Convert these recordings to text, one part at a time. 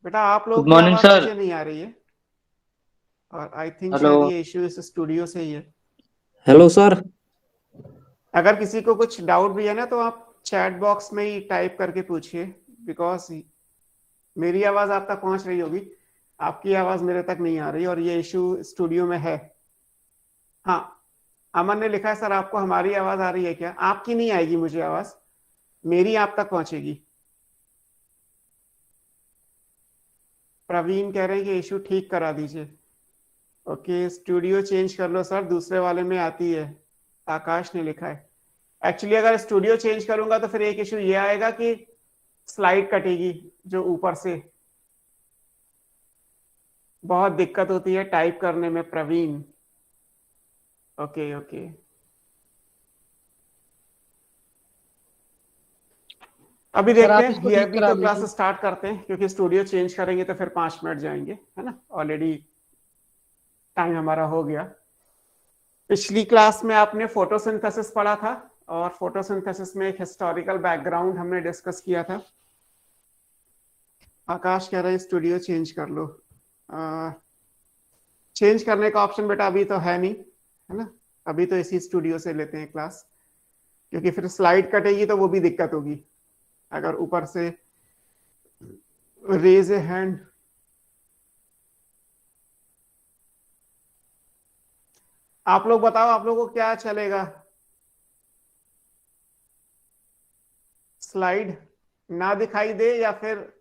बेटा आप लोगों गुड की मॉर्निंग आवाज सर। मुझे नहीं आ रही है। और आई थिंक हेलो। शायद ये इश्यू इस स्टूडियो से ही है। Hello sir. अगर किसी को कुछ डाउट भी है ना तो आप चैट बॉक्स में ही टाइप करके पूछिए। बिकॉज मेरी आवाज आप तक पहुंच रही होगी, आपकी आवाज मेरे तक नहीं आ रही और ये इश्यू स्टूडियो में है। हाँ, अमन ने लिखा है सर आपको हमारी आवाज आ रही है क्या? आपकी नहीं आएगी मुझे आवाज, मेरी आप तक पहुंचेगी। प्रवीण कह रहे हैं कि इश्यू ठीक करा दीजिए। ओके, स्टूडियो चेंज कर लो सर, दूसरे वाले में आती है। आकाश ने लिखा है। एक्चुअली अगर स्टूडियो चेंज करूंगा तो फिर एक इशू ये आएगा कि स्लाइड कटेगी जो ऊपर से, बहुत दिक्कत होती है टाइप करने में प्रवीण। ओके ओके, अभी सर देखते आप हैं इसको ये, ठीक अभी करा तो क्लास दीजिए। स्टार्ट करते हैं क्योंकि स्टूडियो चेंज करेंगे तो फिर 5 मिनट जाएंगे, है ना? ऑलरेडी टाइम हमारा हो गया। पिछली क्लास में आपने फोटोसिंथेसिस पढ़ा था और फोटोसिंथेसिस में एक हिस्टोरिकल बैकग्राउंड हमने डिस्कस किया था। आकाश कह रहा है स्टूडियो चेंज कर लो। चेंज करने का ऑप्शन बेटा अभी तो है नहीं, है ना? अभी तो इसी स्टूडियो से लेते हैं क्लास, क्योंकि फिर स्लाइड कटेगी तो वो भी दिक्कत होगी। अगर ऊपर से रेज ए हैंड, आप लोग बताओ आप लोगों को क्या चलेगा? स्लाइड ना दिखाई दे या फिर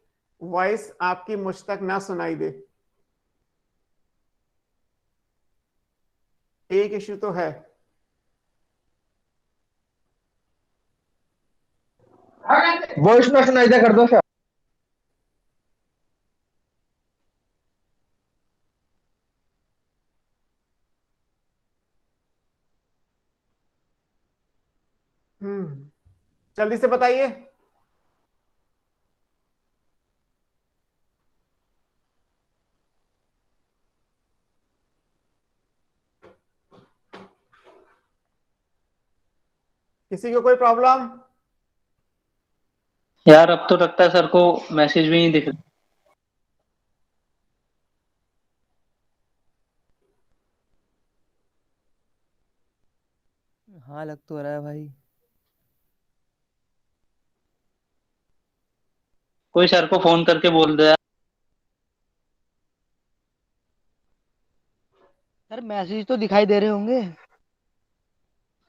वॉइस आपकी मुझ तक ना सुनाई दे? एक इश्यू तो है। वॉइस में सुनाई दे कर दो सर। जल्दी से बताइए। किसी को कोई प्रॉब्लम? यार अब तो लगता है सर को मैसेज भी नहीं दिख रहा। हाँ लग तो रहा है भाई। कोई सर को फोन करके बोल दे यार। सर मैसेज तो दिखाई दे रहे होंगे।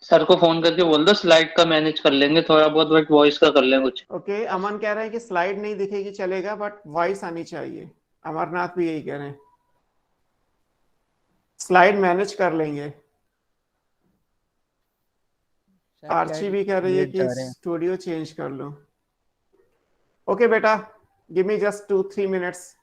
सर को फोन करके बोल दो स्लाइड का मैनेज कर लेंगे थोड़ा बहुत, बट वॉइस का कर लेंगे कुछ। ओके, अमन कह रहे हैं कि स्लाइड नहीं दिखेगी चलेगा बट वॉइस आनी चाहिए। अमरनाथ भी यही कह रहे हैं, स्लाइड मैनेज कर लेंगे। शायद आर्ची चैट भी कह रही है लेट कि जा रहे हैं। स्टूडियो चेंज कर लो। ओके बेटा, give me just 2-3 minutes.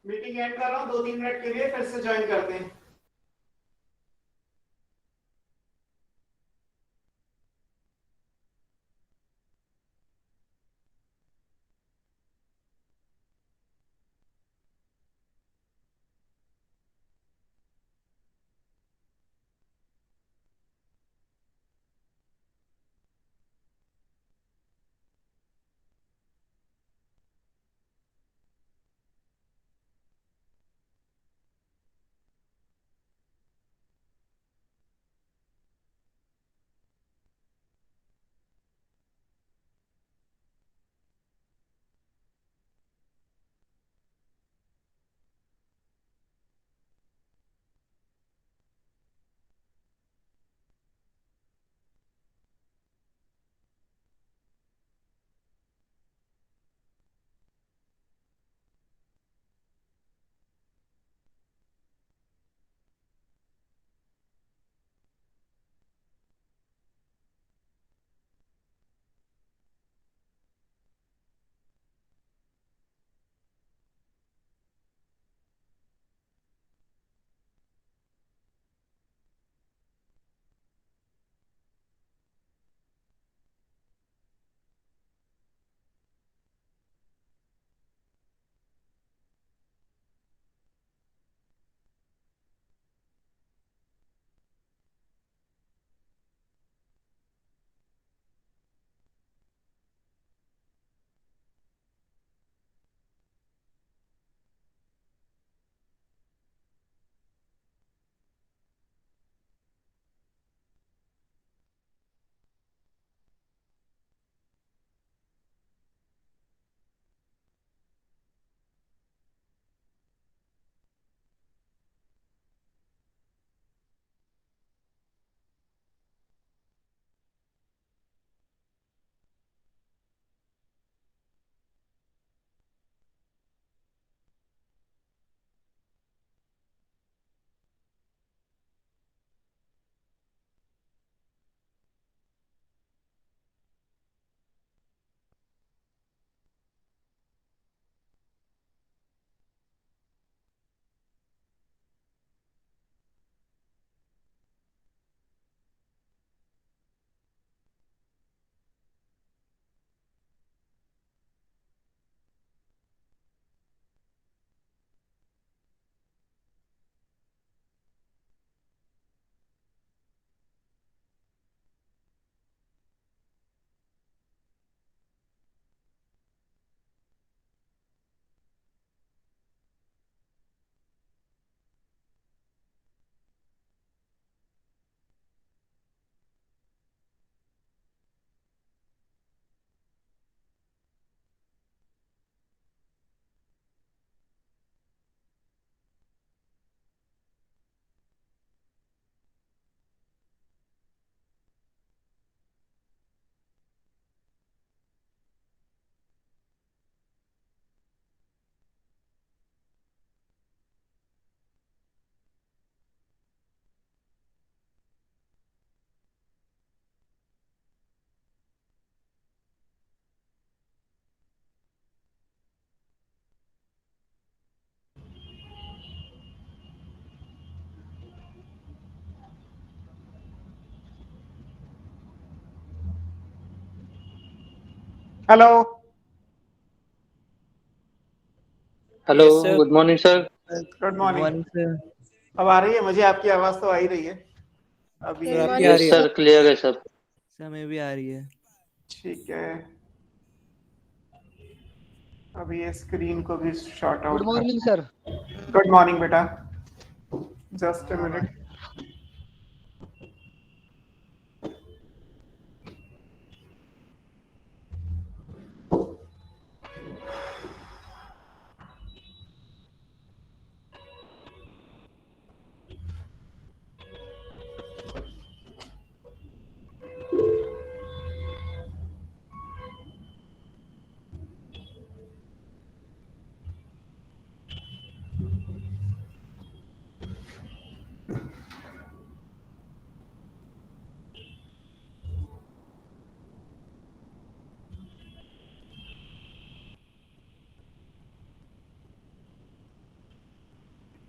Meeting and कर रहा हूँ 2-3 मिनट के लिए, फिर से ज्वाइन करते हैं। Hello hello, Yes, sir. Good morning sir. Good morning. Morning sir. अब आ रही है? मुझे आपकी आवाज तो आ ही रही है अभी। सर, आपकी आ यस रही है। सर, क्लियर है सर। समय भी आ रही है। ठीक है, अभी ये स्क्रीन को भी short good out morning sir. Good morning बेटा, जस्ट अ मिनट।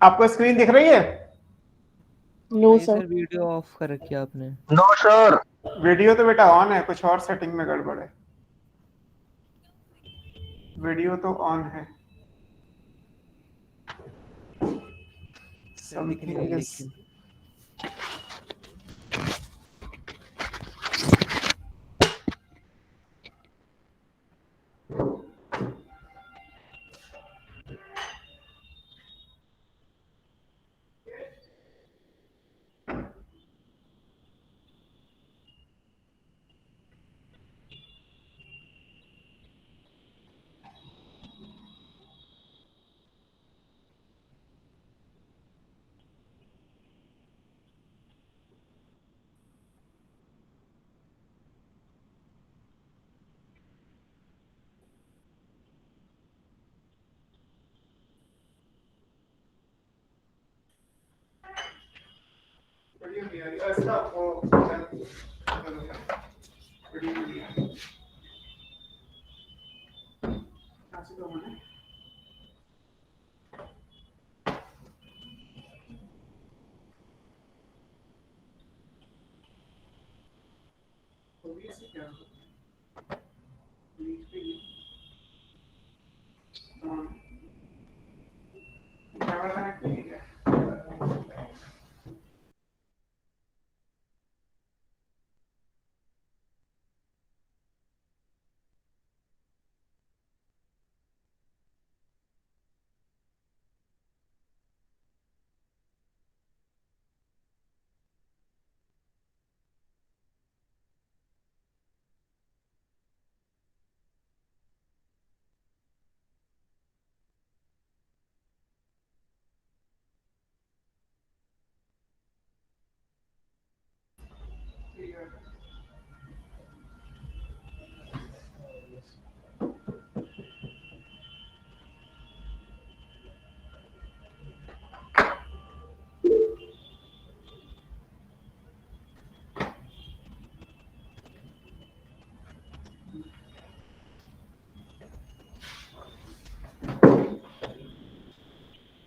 आपको स्क्रीन दिख रही है? No, नहीं sir. सर, वीडियो ऑफ कर रखी है आपने। No sir. वीडियो तो बेटा ऑन है, कुछ और सेटिंग में गड़बड़ है। वीडियो तो ऑन है। सर दिख नहीं रही Something is लेकिन। वीडियो नहीं आ रही। ऐसा वो वीडियो नहीं आ रही। ऐसे तो होना है। OBS क्या होता है? नीचे पे ये ऑन कैमरा कनेक्ट नहीं है।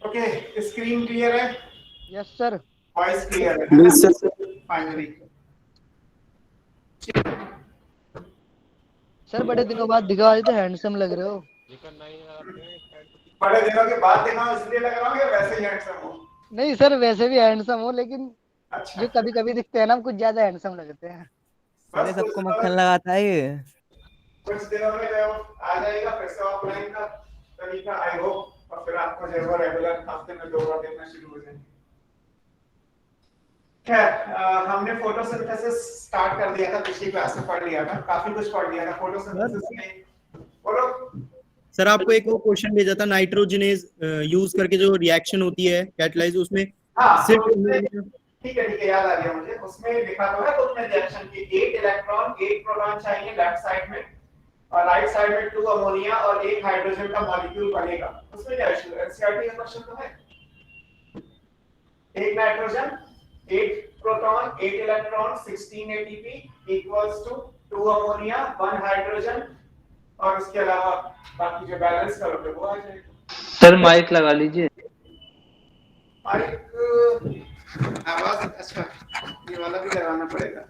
ओके, स्क्रीन क्लियर है? Yes sir. वॉइस क्लियर है Yes, ना? sir. फाइनली। सर बड़े दिनों बाद दिखा, आज तो हैंडसम लग रहे हो। बड़े दिनों के बाद देखा इसलिए लग रहा हूँ या वैसे ही हैंडसम हो? नहीं सर, वैसे भी हैंडसम हो, लेकिन अच्छा, जो कभी कभी दिखते हैं ना, कुछ ज्यादा हैंडसम लगते हैं। सर ये बस सबको मक्खन लगाता है ये। कुछ दिनों में जो आ जाएगा फिर से ऑफलाइन का तरीका, आई होप, और फिर आपको जो है वो रेगुलर हफ्ते में 2 बार देखना शुरू हो जाएंगे। खैर, हमने फोटोसिंथेसिस स्टार्ट कर दिया था, पिछली क्लास में पढ़ लिया था, काफी कुछ पढ़ लिया था फोटोसिंथेसिस में। बोलो। सर आपको एक वो क्वेश्चन भेजा था, नाइट्रोजनेज यूज करके जो रिएक्शन होती है कैटलाइज, उसमें हाँ, तो सिर्फ ठीक है, याद आ गया मुझे। उसमें लिखा तो है उसमें रिएक्शन की 8 इलेक्ट्रॉन 8 प्रोटॉन चाहिए लेफ्ट साइड में, और राइट साइड में 2 अमोनिया और 1 हाइड्रोजन का मॉलिक्यूल बनेगा। उसमें क्या इशू है? एनसीईआरटी का क्वेश्चन तो है। 1 nitrogen 8 proton 8 electron 16 ATP equals to 2 ammonia 1 hydrogen, और उसके अलावा बाकी जो बैलेंस करोगे वो आ जाएगा। सर माइक लगा लीजिए। माइक आवाज अच्छा, ये वाला भी लगाना पड़ेगा।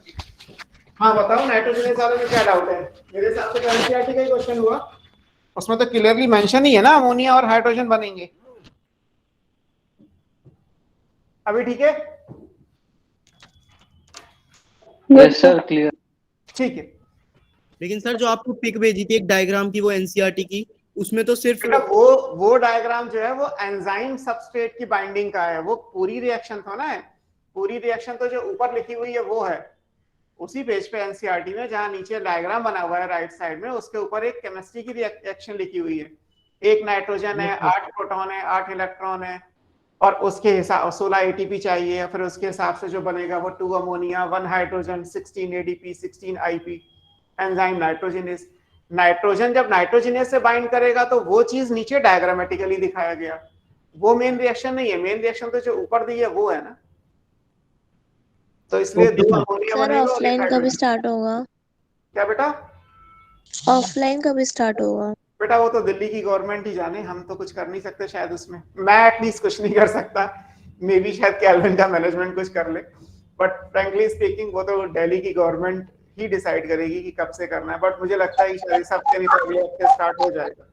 हाँ बताओ, नाइट्रोजन वाले में क्या डाउट है? मेरे हिसाब से एनसीईआरटी का ही क्वेश्चन हुआ, उसमें तो क्लियरली मेंशन ही है ना, अमोनिया और हाइड्रोजन बनेंगे। अभी ठीक है? Yes sir, clear. ठीक है। लेकिन सर जो आपको पिक भेजी थी एक डायग्राम की, वो एनसीईआरटी की, उसमें तो सिर्फ बेटा वो डायग्राम जो है वो एंजाइम सबस्ट्रेट की बाइंडिंग का है, वो पूरी रिएक्शन तो ना है, पूरी रिएक्शन तो जो ऊपर लिखी हुई है वो है। उसी पेज पे एनसीईआरटी में जहां नीचे डायग्राम बना हुआ है राइट साइड में, उसके ऊपर एक केमिस्ट्री की रिएक्शन लिखी हुई है। एक नाइट्रोजन है, 8 प्रोटॉन है, 8 इलेक्ट्रॉन है, और उसके हिसाब 16 एटीपी चाहिए, फिर उसके हिसाब से जो बनेगा वो 2 ammonia, 1 hydrogen, 16 ADP, 16 IP, enzyme nitrogenous. Nitrogen जब नाइट्रोजिनेस से बाइंड करेगा तो वो चीज नीचे डायग्रामेटिकली दिखाया गया, वो मेन रिएक्शन नहीं है। मेन रिएक्शन तो जो ऊपर दी है वो है ना, तो इसलिए 2 अमोनिया सर बनेगा और एक ऑफलाइन कब हाइड्रोजन। स्टार्ट होगा? क्या बेटा? ऑफलाइन कब स्टार्ट होगा? बेटा वो तो दिल्ली की गवर्नमेंट ही जाने, हम तो कुछ कर नहीं सकते शायद उसमें, मैं एटलीस्ट कुछ नहीं कर सकता, मे बी शायद कैल्विन का मैनेजमेंट कुछ कर ले, बट फ्रैंकली स्पीकिंग वो तो दिल्ली की गवर्नमेंट ही डिसाइड करेगी कि कब से करना है। बट मुझे लगता है कि शायद इस हफ्ते नहीं तो अगले हफ्ते स्टार्ट हो जाएगा,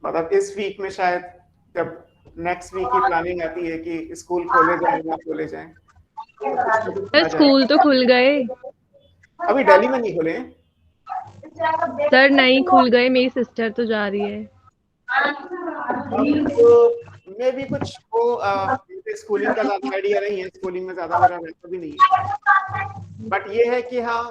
मतलब इस वीक में शायद, जब नेक्स्ट वीक की प्लानिंग आती है कि स्कूल खोले जाएं या खोले जाएं। सर स्कूल तो खुल गए, अभी दिल्ली में नहीं खुले हैं। सर नहीं खुल गए, मेरी सिस्टर तो जा रही है। मे भी कुछ वो स्कूलिंग का ज्यादा आइडिया नहीं है, स्कूलिंग में ज्यादा मेरा रहता भी नहीं है, बट ये है कि हाँ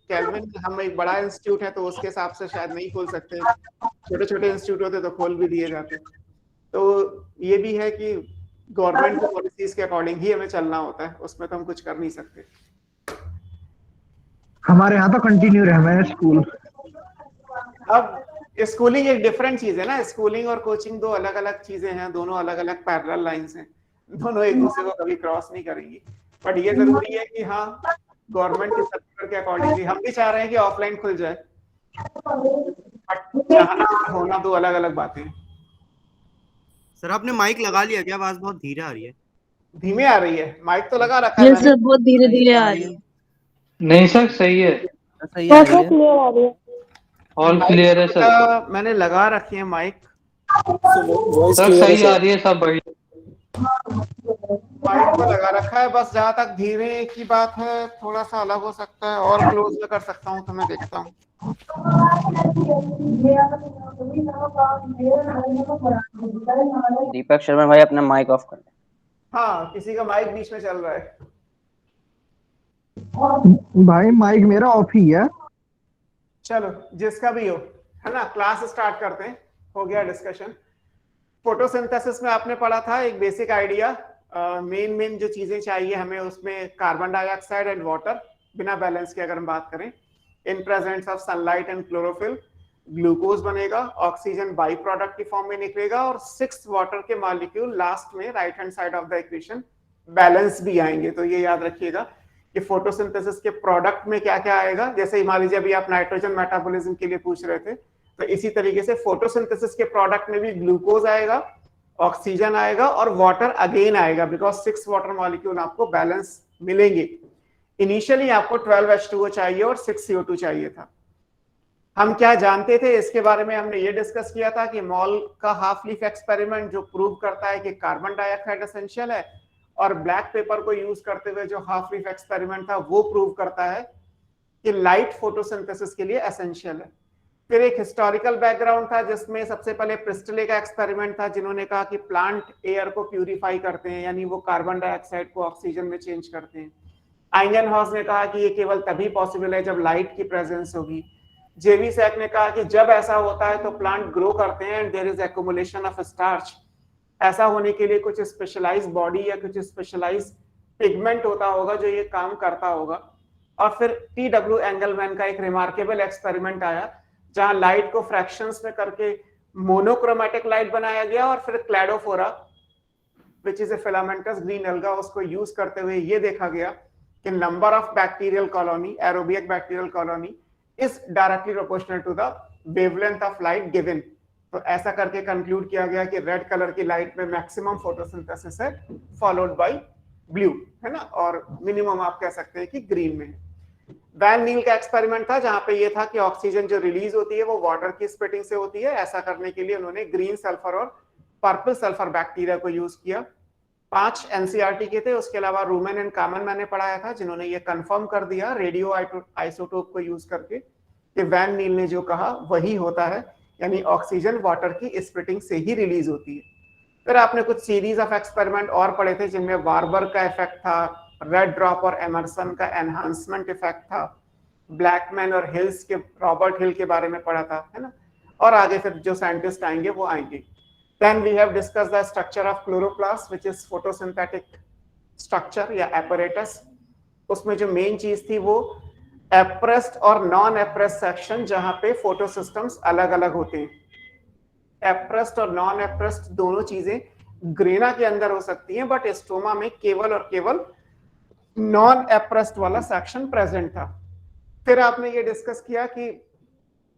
कैल्विन हम एक बड़ा इंस्टीट्यूट है तो उसके हिसाब से शायद नहीं खोल सकते, छोटे छोटे इंस्टीट्यूट होते तो खोल भी दिए जाते। तो ये भी है कि गवर्नमेंट की पॉलिसीज के अकॉर्डिंग ही हमें चलना होता है, उसमें तो हम कुछ कर नहीं सकते। हमारे यहाँ तो कंटिन्यू रहे हैं स्कूल। अब स्कूलिंग एक डिफरेंट चीज है ना, स्कूलिंग और कोचिंग दो अलग अलग चीजें हैं, दोनों अलग अलग पैरेलल लाइंस हैं, दोनों एक दूसरे को कभी क्रॉस नहीं करेंगी। बट ये जरूरी है कि हाँ गवर्नमेंट के सर्कुलर के अकॉर्डिंगली हम भी चाह रहे हैं कि ऑफलाइन खुल जाए, बट चाहना और होना दो अलग अलग बातें हैं। सर आपने माइक लगा लिया क्या? आवाज बहुत धीरे आ रही है। धीमे आ रही है? माइक तो लगा रखा है ये मैंने। सर बहुत धीरे धीरे आ रही है। नहीं सर, सही है, सही आ रही है। ऑल क्लियर है सर। मैंने लगा रखी है माइक, सर सही आ रही है, सब बढ़िया। माइक तो लगा रखा है, बस जहाँ तक धीरे की बात है थोड़ा सा अलग हो सकता है, और क्लोज में कर सकता हूँ तो मैं देखता हूँ। दीपक शर्मा भाई अपना माइक ऑफ कर। हाँ किसी का माइक बीच में चल रहा है। भाई माइक मेरा ऑफ ही है। चलो जिसका भी हो, है ना, क्लास स्टार्ट करते हैं। हो गया डिस्कशन। फोटोसिंथेसिस में आपने पढ़ा था एक बेसिक आइडिया, मेन जो चीजें चाहिए हमें उसमें कार्बन डाइऑक्साइड एंड वाटर, बिना बैलेंस के अगर हम बात करें, in presence of sunlight and chlorophyll glucose बनेगा, ऑक्सीजन बाई प्रोडक्ट की फॉर्म में निकलेगा, और 6 वाटर के मॉलिक्यूल लास्ट में right hand side of the equation balance भी आएंगे। तो ये याद रखिएगा कि फोटोसिंथेसिस के प्रोडक्ट में क्या क्या आएगा। जैसे मान लीजिए अभी आप नाइट्रोजन मेटाबॉलिज्म के लिए पूछ रहे थे, तो इसी तरीके से फोटोसिंथेसिस के प्रोडक्ट में भी ग्लूकोज आएगा, ऑक्सीजन आएगा और वाटर अगेन आएगा, बिकॉज 6 वाटर मॉलिक्यूल आपको बैलेंस मिलेंगे। इनिशियली आपको 12 H2O चाहिए और 6 CO2 चाहिए था। हम क्या जानते थे इसके बारे में, हमने ये डिस्कस किया था कि मॉल का हाफ लीफ एक्सपेरिमेंट जो प्रूव करता है कि कार्बन डाइऑक्साइड एसेंशियल है, और ब्लैक पेपर को यूज करते हुए जो हाफ लीफ एक्सपेरिमेंट था वो प्रूव करता है कि लाइट फोटोसिंथेसिस के लिए एसेंशियल है। फिर एक हिस्टोरिकल बैकग्राउंड था जिसमें सबसे पहले प्रिस्टले का एक्सपेरिमेंट था, जिन्होंने कहा कि प्लांट एयर को प्यूरिफाई करते हैं, यानी वो कार्बन डाइऑक्साइड को ऑक्सीजन में चेंज करते हैं। आइंगनहॉस ने कहा कि ये केवल तभी पॉसिबल है जब लाइट की प्रेजेंस होगी। जेवी सैक ने कहा कि जब ऐसा होता है तो प्लांट ग्रो करते हैं and there is accumulation of starch. ऐसा होने के लिए कुछ स्पेशलाइज बॉडी या कुछ स्पेशलाइज पिगमेंट होता होगा जो ये काम करता होगा। और फिर टी.डब्ल्यू. एंगलमैन का एक रिमार्केबल एक्सपेरिमेंट आया जहां लाइट को फ्रैक्शंस में करके मोनोक्रोमेटिक लाइट बनाया गया, और फिर Cladophora which is a filamentous green alga, उसको यूज करते हुए ये देखा गया कि number of bacterial colony, aerobic bacterial colony is directly proportional to the wavelength of light given. तो ऐसा करके कंक्लूड किया गया कि रेड कलर की लाइट में मैक्सिमम फोटोसिंथेसिस है, फॉलोड बाय ब्लू, है ना, और मिनिमम आप कह सकते हैं कि ग्रीन में है। वैन नील का एक्सपेरिमेंट था जहां पे ये था कि ऑक्सीजन जो रिलीज होती है वो वाटर की स्प्लिटिंग से होती है। ऐसा करने के लिए उन्होंने ग्रीन सल्फर और पर्पल सल्फर बैक्टीरिया को यूज किया। 5 एनसीईआरटी के थे, उसके अलावा रूमन एंड कामन मैंने पढ़ाया था जिन्होंने ये कंफर्म कर दिया रेडियो आइसोटोप को यूज करके कि वैन नील ने जो कहा वही होता है, यानी ऑक्सीजन वाटर की स्प्लिटिंग से ही रिलीज होती है। फिर आपने कुछ सीरीज ऑफ एक्सपेरिमेंट और पढ़े थे जिनमें वार्बर्ग का इफेक्ट था, रेड ड्रॉप और एमरसन का एनहांसमेंट इफेक्ट था, ब्लैकमैन और हिल्स के, रॉबर्ट हिल के बारे में पढ़ा था, है ना, और आगे फिर जो साइंटिस्ट आएंगे वो आएंगे। Then we have discussed the structure of chloroplast, which is photosynthetic structure या apparatus। उसमें जो मेन चीज थी वो एप्रेस्ड और नॉन एप्रेस्ड सेक्शन, जहां पे फोटो सिस्टम्स अलग अलग होते हैं। एप्रेस्ड और नॉन एप्रेस्ड दोनों चीजें ग्रेना के अंदर हो सकती हैं, बट स्टोमा में केवल और केवल नॉन एप्रेस्ड वाला सेक्शन प्रेजेंट था। फिर आपने ये डिस्कस किया कि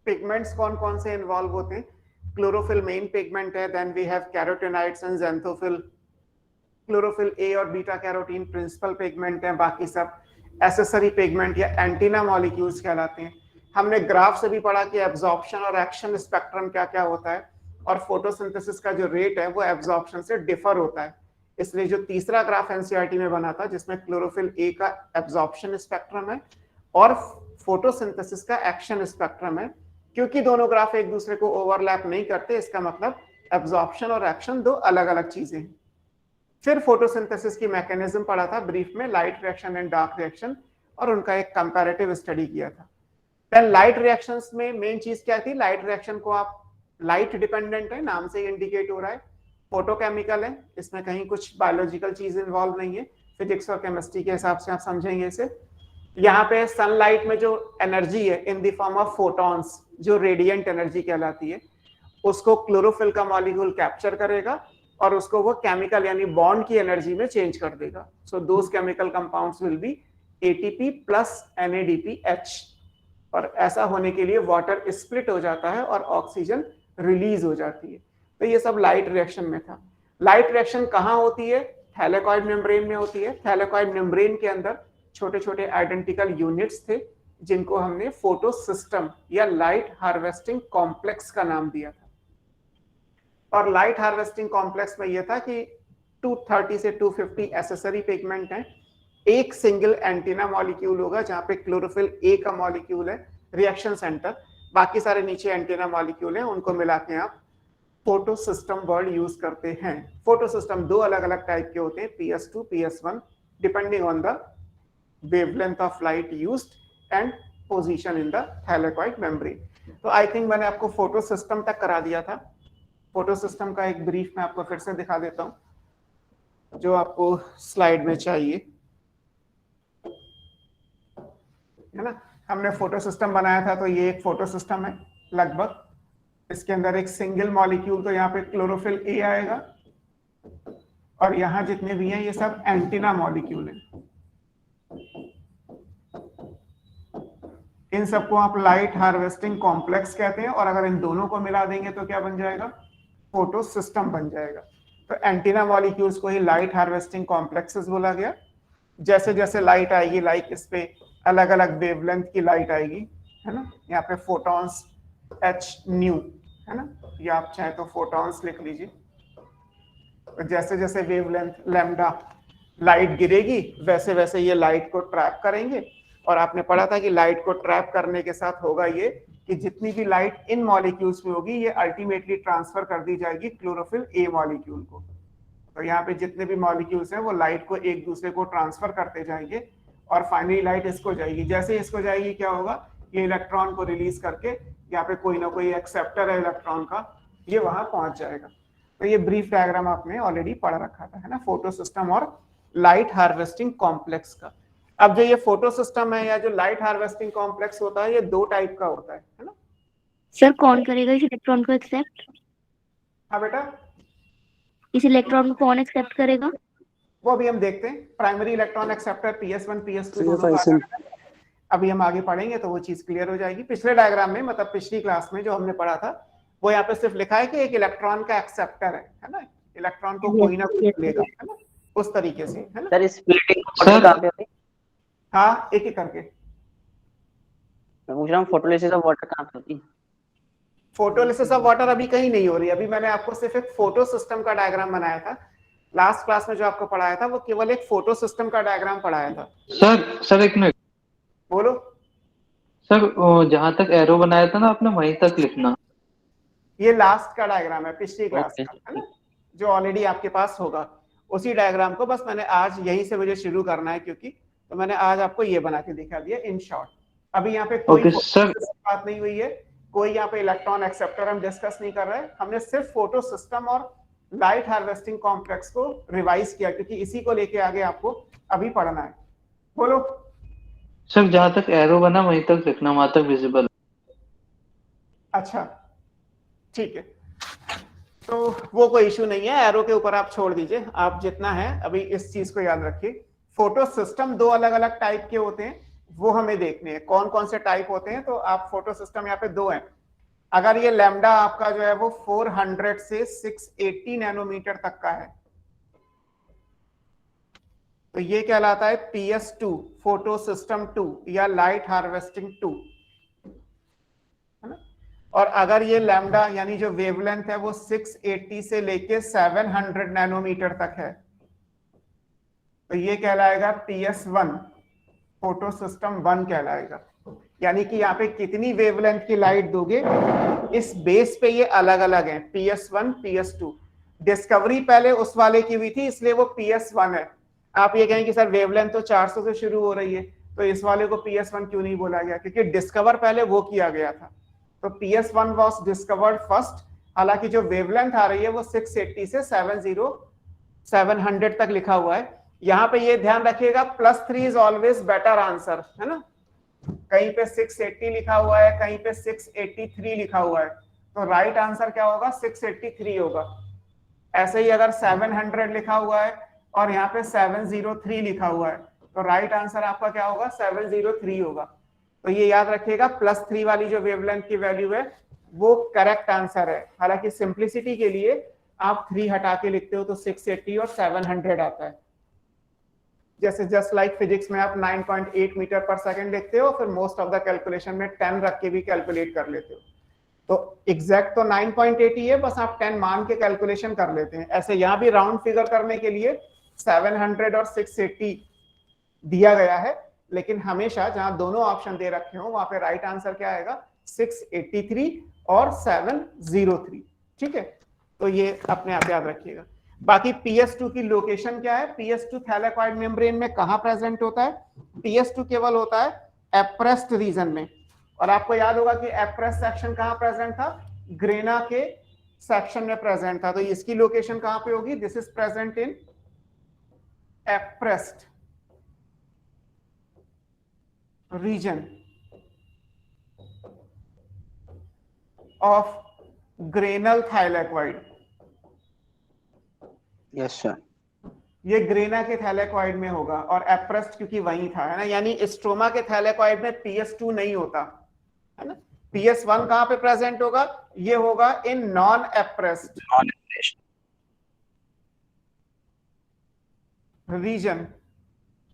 पिगमेंट्स कौन कौन से इन्वॉल्व होते हैं। क्लोरोफिल मेन पिगमेंट है, then we have carotenoids and xanthophyll. Chlorophyll A और बीटा कैरोटीन प्रिंसिपल पिगमेंट हैं, बाकी सब एसेसरी पिगमेंट या एंटीना मॉलिक्यूल्स कहलाते हैं। हमने ग्राफ से भी पढ़ा कि एब्जॉर्प्शन और एक्शन स्पेक्ट्रम क्या क्या होता है, और फोटोसिंथेसिस का जो रेट है वो एब्जॉर्प्शन से डिफर होता है। इसलिए जो तीसरा ग्राफ एनसीईआरटी में बना था जिसमें क्लोरोफिल ए का एब्जॉर्प्शन स्पेक्ट्रम है और फोटोसिंथेसिस का एक्शन स्पेक्ट्रम है, क्योंकि दोनों ग्राफ एक दूसरे को ओवरलैप नहीं करते, इसका मतलब एब्जॉर्प्शन और एक्शन दो अलग अलग चीजें हैं। फिर फोटोसिंथेसिस की मैकेनिज्म पढ़ा था ब्रीफ में, light reaction and dark reaction, और उनका एक कंपैरेटिव स्टडी किया था। देन लाइट रिएक्शंस में मेन चीज क्या थी, लाइट रिएक्शन को आप लाइट डिपेंडेंट है, नाम से इंडिकेट हो रहा है, फोटोकेमिकल है, इसमें कहीं कुछ बायोलॉजिकल चीज इन्वॉल्व नहीं है, फिजिक्स और केमिस्ट्री के हिसाब से आप समझेंगे इसे। यहाँ पे सनलाइट में जो एनर्जी है इन द फॉर्म ऑफ फोटॉन्स, जो रेडिएंट एनर्जी कहलाती है, उसको क्लोरोफिल का मॉलिक्यूल कैप्चर करेगा और उसको वो केमिकल यानी बॉन्ड की एनर्जी में चेंज कर देगा। So those chemical compounds will be ATP plus NADPH, और ऐसा होने के लिए वाटर स्प्लिट हो जाता है और ऑक्सीजन रिलीज हो जाती है। तो ये सब लाइट रिएक्शन में था। लाइट रिएक्शन कहाँ होती है, थैलेकॉइड मेम्ब्रेन में होती है। थैलेकॉइड मेम्ब्रेन के अंदर छोटे छोटे आइडेंटिकल यूनिट्स थे जिनको हमने फोटो सिस्टम या लाइट हार्वेस्टिंग कॉम्प्लेक्स का नाम दिया था। और लाइट हार्वेस्टिंग कॉम्प्लेक्स में यह था कि 230 से 250 एसेसरी पिगमेंट हैं, एक सिंगल एंटीना मॉलिक्यूल होगा जहां पे क्लोरोफिल ए का मॉलिक्यूल है रिएक्शन सेंटर, बाकी सारे नीचे एंटीना मॉलिक्यूल हैं, उनको मिला के आप फोटो सिस्टम वर्ड यूज करते हैं। फोटो सिस्टम दो अलग अलग टाइप के होते हैं, PS2 PS1, depending on the wavelength of light used and position in the thylakoid membrane. तो आई थिंक मैंने आपको फोटो सिस्टम तक करा दिया था। फोटो सिस्टम का एक ब्रीफ मैं आपको फिर से दिखा देता हूं जो आपको स्लाइड में चाहिए, है ना। हमने फोटो सिस्टम बनाया था, तो ये एक फोटो सिस्टम है लगभग। इसके अंदर एक सिंगल मॉलिक्यूल, तो यहाँ पे क्लोरोफिल ए आएगा, और यहाँ जितने भी हैं ये सब एंटीना मॉलिक्यूल हैं। इन सबको आप लाइट हार्वेस्टिंग कॉम्प्लेक्स कहते हैं, और अगर इन दोनों को मिला देंगे तो क्या बन जाएगा, फोटो सिस्टम बन जाएगा। तो एंटीना मॉलिक्यूल्स को ही लाइट हार्वेस्टिंग कॉम्प्लेक्सेस बोला गया। जैसे जैसे लाइट आएगी, लाइक इस पे अलग अलग वेवलेंथ की लाइट आएगी, है ना। यहाँ पे फोटॉन्स h न्यू, है ना, या आप चाहे तो फोटॉन्स लिख लीजिए। तो जैसे जैसे वेवलेंथ लैम्डा लाइट गिरेगी वैसे वैसे ये लाइट को ट्रैप करेंगे। और आपने पढ़ा था कि लाइट को ट्रैप करने के साथ होगा ये कि जितनी भी लाइट इन मॉलिक्यूल्स में होगी ये अल्टीमेटली ट्रांसफर कर दी जाएगी क्लोरोफिल ए मॉलिक्यूल को। तो यहाँ पे जितने भी मॉलिक्यूल्स हैं वो लाइट को एक दूसरे को ट्रांसफर करते जाएंगे, और फाइनली लाइट इसको जाएगी। जैसे इसको जाएगी क्या होगा, ये इलेक्ट्रॉन को रिलीज करके यहाँ पे कोई ना कोई एक्सेप्टर है इलेक्ट्रॉन का, ये वहां पहुंच जाएगा। तो ये ब्रीफ डायग्राम आपने ऑलरेडी पढ़ रखा था, है ना, फोटो सिस्टम और लाइट हार्वेस्टिंग कॉम्प्लेक्स का। अब जो ये फोटो सिस्टम है या जो लाइट हार्वेस्टिंग कॉम्प्लेक्स होता है, ये दो टाइप का होता है ना। सर कौन करेगा इस इलेक्ट्रॉन को एक्सेप्ट? हाँ बेटा, इस इलेक्ट्रॉन को कौन एक्सेप्ट करेगा? वो अभी हम देखते हैं। Primary electron acceptor PS1 PS2 दोनों, अभी हम आगे पढ़ेंगे तो वो चीज क्लियर हो जाएगी। पिछले डायग्राम में, मतलब पिछली क्लास में जो हमने पढ़ा था, वो यहाँ पे सिर्फ लिखा है कि एक इलेक्ट्रॉन का एक्सेप्टर है ना, इलेक्ट्रॉन को कोई ना कोई लेगा, है ना। उस तरीके से, है ना। सर स्प्लिटिंग सर- कहाँ पे होती है? हाँ, एक एक करके। मैं पूछ रहा हूँ फोटोलिसिस ऑफ वाटर कहाँ पे होती है? फोटोलिसिस ऑफ वाटर अभी कहीं नहीं हो रही। अभी मैंने आपको सिर्फ एक फोटो सिस्टम का डायग्राम बनाया था। लास्ट क्लास में जो आपको पढ़ाया था वो केवल एक फोटो सिस्टम का डायग्राम पढ़ाया था। सर एक मिनट। बोलो। सर जहां तक एरो बनाया था ना आपने वहीं तक लिखना। ये लास्ट का डायग्राम है, पिछली क्लास ओके का, है ना, जो ऑलरेडी आपके पास होगा। उसी डायग्राम को बस मैंने आज यहीं से मुझे शुरू करना है, क्योंकि तो मैंने आज आपको ये बना के दिखा दिया इन शॉर्ट। अभी यहाँ पे कोई ओके, सर। बात नहीं हुई है, कोई यहाँ पे इलेक्ट्रॉन एक्सेप्टर हम डिस्कस नहीं कर रहे हैं। हमने सिर्फ फोटो सिस्टम और लाइट हार्वेस्टिंग कॉम्प्लेक्स को रिवाइज किया, क्योंकि इसी को लेके आगे आपको अभी पढ़ना है। बोलो। सर जहां तक एरो बना वहीं तक लिखना, वहां तक विजिबल। अच्छा, ठीक है, तो वो कोई इशू नहीं है, एरो के ऊपर आप छोड़ दीजिए। आप जितना है अभी इस चीज को याद रखिए। फोटो सिस्टम दो अलग अलग टाइप के होते हैं, वो हमें देखने हैं कौन कौन से टाइप होते हैं। तो आप फोटो सिस्टम यहाँ पे दो हैं। अगर ये लैम्डा आपका जो है वो 400 से 680 नैनोमीटर तक का है, तो ये कहलाता है PS2, फोटो सिस्टम 2 या लाइट हार्वेस्टिंग 2, है ना। और अगर ये लैम्डा यानी जो वेवलेंथ है वो 680 से लेके 700 नैनोमीटर तक है, तो ये कहलाएगा PS1, फोटो सिस्टम 1 कहलाएगा। यानी कि यहाँ पे कितनी वेवलेंथ की लाइट दोगे इस बेस पे ये अलग अलग है, PS1, PS2। डिस्कवरी पहले उस वाले की हुई थी, इसलिए वो PS1 है। आप ये कहें कि सर वेवलेंथ तो 400 से शुरू हो रही है, तो इस वाले को PS1 क्यों नहीं बोला गया? क्योंकि डिस्कवर पहले वो किया गया था, तो PS1 वॉज डिस्कवर्ड फर्स्ट। हालांकि जो वेवलेंथ आ रही है वो 680 से 700 तक लिखा हुआ है। यहाँ पे ये ध्यान रखिएगा, +3 इज ऑलवेज बेटर आंसर, है ना। कहीं पे 680 लिखा हुआ है, कहीं पे 683 लिखा हुआ है, तो राइट आंसर क्या होगा? 683 होगा। ऐसे ही अगर 700 लिखा हुआ है और यहाँ पे 703 लिखा हुआ है, तो राइट आंसर आपका क्या होगा? 703 होगा। तो ये याद रखिएगा, +3 वाली जो वेवलेंथ की वैल्यू है वो करेक्ट आंसर है। हालांकि सिंप्लिसिटी के लिए आप 3 हटा के लिखते हो तो 680 और 700 आता है। जैसे जस्ट लाइक फिजिक्स में आप 9.8 मीटर पर सेकंड लिखते हो, फिर मोस्ट ऑफ द कैलकुलेशन में 10 रख के भी कैलकुलेट कर लेते हो। तो एग्जैक्ट तो 9.8 ही है, बस आप 10 मान के कैलकुलेशन कर लेते हैं। ऐसे यहाँ भी राउंड फिगर करने के लिए 700 और 680 दिया गया है, लेकिन हमेशा जहां दोनों ऑप्शन दे रखे हो वहां पे राइट आंसर क्या आएगा? 683 और 703। ठीक है, तो ये अपने आप याद रखिएगा। बाकी PS2 की लोकेशन क्या है? PS2 थैलेकॉइड मेम्ब्रेन में कहां प्रेजेंट होता है? PS2 केवल होता है एप्रेस्ड रीजन में। और आपको याद होगा कि एप्रेस्ड सेक्शन कहां प्रेजेंट था? ग्रेना के सेक्शन में प्रेजेंट था। तो इसकी लोकेशन कहां पे होगी? This is present in appressed region of granal thylakoid. Yes sir. ये ग्रेना के थैलेकॉइड में होगा, और एप्रेस्ड क्योंकि वहीं था, है ना। यानी स्ट्रोमा के थैलेकॉइड में PS2 नहीं होता, है ना। PS1 कहां पे प्रेजेंट होगा? ये होगा इन नॉन एप्रेस्ड रीजन।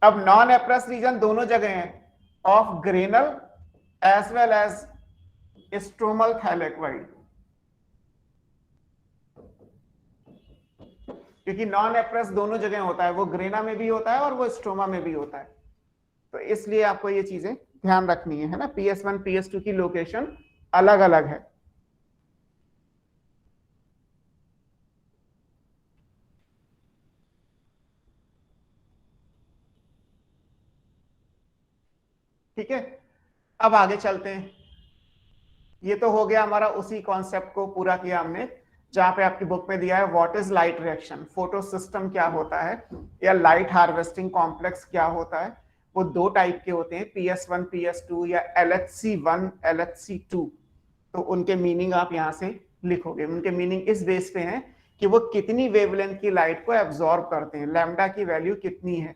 अब नॉन एप्रेस्ड रीजन दोनों जगह हैं, of granal as well as stromal thylakoid. क्योंकि नॉन एप्रेस दोनों जगह होता है, वो ग्रेना में भी होता है और वो स्ट्रोमा में भी होता है। तो इसलिए आपको ये चीजें ध्यान रखनी है ना। PS1 PS2 की लोकेशन अलग अलग है। ठीक है, अब आगे चलते हैं। ये तो हो गया हमारा, उसी कॉन्सेप्ट को पूरा किया हमने जहां पे आपकी बुक में दिया है what is light reaction, photo system क्या होता है, या लाइट हार्वेस्टिंग कॉम्प्लेक्स क्या होता है। वो दो टाइप के होते हैं, PS1 PS2 या LHC1 LHC2। तो उनके मीनिंग आप यहाँ से लिखोगे। उनके मीनिंग इस बेस पे हैं कि वो कितनी वेवलेंथ की लाइट को एब्जॉर्ब करते हैं, लैम्डा की वैल्यू कितनी है।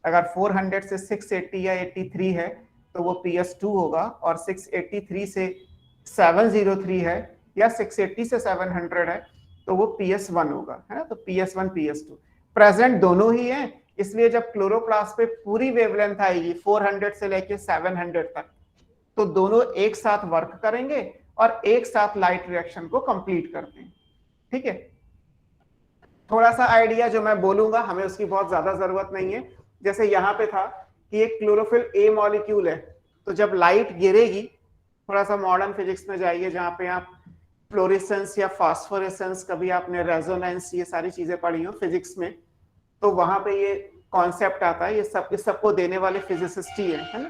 अगर 400 से 680 या 83 है तो वो PS2 होगा, और 683 से 703 है या 680 से 700 है तो वो PS1 होगा, है ना। तो PS1 PS2 प्रेजेंट दोनों ही है, इसलिए जब क्लोरोप्लास्ट पे पूरी वेवलेंथ आएगी 400 से लेके 700 तक, तो दोनों एक साथ वर्क करेंगे और एक साथ लाइट रिएक्शन को कंप्लीट करते हैं। ठीक है, थोड़ा सा आइडिया जो मैं बोलूंगा हमें उसकी बहुत ज्यादा जरूरत नहीं है। जैसे यहाँ पे था कि एक क्लोरोफिल ए मॉलिक्यूल है, तो जब लाइट गिरेगी, थोड़ा सा मॉडर्न फिजिक्स में जाइए जहाँ पे आप फ्लोरेसेंस या फास्फोरेसेंस, कभी आपने रेजोनेंस, ये सारी चीजें पढ़ी हो फिजिक्स में, तो वहां पे ये कॉन्सेप्ट आता है। ये सबको देने वाले फिजिसिस्ट ही है ना।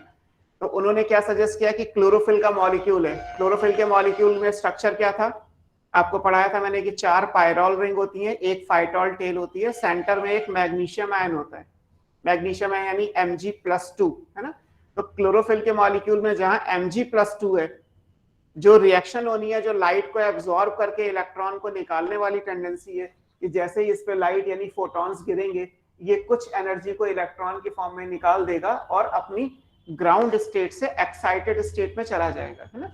तो उन्होंने क्या सजेस्ट किया कि क्लोरोफिल का मॉलिक्यूल है, क्लोरोफिल के मॉलिक्यूल में स्ट्रक्चर क्या था, आपको पढ़ाया था मैंने कि 4 पायरॉल रिंग होती है, एक फाइटॉल टेल होती है, सेंटर में एक मैग्नीशियम आयन होता है, मैग्नीशियम आयन यानी Mg+2 है ना। तो क्लोरोफिल के मॉलिक्यूल में जहां Mg+2 है, जो रिएक्शन होनी है, जो लाइट को एब्जॉर्ब करके इलेक्ट्रॉन को निकालने वाली टेंडेंसी है कि जैसे ही इस पे लाइट यानी फोटॉन्स गिरेंगे, ये कुछ एनर्जी को इलेक्ट्रॉन के फॉर्म में निकाल देगा और अपनी ग्राउंड स्टेट से एक्साइटेड स्टेट में चला जाएगा, है ना।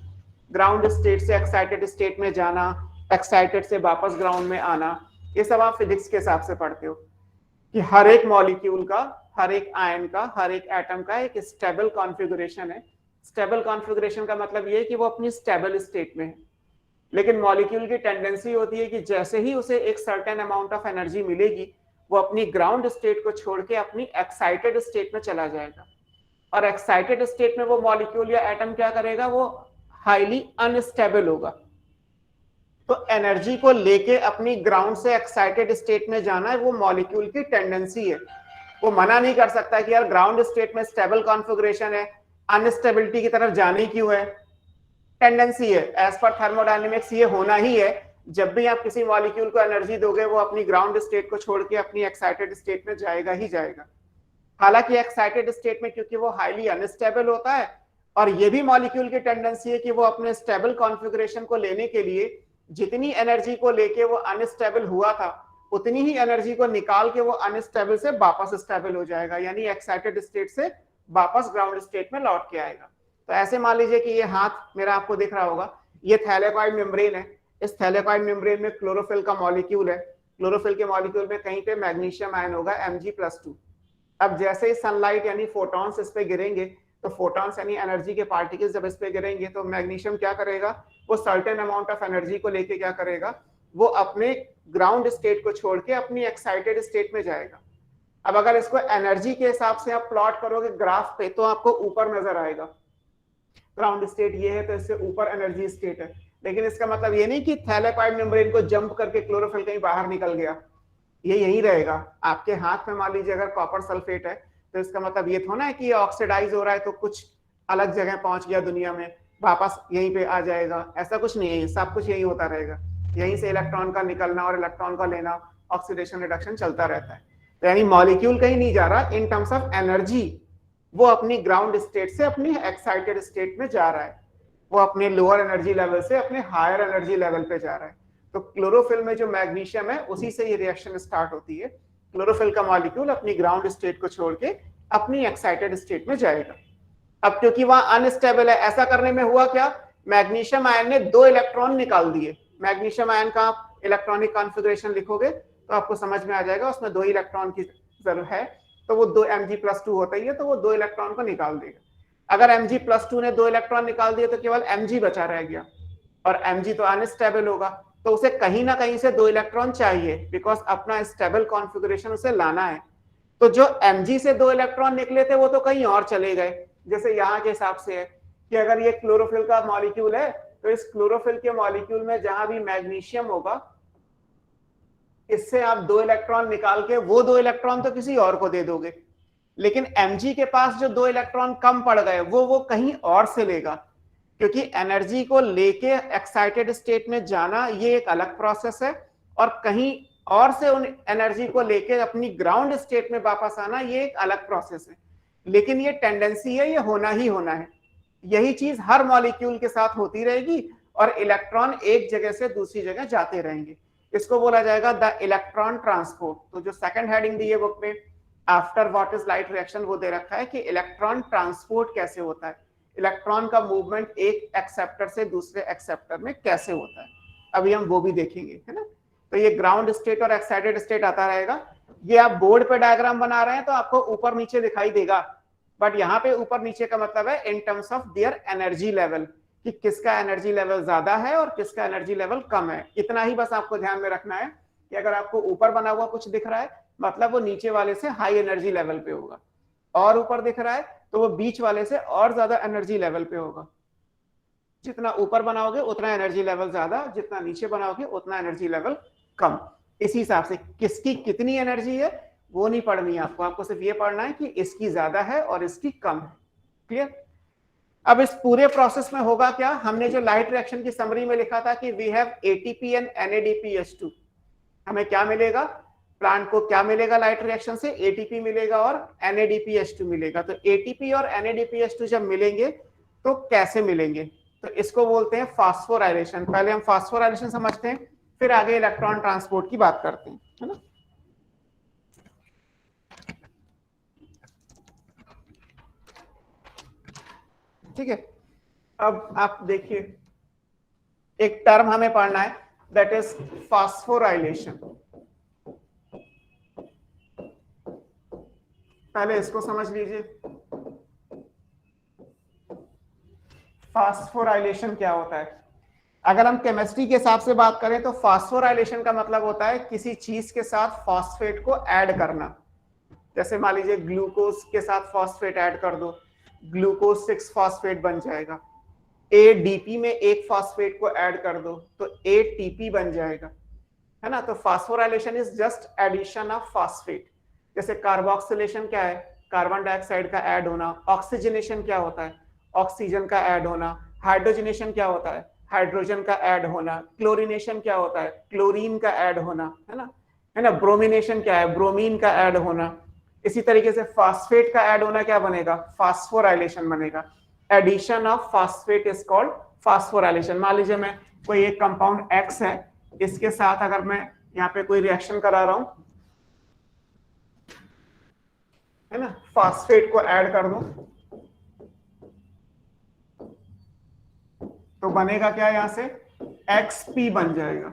ग्राउंड स्टेट से एक्साइटेड स्टेट में जाना, एक्साइटेड से वापस ग्राउंड में आना, ये सब आप फिजिक्स के हिसाब से पढ़ते हो कि हर एक मॉलिक्यूल का, हर एक आयन का, हर एक एटम का एक स्टेबल कॉन्फ़िगरेशन है। स्टेबल कॉन्फ़िगरेशन का मतलब ये है कि वो अपनी स्टेबल स्टेट में है, लेकिन मॉलिक्यूल की टेंडेंसी होती है कि जैसे ही उसे एक सर्टेन अमाउंट ऑफ एनर्जी मिलेगी, वो अपनी ग्राउंड स्टेट को छोड़ के अपनी एक्साइटेड स्टेट में चला जाएगा। और एक्साइटेड स्टेट में वो मॉलिक्यूल या एटम क्या करेगा, वो हाईली अनस्टेबल होगा। तो एनर्जी को लेके अपनी ग्राउंड से एक्साइटेड स्टेट में जाना है, वो मॉलिक्यूल की टेंडेंसी है। वो मना नहीं कर सकता कि यार ग्राउंड स्टेट में स्टेबल कॉन्फ़िगरेशन है, अनस्टेबिलिटी की तरफ जाने क्यों है, टेंडेंसी है। एज पर थर्मोडायनेमिक्स ये होना ही है, जब भी आप किसी मॉलिक्यूल को एनर्जी दोगे, वो अपनी ग्राउंड स्टेट को छोड़ के अपनी एक्साइटेड स्टेट में जाएगा ही जाएगा। हालांकि एक्साइटेड स्टेट में क्योंकि वो हाईली अनस्टेबल होता है, और ये भी मॉलिक्यूल की टेंडेंसी है कि वो अपने स्टेबल कॉन्फ़िगरेशन को लेने के लिए जितनी एनर्जी को लेके वो अनस्टेबल हुआ था, उतनी ही एनर्जी को निकाल के वो अनस्टेबल से वापस स्टेबल हो जाएगा, यानी एक्साइटेड स्टेट से वापस ग्राउंड स्टेट में लौट के आएगा। तो ऐसे मान लीजिए कि ये हाथ मेरा आपको दिख रहा होगा, ये थैलेकॉइड मेम्ब्रेन है। इस थैलेकॉइड मेम्ब्रेन में क्लोरोफिल का मॉलिक्यूल है। क्लोरोफिल के मॉलिक्यूल में कहीं पे मैग्नीशियम आयन होगा Mg+2। अब जैसे ही सनलाइट यानी फोटॉन्स इस पे गिरेंगे, तो फोटॉन्स यानी एनर्जी के पार्टिकल्स जब इस पे गिरेंगे, तो मैग्नीशियम क्या करेगा, वो सर्टेन अमाउंट ऑफ एनर्जी को लेके क्या करेगा, वो अपने ग्राउंड स्टेट को छोड़ के अपनी एक्साइटेड स्टेट में जाएगा। अब अगर इसको एनर्जी के हिसाब से आप प्लॉट करोगे ग्राफ पे, तो आपको ऊपर नजर आएगा ग्राउंड स्टेट ये है, तो इससे ऊपर एनर्जी स्टेट है। लेकिन इसका मतलब ये नहीं कि थैलेकॉइड मेम्ब्रेन को जंप करके क्लोरोफिल कहीं बाहर निकल गया, ये यहीं रहेगा। आपके हाथ में मान लीजिए अगर कॉपर सल्फेट है, तो इसका मतलब ये थोड़ा है कि ये ऑक्सीडाइज हो रहा है तो कुछ अलग जगह पहुंच गया दुनिया में, वापस यहीं पे आ जाएगा, ऐसा कुछ नहीं है। सब कुछ यहीं होता रहेगा, यहीं से इलेक्ट्रॉन का निकलना और इलेक्ट्रॉन का लेना, ऑक्सीडेशन रिडक्शन चलता रहता है। तो यानी मॉलिक्यूल कहीं नहीं जा रहा, इन टर्म्स ऑफ एनर्जी वो अपनी ग्राउंड स्टेट से अपनी एक्साइटेड स्टेट में जा रहा है, वो अपने लोअर एनर्जी लेवल से अपने हायर एनर्जी लेवल पे जा रहा है। तो क्लोरोफिल में जो मैग्नीशियम है, उसी से ये रिएक्शन स्टार्ट होती है। क्लोरोफिल का मॉलिक्यूल अपनी ग्राउंड स्टेट को छोड़ के अपनी एक्साइटेड स्टेट में जाएगा। अब क्योंकि वहां अनस्टेबल है, ऐसा करने में हुआ क्या, मैग्नीशियम आयन ने 2 इलेक्ट्रॉन निकाल दिए। मैग्नीशियम आयन का आप इलेक्ट्रॉनिक कॉन्फ़िगरेशन लिखोगे तो आपको समझ में आ जाएगा, उसमें 2 इलेक्ट्रॉन की जरूरत है, तो वो 2 Mg+2 होता ही है, तो वो 2 इलेक्ट्रॉन को निकाल देगा। अगर Mg+2 ने 2 इलेक्ट्रॉन निकाल दिए, तो केवल Mg बचा रह गया, और Mg तो अनस्टेबल होगा, तो उसे कहीं ना कहीं से 2 इलेक्ट्रॉन चाहिए, बिकॉज अपना स्टेबल कॉन्फ़िगरेशन उसे लाना है। तो जो Mg से 2 इलेक्ट्रॉन निकले थे, वो तो कहीं और चले गए। जैसे यहाँ के हिसाब से है कि अगर ये क्लोरोफिल का मॉलिक्यूल है, तो इस क्लोरोफिल के मॉलिक्यूल में जहां भी मैग्नीशियम होगा, इससे आप 2 इलेक्ट्रॉन निकाल के वो 2 इलेक्ट्रॉन तो किसी और को दे दोगे, लेकिन Mg के पास जो 2 इलेक्ट्रॉन कम पड़ गए, वो कहीं और से लेगा, क्योंकि एनर्जी को लेके एक्साइटेड स्टेट में जाना ये एक अलग प्रोसेस है, और कहीं और से उन एनर्जी को लेके अपनी ग्राउंड स्टेट में वापस आना ये एक अलग प्रोसेस है। लेकिन ये टेंडेंसी है, ये होना ही होना है। यही चीज हर मॉलिक्यूल के साथ होती रहेगी, और इलेक्ट्रॉन एक जगह से दूसरी जगह जाते रहेंगे। इसको बोला जाएगा द इलेक्ट्रॉन ट्रांसपोर्ट। तो जो सेकंड हेडिंग दी है बुक में, after what is light reaction, वो दे रखा है कि इलेक्ट्रॉन ट्रांसपोर्ट कैसे होता है, इलेक्ट्रॉन का मूवमेंट एक एक्सेप्टर से दूसरे एक्सेप्टर में कैसे होता है। अभी हम वो भी देखेंगे, है ना। तो ये ग्राउंड स्टेट और एक्साइटेड स्टेट आता रहेगा। ये आप बोर्ड पे डायग्राम बना रहे हैं तो आपको ऊपर नीचे दिखाई देगा, बट यहाँ पे ऊपर नीचे का मतलब है in terms of their energy level, कि किसका एनर्जी लेवल ज्यादा है और किसका एनर्जी लेवल कम है। इतना ही बस आपको ध्यान में रखना है कि अगर आपको ऊपर बना हुआ कुछ दिख रहा है मतलब वो नीचे वाले से हाई एनर्जी लेवल पे होगा, और ऊपर दिख रहा है तो वो बीच वाले से और ज्यादा एनर्जी लेवल पे होगा। जितना ऊपर बनाओगे उतना एनर्जी लेवल ज्यादा, जितना नीचे बनाओगे उतना एनर्जी लेवल कम। इसी हिसाब से किसकी कितनी एनर्जी है वो नहीं पढ़नी है आपको, आपको सिर्फ ये पढ़ना है कि इसकी ज्यादा है और इसकी कम है। क्लियर? अब इस पूरे प्रोसेस में होगा क्या, हमने जो लाइट रिएक्शन की समरी में लिखा था कि we have ATP and NADPH2, हमें क्या मिलेगा, प्लांट को क्या मिलेगा लाइट रिएक्शन से, एटीपी मिलेगा और NADPH2 मिलेगा। तो एटीपी और NADPH2 जब मिलेंगे तो कैसे मिलेंगे, तो इसको बोलते हैं फास्फोराइलेशन। पहले हम फास्फोराइलेशन समझते हैं, फिर आगे इलेक्ट्रॉन ट्रांसपोर्ट की बात करते हैं, है ना। ठीक है, अब आप देखिए एक टर्म हमें पढ़ना है, दैट इज फास्फोराइलेशन। पहले इसको समझ लीजिए, फास्फोराइलेशन क्या होता है। अगर हम केमिस्ट्री के हिसाब से बात करें तो फास्फोराइलेशन का मतलब होता है किसी चीज के साथ फॉस्फेट को ऐड करना। जैसे मान लीजिए ग्लूकोज के साथ फॉस्फेट ऐड कर दो, ग्लूकोज 6 फॉस्फेट बन जाएगा। ADP में एक फॉस्फेट को ऐड कर दो तो ATP बन जाएगा, है ना। तो phosphorylation is just addition of phosphate. जैसे कार्बोक्सिलेशन क्या है, कार्बन डाइऑक्साइड का ऐड होना। ऑक्सीजनेशन क्या होता है, ऑक्सीजन का ऐड होना। हाइड्रोजनेशन क्या होता है, हाइड्रोजन का ऐड होना। क्लोरीनेशन क्या होता है, क्लोरीन का ऐड होना, है ना। ब्रोमिनेशन क्या है, ब्रोमीन का ऐड होना। इसी तरीके से फास्फेट का ऐड होना क्या बनेगा, फास्फोराइलेशन बनेगा। Addition of phosphate is called phosphorylation. मान लीजिए मैं कोई एक कंपाउंड X है, इसके साथ अगर मैं यहाँ पे कोई रिएक्शन करा रहा हूं, है ना, फास्फेट को ऐड कर दूं तो बनेगा क्या, यहां से XP बन जाएगा।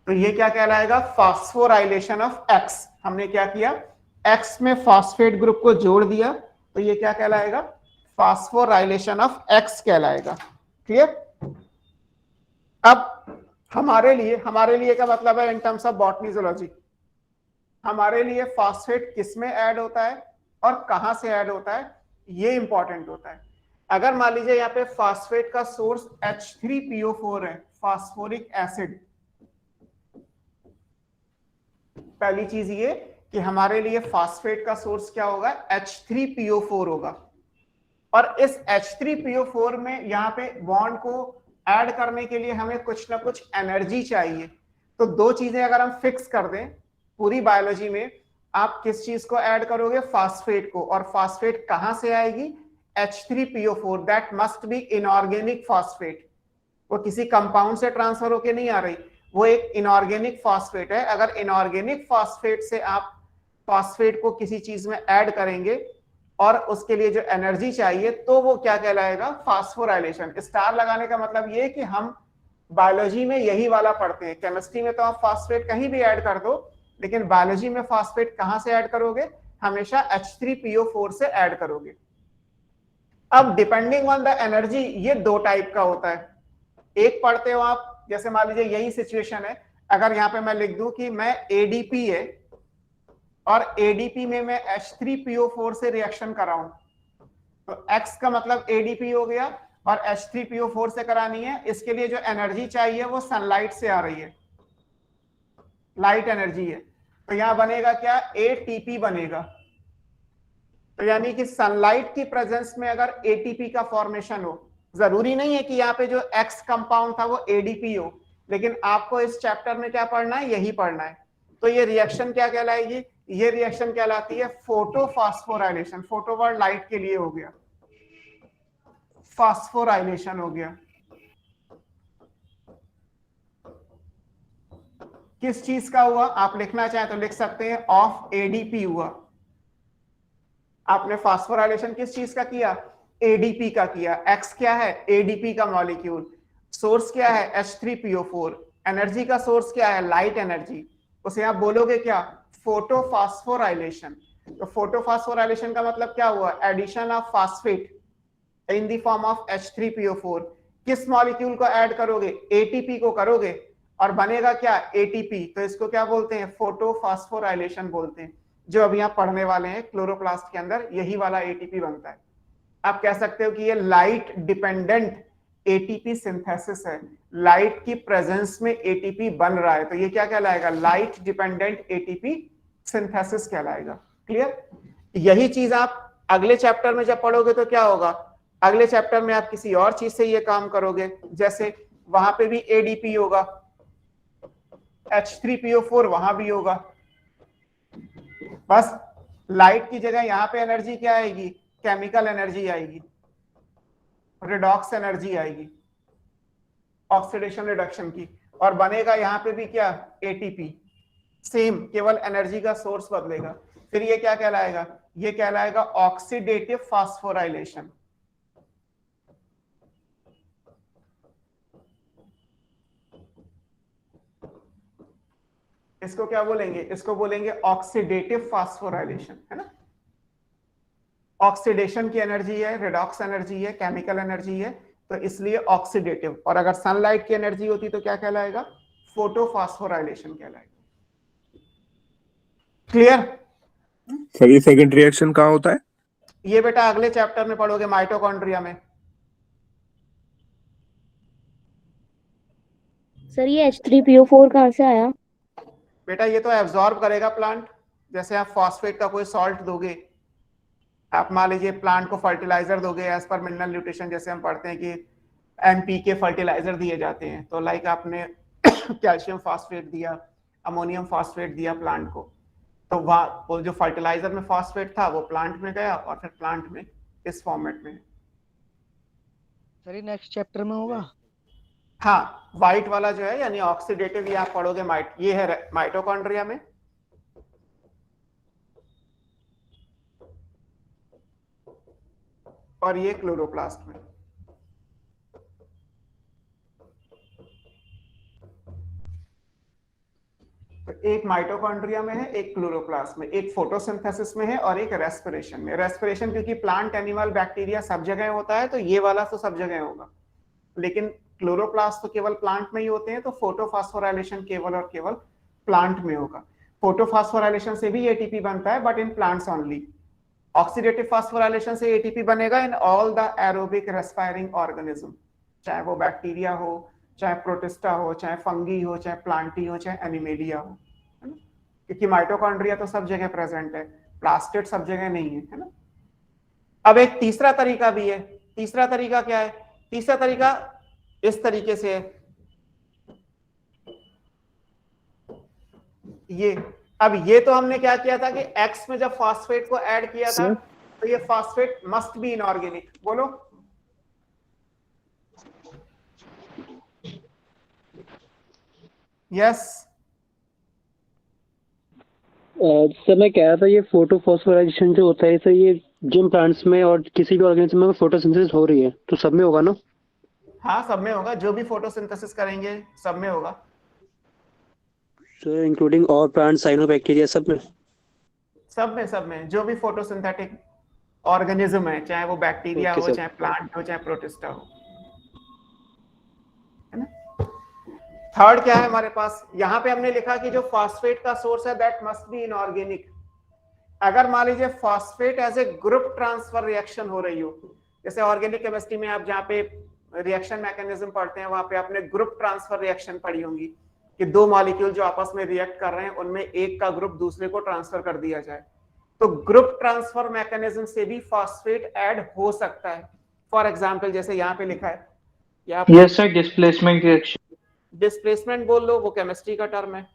तो ये क्या कहलाएगा, फास्फोराइलेशन ऑफ X। हमने क्या किया, X में फॉस्फेट ग्रुप को जोड़ दिया, तो ये क्या कहलाएगा, फास्फोराइलेशन ऑफ X कहलाएगा। क्लियर? अब हमारे लिए क्या मतलब है in terms of botany zoology, हमारे लिए फॉस्फेट किस में ऐड होता है और कहां से ऐड होता है, ये इंपॉर्टेंट होता है। अगर मान लीजिए यहाँ पे फॉस्फेट का सोर्स H3PO4 है, फास्फोरिक एसिड। पहली चीज ये कि हमारे लिए फॉस्फेट का सोर्स क्या होगा, H3PO4 होगा, और इस H3PO4 में यहाँ पे बॉन्ड को ऐड करने के लिए हमें कुछ ना कुछ एनर्जी चाहिए। तो दो चीजें अगर हम फिक्स कर दें पूरी बायोलॉजी में, आप किस चीज को ऐड करोगे, फास्फेट को। और फास्फेट कहां से आएगी, H3PO4, that must be inorganic phosphate. वो किसी कंपाउंड से ट्रांसफर होके नहीं आ रही, वो एक इनऑर्गेनिक फॉस्फेट है। अगर इनऑर्गेनिक फॉस्फेट से आप फॉस्फेट को किसी चीज में ऐड करेंगे और उसके लिए जो एनर्जी चाहिए, तो वो क्या कहलाएगा, फास्फोराइलेशन। स्टार लगाने का मतलब ये कि हम बायोलॉजी में यही वाला पढ़ते हैं। केमिस्ट्री में तो आप फॉस्फेट कहीं भी ऐड कर दो, लेकिन बायोलॉजी में फॉस्फेट कहां से ऐड करोगे, हमेशा H3PO4 से ऐड करोगे। अब डिपेंडिंग ऑन द एनर्जी, ये दो टाइप का होता है। एक पढ़ते हो आप, जैसे मान लीजिए यही सिचुएशन है, अगर यहाँ पे मैं लिख दूं कि मैं ADP है और ADP में मैं H3PO4 से रिएक्शन कराऊं, तो X का मतलब ADP हो गया और H3PO4 से करानी है। इसके लिए जो एनर्जी चाहिए वो सनलाइट से आ रही है, लाइट एनर्जी है। तो यहां बनेगा क्या, ATP बनेगा। तो यानी कि सनलाइट की प्रेजेंस में अगर ATP का फॉर्मेशन हो, जरूरी नहीं है कि यहाँ पे जो X कंपाउंड था वो ADP हो, लेकिन आपको इस चैप्टर में क्या पढ़ना है, यही पढ़ना है। तो ये रिएक्शन क्या कहलाएगी, ये रिएक्शन कहलाती है फोटोफॉस्फोराइलेशन। फोटो वर्ड लाइट के लिए हो गया, फास्फोराइलेशन हो गया। किस चीज का हुआ, आप लिखना चाहें तो लिख सकते हैं ऑफ ADP हुआ। आपने फास्फोराइलेशन किस चीज का किया, ADP का किया। X क्या है, ADP का मॉलिक्यूल। सोर्स क्या है, H3PO4। एनर्जी का सोर्स क्या है, लाइट एनर्जी। उसे आप बोलोगे क्या, फोटोफॉस्फोराइलेशन। तो फोटोफॉस्फोराइलेशन का मतलब क्या हुआ? Addition of phosphate in the form of H3PO4। किस मॉलिक्यूल को ऐड करोगे? एटीपी को करोगे और बनेगा क्या? एटीपी। तो इसको क्या बोलते हैं? फोटोफॉस्फोराइलेशन बोलते हैं। जो अभी आप पढ़ने वाले हैं क्लोरोप्लास्ट के अंदर, यही वाला एटीपी बनता है। आप कह सकते हो कि ये लाइट डिपेंडेंट एटीपी सिंथेसिस है। लाइट की प्रेजेंस में एटीपी बन रहा है, तो ये क्या कहलाएगा? लाइट डिपेंडेंट एटीपी सिंथेसिस कहलाएगा। क्लियर? यही चीज आप अगले चैप्टर में जब पढ़ोगे तो क्या होगा? अगले चैप्टर में आप किसी और चीज से ये काम करोगे, जैसे वहां पे भी एडीपी होगा, H3PO4 वहां भी होगा। बस लाइट की जगह यहां पे एनर्जी क्या आएगी? केमिकल एनर्जी आएगी, रिडॉक्स एनर्जी आएगी, ऑक्सीडेशन रिडक्शन की, और बनेगा यहां पे भी क्या? एटीपी। सेम, केवल एनर्जी का सोर्स बदलेगा। फिर ये क्या कहलाएगा? ये कहलाएगा ऑक्सीडेटिव फास्फोराइलेशन। इसको क्या बोलेंगे? इसको बोलेंगे ऑक्सीडेटिव फास्फोराइलेशन, है ना। ऑक्सीडेशन की एनर्जी है, रिडॉक्स एनर्जी है, केमिकल एनर्जी है, तो इसलिए ऑक्सीडेटिव। और अगर सनलाइट की एनर्जी होती तो क्या कहलाएगा? फोटोफॉस्फोराइलेशन कहलाएगा। क्लियर? सर ये सेकंड रिएक्शन कहाँ होता है? ये बेटा अगले चैप्टर में पढ़ोगे, माइटोकॉन्ड्रिया में। सर ये H3PO4 कहाँ से आया? बेटा ये तो एब्जॉर्ब करेगा प्लांट। जैसे आप फॉस्फेट का कोई सॉल्ट दोगे, आप मान लीजिए प्लांट को फर्टिलाइजर दोगे एज पर मिनरल न्यूट्रिशन, जैसे हम पढ़ते हैं कि NPK फर्टिलाइजर दिए जाते हैं, तो लाइक आपने कैल्शियम फॉस्फेट दिया, अमोनियम फॉस्फेट दिया प्लांट को, तो वो जो फर्टिलाइजर में फॉस्फेट था वो प्लांट में गया और फिर प्लांट में इस फॉर्मेट में। सर ये नेक्स्ट चैप्टर में होगा? हाँ, व्हाइट वाला जो है यानी ऑक्सीडेटिव, ये आप पढ़ोगे ये है माइटोकॉन्ड्रिया में। और ये क्लोरोप्लास्ट में। तो एक माइटोकॉन्ड्रिया में है, एक क्लोरोप्लास्ट में, एक फोटोसिंथेसिस में है और एक रेस्पिरेशन में। रेस्पिरेशन क्योंकि प्लांट, एनिमल, बैक्टीरिया सब जगह होता है, तो ये वाला तो सब जगह होगा, लेकिन क्लोरोप्लास्ट तो केवल प्लांट में ही होते हैं, तो फोटोफॉस्फोराइलेशन केवल और केवल प्लांट में होगा। फोटोफॉस्फोराइलेशन से भी एटीपी बनता है, but in plants only. Oxidative phosphorylation से एटीपी बनेगा in all the aerobic respiring organism, चाहे वो बैक्टीरिया हो, चाहे प्रोटिस्टा हो, चाहे फंगी हो, चाहे प्लांटी हो, चाहे एनिमेलिया हो, है ना। क्योंकि माइटोकॉन्ड्रिया तो सब जगह प्रेजेंट है, प्लास्टिड सब जगह नहीं है ना। अब एक तीसरा तरीका भी है। तीसरा तरीका क्या है? तीसरा तरीका इस तरीके से है, ये। अब ये तो हमने क्या किया था कि X में जब फॉस्फेट को ऐड किया था, तो ये फॉस्फेट मस्ट बी इनऑर्गेनिक। बोलो। यस। सर मैं कह रहा था ये फोटोफॉस्फोराइलेशन जो होता है सर, ये जिन प्लांट्स में और किसी भी ऑर्गेनिज्म में फोटोसिंथेसिस हो रही है तो सब में होगा ना? हाँ, सब में होगा, जो भी फोटोसिंथेसिस करेंगे सब में होगा sir, including all plants, cyanobacteria, सब में? सब में जो भी फोटोसिंथेटिक ऑर्गेनिज्म है, चाहे वो बैक्टीरिया हो, चाहे प्लांट हो, चाहे प्रोटिस्टा हो, है ना। थर्ड क्या है हमारे पास? यहां पे हमने लिखा कि जो फॉस्फेट का सोर्स है दैट मस्ट बी इनऑर्गेनिक। अगर मान लीजिए phosphate as a group transfer reaction हो रही हो, जैसे ऑर्गेनिक केमिस्ट्री में आप जहाँ पे रिएक्शन मैकेनिज्म पढ़ते हैं, वहां पे आपने ग्रुप ट्रांसफर रिएक्शन पढ़ी होंगी कि दो मॉलिक्यूल जो आपस में रिएक्ट कर रहे हैं उनमें एक का ग्रुप दूसरे को ट्रांसफर कर दिया जाए, तो ग्रुप ट्रांसफर मैकेनिज्म से भी फॉस्फेट ऐड हो सकता है। फॉर एग्जांपल जैसे यहाँ पे लिखा है, yes sir, displacement reaction. Displacement बोल लो, वो केमिस्ट्री का टर्म है।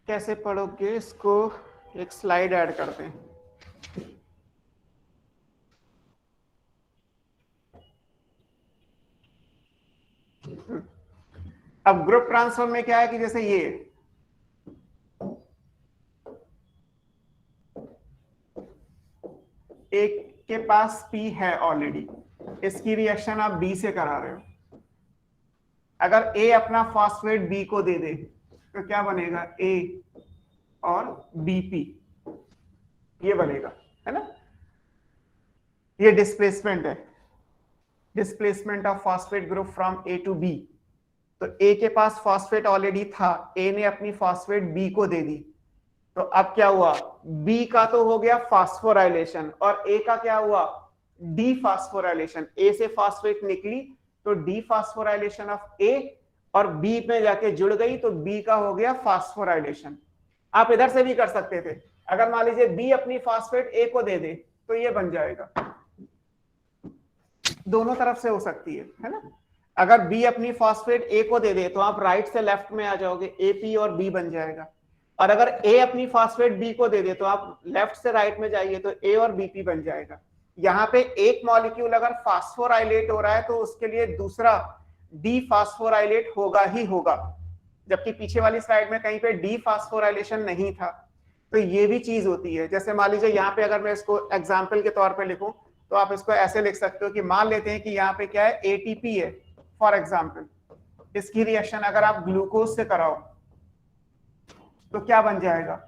कैसे पढ़ोगे इसको? एक स्लाइड ऐड करते हैं। अब ग्रुप ट्रांसफर में क्या है कि जैसे ये एक के पास P है ऑलरेडी, इसकी रिएक्शन आप B से करा रहे हो। अगर A अपना फॉस्फेट B को दे दे तो क्या बनेगा, A और BP, ये बनेगा, है ना। ये डिस्प्लेसमेंट है, displacement of phosphate group from A to B। तो A के पास फॉस्फेट ऑलरेडी था, A ने अपनी फॉस्फेट B को दे दी, तो अब क्या हुआ, B का तो हो गया फास्फोराइलेशन और A का क्या हुआ, डीफॉस्फोराइलेशन। A से फॉस्फेट निकली तो डीफॉस्फोराइलेशन ऑफ A और B में जाके जुड़ गई तो B का हो गया फास्फोराइलेशन। आप इधर से भी कर सकते थे, अगर मान लीजिए B अपनी फॉस्फेट A को दे दे तो ये बन जाएगा, दोनों तरफ से हो सकती है ना। अगर B अपनी फॉस्फेट A को दे दे तो आप राइट से लेफ्ट में आ जाओगे, AP और B बन जाएगा। और अगर A अपनी फॉस्फेट B को दे दे तो आप लेफ्ट से राइट में जाइए तो A और BP बन जाएगा। यहाँ पे एक मॉलिक्यूल अगर फास्फोराइलेट हो रहा है तो उसके लिए दूसरा डीफॉस्फोराइलेट होगा ही होगा, जबकि पीछे वाली स्लाइड में कहीं पे डीफॉस्फोराइलेशन नहीं था। तो ये भी चीज होती है। जैसे मान लीजिए यहाँ पे अगर मैं इसको एग्जाम्पल के तौर पे लिखूं तो आप इसको ऐसे लिख सकते हो कि मान लेते हैं कि यहाँ पे क्या है, ATP है फॉर एग्जाम्पल, इसकी रिएक्शन अगर आप ग्लूकोज से कराओ तो क्या बन जाएगा,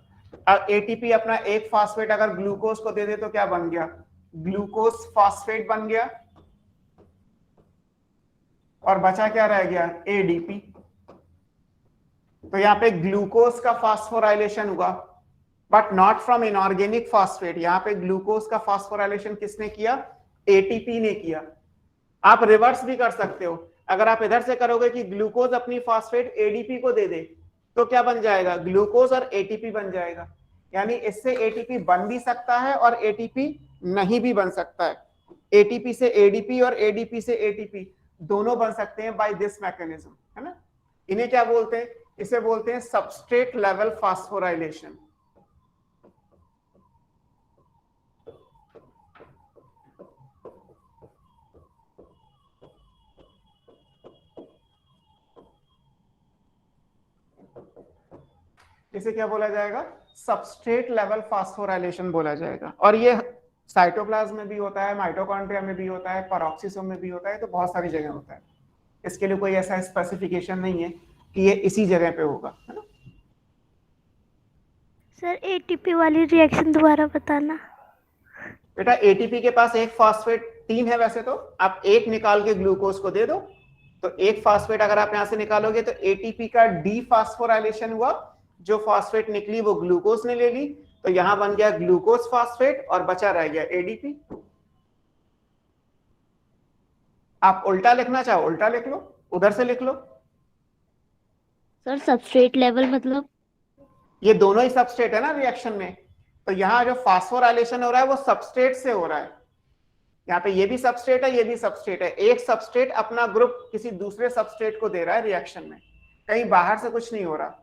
ATP अपना एक फॉस्फेट अगर ग्लूकोज को दे दे तो क्या बन गया, ग्लूकोज फॉस्फेट बन गया और बचा क्या रह गया, ADP। तो यहाँ पे ग्लूकोज का फास्फोराइलेशन हुआ but not from inorganic phosphate. यहाँ पे ग्लूकोज का फास्फोराइलेशन किसने किया, ATP ने किया। आप रिवर्स भी कर सकते हो, अगर आप इधर से करोगे कि ग्लूकोज अपनी फॉस्फेट ADP को दे दे तो क्या बन जाएगा, ग्लूकोज और ATP बन जाएगा। यानी इससे ATP बन भी सकता है और ATP नहीं भी बन सकता है। ATP से ADP और ADP से ATP दोनों बन सकते हैं बाय दिस मैकेनिज्म, है ना। इन्हें क्या बोलते हैं, इसे बोलते हैं सबस्ट्रेट लेवल फास्फोराइलेशन। इसे क्या बोला जाएगा, सबस्ट्रेट लेवल फास्फोराइलेशन बोला जाएगा। और ये साइटोप्लाज्म में भी होता है, माइटोकॉन्ड्रिया में भी होता है, पेरोक्सिसोम में भी होता है, तो बहुत सारी जगह होता है। इसके लिए कोई ऐसा स्पेसिफिकेशन नहीं है कि ये इसी जगह पे होगा, है ना। सर ATP वाली रिएक्शन दोबारा बताना। बेटा ATP के पास एक फॉस्फेट 3 है वैसे तो, आप एक निकाल के ग्लूकोज को दे दो तो एक फॉस्फेट अगर आप यहां से निकालोगे तो ATP का डीफॉस्फोराइलेशन हुआ, जो फॉस्फेट निकली वो ग्लूकोज ने ले ली, तो यहां बन गया ग्लूकोज फॉस्फेट और बचा रह गया ADP। आप उल्टा लिखना चाहो उल्टा लिख लो, उधर से लिख लो। सर सबस्ट्रेट लेवल मतलब, ये दोनों ही सबस्ट्रेट है ना रिएक्शन में, तो यहाँ जो फास्फोराइलेशन हो रहा है वो सबस्ट्रेट से हो रहा है। यहाँ पे ये भी सबस्ट्रेट है, ये भी सबस्ट्रेट है। एक सबस्ट्रेट अपना ग्रुप किसी दूसरे सबस्ट्रेट को दे रहा है रिएक्शन में, कहीं बाहर से कुछ नहीं हो रहा।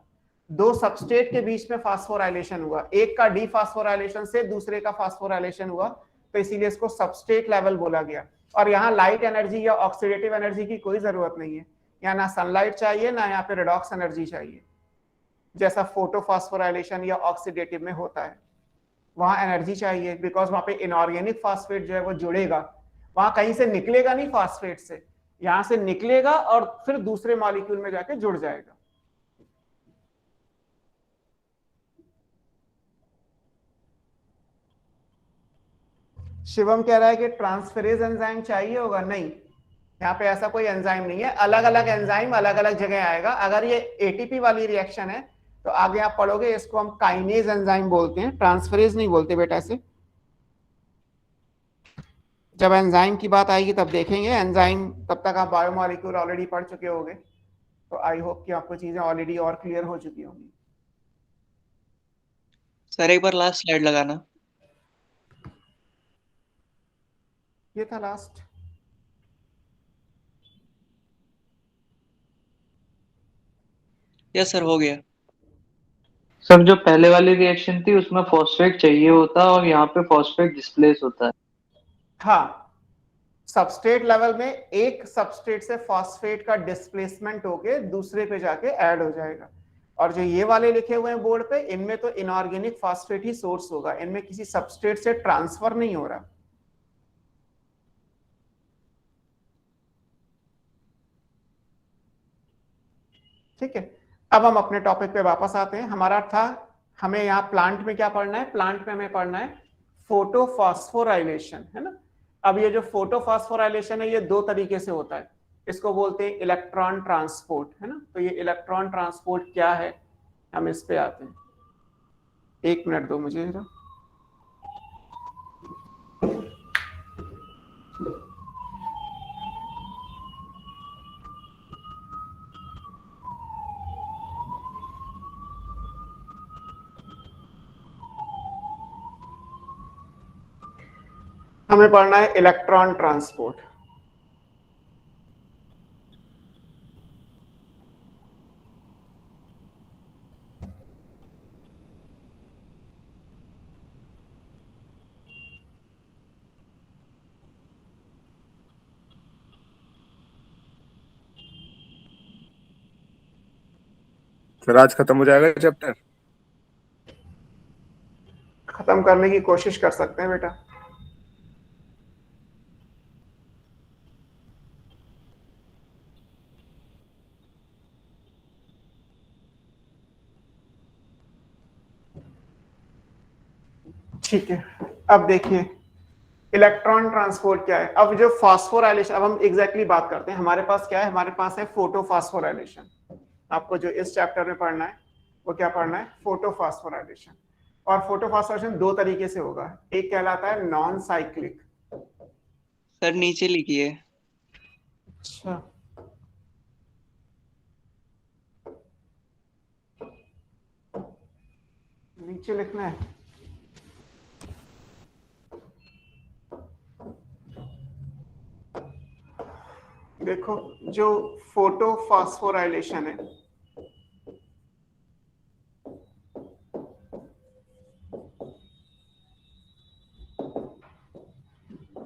दो सबस्ट्रेट के बीच में फास्फोराइलेशन हुआ, एक का डीफॉस्फोराइलेशन से दूसरे का फास्फोराइलेशन हुआ, तो इसीलिए इसको सबस्ट्रेट लेवल बोला गया। और यहाँ लाइट एनर्जी या ऑक्सीडेटिव एनर्जी की कोई जरूरत नहीं है, यहाँ ना सनलाइट चाहिए ना यहाँ पे रेडॉक्स एनर्जी चाहिए, जैसा फोटोफॉस्फोराइलेशन या ऑक्सीडेटिव में होता है। वहां एनर्जी चाहिए बिकॉज वहां पे इनऑर्गेनिक फॉस्फेट जो है वो जुड़ेगा, वहां कहीं से निकलेगा नहीं फॉस्फेट से, यहां से निकलेगा और फिर दूसरे मॉलिक्यूल में जाके जुड़ जाएगा। शिवम कह रहा है कि ट्रांसफेरेज एंजाइम चाहिए होगा, नहीं, यहाँ पे ऐसा कोई एंजाइम नहीं है। अलग अलग एंजाइम अलग अलग जगह आएगा। अगर ये ATP वाली रिएक्शन है तो आगे आप पढ़ोगे इसको हम काइनेज एंजाइम बोलते हैं, ट्रांसफेरेज नहीं बोलते बेटा इसे। जब एंजाइम की बात आएगी तब देखेंगे एंजाइम, तब तक आप बायोमॉलिक्यूल ऑलरेडी पढ़ चुके होंगे, तो आई होप कि आपको चीजें ऑलरेडी और क्लियर हो चुकी होंगी। सर एक बार लास्ट स्लाइड लगाना। ये था लास्ट। यस सर हो गया। सर जो पहले वाली रिएक्शन थी उसमें फॉस्फेट चाहिए होता है और यहाँ पे फॉस्फेट डिस्प्लेस होता है। हाँ, सबस्ट्रेट लेवल में एक सबस्ट्रेट से फॉस्फेट का डिस्प्लेसमेंट होके दूसरे पे जाके ऐड हो जाएगा। और जो ये वाले लिखे हुए हैं बोर्ड पे, इनमें तो इनऑर्गेनिक फॉस्फेट ही सोर्स होगा, इनमें किसी सबस्ट्रेट से ट्रांसफर नहीं हो रहा। ठीक है, अब हम अपने टॉपिक पे वापस आते हैं। हमारा था, हमें यहाँ प्लांट में क्या पढ़ना है, प्लांट में हमें पढ़ना है फोटोफॉस्फोराइलेशन, है ना। अब ये जो फोटोफॉस्फोराइलेशन है ये दो तरीके से होता है, इसको बोलते हैं इलेक्ट्रॉन ट्रांसपोर्ट, है ना। तो ये इलेक्ट्रॉन ट्रांसपोर्ट क्या है, हम इस पे आते हैं। एक मिनट दो मुझे जरा। हमें पढ़ना है इलेक्ट्रॉन ट्रांसपोर्ट। सर आज खत्म हो जाएगा चैप्टर? खत्म करने की कोशिश कर सकते हैं बेटा। ठीक है, अब देखिए इलेक्ट्रॉन ट्रांसपोर्ट क्या है। अब जो फास्फोराइलेशन, अब हम एग्जैक्टली बात करते हैं। हमारे पास क्या है, हमारे पास है फोटोफॉस्फोराइलेशन। आपको जो इस चैप्टर में पढ़ना है वो क्या पढ़ना है, फोटोफॉस्फोराइलेशन। और फोटोफॉस्फोराइलेशन दो तरीके से होगा, एक कहलाता है नॉन साइक्लिक। सर नीचे लिखिए। अच्छा, नीचे लिखना है। देखो जो फोटोफॉस्फोराइलेशन है,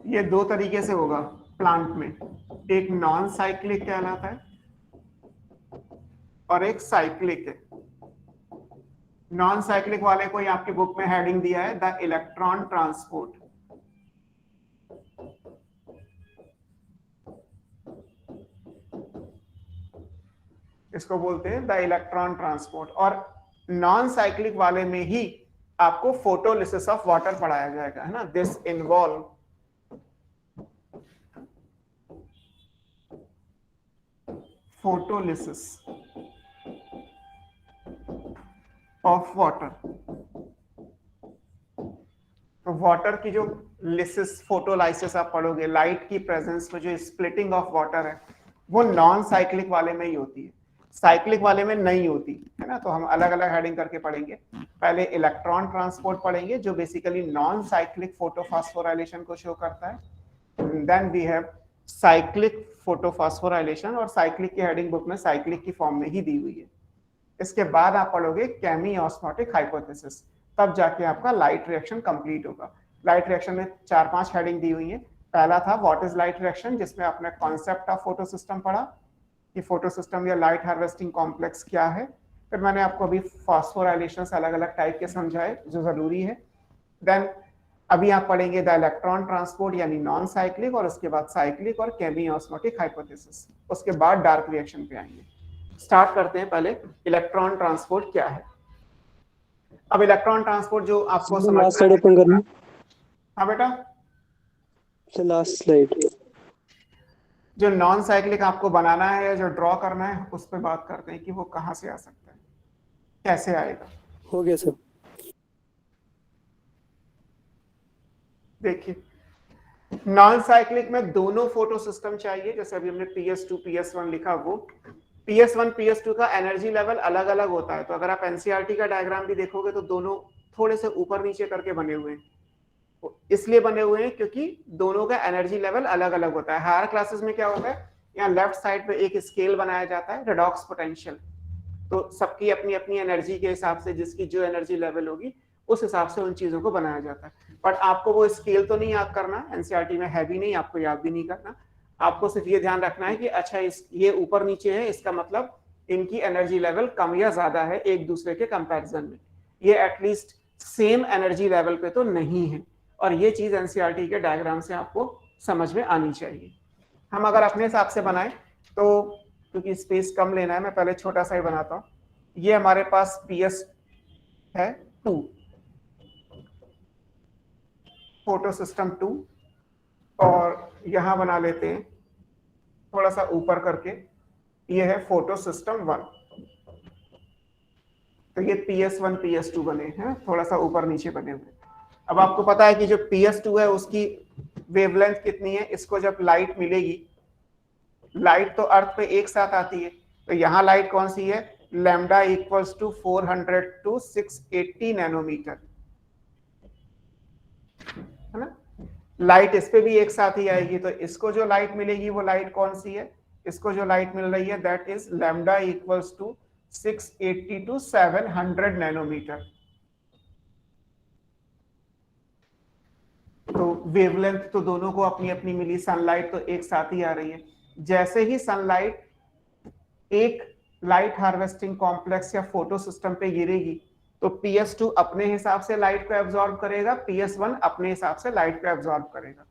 ये दो तरीके से होगा प्लांट में। एक नॉन साइक्लिक कहलाता है और एक साइक्लिक है। नॉन साइक्लिक वाले को आपकी बुक में हेडिंग दिया है द इलेक्ट्रॉन ट्रांसपोर्ट। इसको बोलते हैं द इलेक्ट्रॉन ट्रांसपोर्ट। और नॉन साइक्लिक वाले में ही आपको फोटोलिसिस ऑफ वाटर पढ़ाया जाएगा, है ना। This involve photolysis of water. तो वाटर की जो लिसिस, फोटोलाइसिस आप पढ़ोगे, लाइट की प्रेजेंस में जो स्प्लिटिंग ऑफ वाटर है, वो नॉन साइक्लिक वाले में ही होती है, साइक्लिक वाले में नहीं होती, है ना। तो हम अलग अलग हेडिंग करके पढ़ेंगे। पहले इलेक्ट्रॉन ट्रांसपोर्ट पढ़ेंगे जो बेसिकली नॉन साइक्लिक फोटोफॉस्फोराइलेशन को शो करता है। Then we have cyclic photophosphorylation, और साइक्लिक की हेडिंग बुक में साइक्लिक की फॉर्म में ही दी हुई है। इसके बाद आप पढ़ोगे केमी ऑस्मोटिक हाइपोथेसिस, तब जाके आपका लाइट रिएक्शन कंप्लीट होगा। लाइट रिएक्शन में 4-5 हेडिंग दी हुई है। पहला था व्हाट इज लाइट रिएक्शन, जिसमें आपने कॉन्सेप्ट ऑफ फोटो सिस्टम पढ़ा कि फोटो सिस्टम या लाइट हार्वेस्टिंग कॉम्प्लेक्स क्या है। फिर मैंने आपको अभी फॉस्फोराइलेशन अलग अलग टाइप के समझाए जो जरूरी है। देन अभी आप पढ़ेंगे द इलेक्ट्रॉन ट्रांसपोर्ट यानी नॉन साइक्लिक, और उसके बाद साइक्लिक और केमी ऑस्मोटिक हाइपोथेसिस। उसके बाद डार्क रिएक्शन पे आएंगे। स्टार्ट करते हैं पहले इलेक्ट्रॉन ट्रांसपोर्ट क्या है। अब इलेक्ट्रॉन ट्रांसपोर्ट जो आपको लास्ट स्लाइड ओपन करना। हाँ बेटा, लास्ट स्लाइड जो नॉन साइक्लिक आपको बनाना है या जो ड्रॉ करना है, उस पर बात करते हैं कि वो कहाँ से आ सकता है, कैसे आएगा। हो गया सर। देखिए नॉन साइक्लिक में दोनों फोटो सिस्टम चाहिए। जैसे अभी हमने PS2 PS1 लिखा, वो PS1 PS2 का एनर्जी लेवल अलग अलग होता है। तो अगर आप NCERT का डायग्राम भी देखोगे तो दोनों थोड़े से ऊपर नीचे करके बने हुए हैं। इसलिए बने हुए हैं क्योंकि दोनों का एनर्जी लेवल अलग अलग होता है। हायर क्लासेस में क्या होता है, यहाँ लेफ्ट साइड पे एक स्केल बनाया जाता है, रेडॉक्स पोटेंशियल। तो सबकी अपनी अपनी एनर्जी के हिसाब से जिसकी जो एनर्जी लेवल होगी उस हिसाब से उन चीजों को बनाया जाता है। बट आपको वो स्केल तो नहीं याद करना, NCERT में है भी नहीं, आपको याद भी नहीं करना। आपको सिर्फ ये ध्यान रखना है कि अच्छा ये ऊपर नीचे है, इसका मतलब इनकी एनर्जी लेवल कम या ज्यादा है एक दूसरे के कंपैरिजन में। ये एटलीस्ट सेम एनर्जी लेवल पे तो नहीं है, और ये चीज NCERT के डायग्राम से आपको समझ में आनी चाहिए। हम अगर अपने हिसाब से बनाएं तो क्योंकि स्पेस कम लेना है, मैं पहले छोटा सा ही बनाता हूँ। ये हमारे पास PS है 2, फोटो सिस्टम 2, और यहां बना लेते हैं थोड़ा सा ऊपर करके, ये है फोटो सिस्टम 1। तो ये PS1 PS2 बने हैं, थोड़ा सा ऊपर नीचे बने हुए। अब आपको पता है कि जो PS2 है उसकी वेवलेंथ कितनी है, इसको जब लाइट मिलेगी, लाइट तो अर्थ पे एक साथ आती है, तो यहाँ लाइट कौन सी है, lambda equals to 400 to 680 nanometre, है ना। लाइट इस पे भी एक साथ ही आएगी, तो इसको जो लाइट मिलेगी वो लाइट कौन सी है, इसको जो लाइट मिल रही है that is lambda equals to 680 to 700 nanometre. तो वेवलेंथ तो दोनों को अपनी अपनी मिली, सनलाइट तो एक साथ ही आ रही है। जैसे ही सनलाइट एक लाइट हार्वेस्टिंग कॉम्प्लेक्स या फोटो सिस्टम पे गिरेगी, तो PS2 अपने हिसाब से लाइट को एब्जॉर्ब करेगा, PS1 अपने हिसाब से लाइट को एब्जॉर्ब करेगा।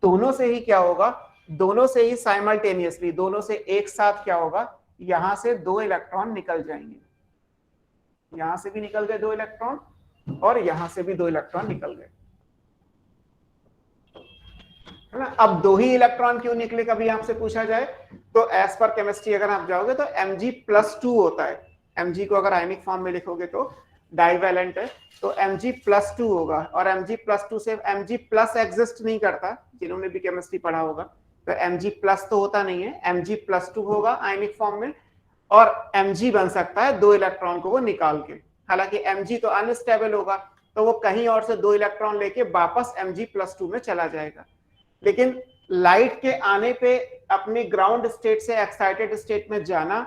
दोनों से ही क्या होगा, दोनों से ही साइमल्टेनियसली, दोनों से एक साथ क्या होगा, यहां से 2 इलेक्ट्रॉन निकल जाएंगे, यहां से भी निकल गए 2 इलेक्ट्रॉन और यहां से भी 2 इलेक्ट्रॉन निकल गए, है ना। अब 2 ही इलेक्ट्रॉन क्यों निकले, कभी आपसे पूछा जाए तो एज पर केमिस्ट्री अगर आप जाओगे तो Mg+2 होता है। Mg को अगर आयनिक फॉर्म में लिखोगे तो डाइवैलेंट है, तो Mg+2 होगा, और Mg+2 से Mg+ एग्जिस्ट नहीं करता, जिन्होंने भी केमिस्ट्री पढ़ा होगा, तो Mg+ तो होता नहीं है, Mg+2 होगा आयनिक फॉर्म में, और Mg बन सकता है 2 इलेक्ट्रॉन को वो निकाल के। हालांकि Mg तो अनस्टेबल होगा, तो वो कहीं और से 2 इलेक्ट्रॉन लेके वापस Mg+2 में चला जाएगा। लेकिन लाइट के आने पे अपने ग्राउंड स्टेट से एक्साइटेड स्टेट में जाना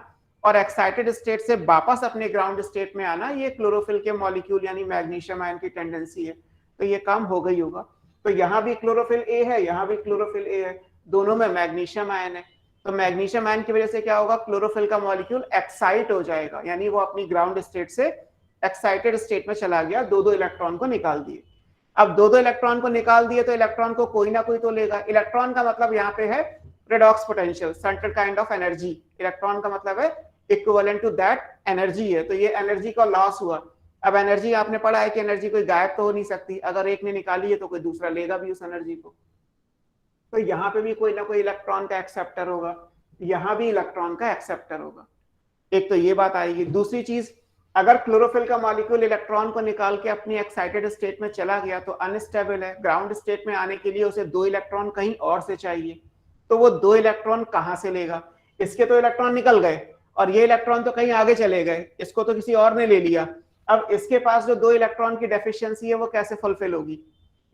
और एक्साइटेड स्टेट से वापस अपने ग्राउंड स्टेट में आना, ये क्लोरोफिल के मॉलिक्यूल यानी मैग्नीशियम आयन की टेंडेंसी है, तो ये काम हो गई होगा। तो यहाँ भी क्लोरोफिल A है, यहाँ भी क्लोरोफिल A है, दोनों में मैग्नीशियम आयन है, तो मैग्नीशियम आयन की वजह से क्या होगा, क्लोरोफिल का मॉलिक्यूल एक्साइट हो जाएगा, यानी वो अपनी ग्राउंड स्टेट से एक्साइटेड स्टेट में चला गया, 2-2 इलेक्ट्रॉन को निकाल दिए। अब 2-2 इलेक्ट्रॉन को निकाल दिए तो इलेक्ट्रॉन को कोई ना कोई तो लेगा। इलेक्ट्रॉन का मतलब यहाँ पे है redox potential, central kind of energy. Electron का मतलब है इक्विवेलेंट टू दैट एनर्जी है, तो ये एनर्जी का लॉस हुआ। अब एनर्जी आपने पढ़ा है कि एनर्जी कोई गायब तो हो नहीं सकती, अगर एक ने निकाली है तो कोई दूसरा लेगा भी उस एनर्जी को। तो यहाँ पे भी कोई ना कोई इलेक्ट्रॉन का एक्सेप्टर होगा, यहाँ भी इलेक्ट्रॉन का एक्सेप्टर होगा। एक तो ये बात आएगी। दूसरी चीज, अगर क्लोरोफिल का मॉलिक्यूल इलेक्ट्रॉन को निकाल के अपनी एक्साइटेड स्टेट में चला गया तो अनस्टेबल है, ग्राउंड स्टेट में आने के लिए उसे 2 इलेक्ट्रॉन कहीं और से चाहिए, तो वो 2 इलेक्ट्रॉन कहां से लेगा, इसके तो इलेक्ट्रॉन निकल गए और ये इलेक्ट्रॉन तो कहीं आगे चले गए, इसको तो किसी और ने ले लिया। अब इसके पास जो 2 इलेक्ट्रॉन की डेफिशिएंसी है वो कैसे फुलफिल होगी,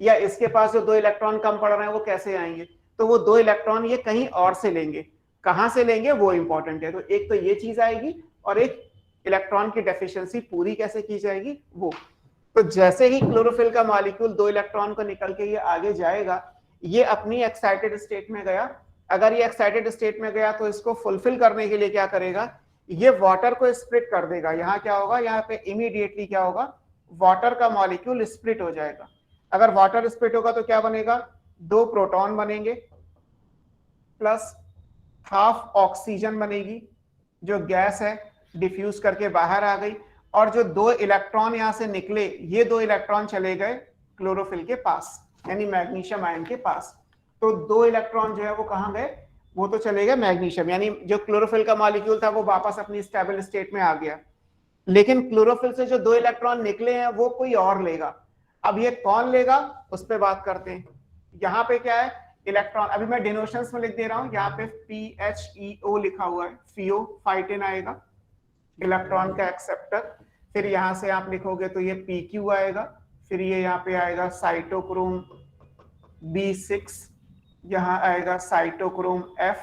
या इसके पास जो 2 इलेक्ट्रॉन कम पड़ रहे हैं वो कैसे आएंगे, तो वो 2 इलेक्ट्रॉन ये कहीं और से लेंगे, कहां से लेंगे वो इंपॉर्टेंट है। तो एक तो ये चीज आएगी, और एक इलेक्ट्रॉन की डेफिशिएंसी पूरी कैसे की जाएगी वो। तो जैसे ही क्लोरोफिल का मॉलिक्यूल 2 इलेक्ट्रॉन को निकल के ये आगे जाएगा, ये अपनी एक्साइटेड स्टेट में गया, अगर ये एक्साइटेड स्टेट में गया तो इसको फुलफिल करने के लिए क्या करेगा, ये वाटर को स्प्लिट कर देगा। यहाँ क्या होगा, यहाँ पे इमीडिएटली क्या होगा, वाटर का मॉलिक्यूल स्प्लिट हो जाएगा। अगर वाटर स्प्लिट होगा तो क्या बनेगा, 2 प्रोटॉन बनेंगे प्लस हाफ ऑक्सीजन बनेगी, जो गैस है डिफ्यूज करके बाहर आ गई, और जो 2 इलेक्ट्रॉन यहां से निकले, ये 2 इलेक्ट्रॉन चले गए क्लोरोफिल के पास यानी मैग्नीशियम आयन के पास। तो 2 इलेक्ट्रॉन जो है वो कहां गए, वो तो चले गए मैग्नीशियम, यानी जो क्लोरोफिल का मॉलिक्यूल था वो वापस अपनी स्टेबल स्टेट में आ गया। लेकिन क्लोरोफिल से जो 2 इलेक्ट्रॉन निकले हैं वो कोई और लेगा। अब ये कौन लेगा उस पर बात करते हैं। यहाँ पे क्या है, इलेक्ट्रॉन, अभी मैं डिनोशंस में लिख दे रहा हूं, यहाँ पे PHEO लिखा हुआ है, फियोफाइटिन आएगा इलेक्ट्रॉन का एक्सेप्टर। फिर यहां से आप लिखोगे तो ये PQ आएगा, फिर ये यहाँ पे आएगा साइटोक्रोम B6, यहाँ आएगा साइटोक्रोम F।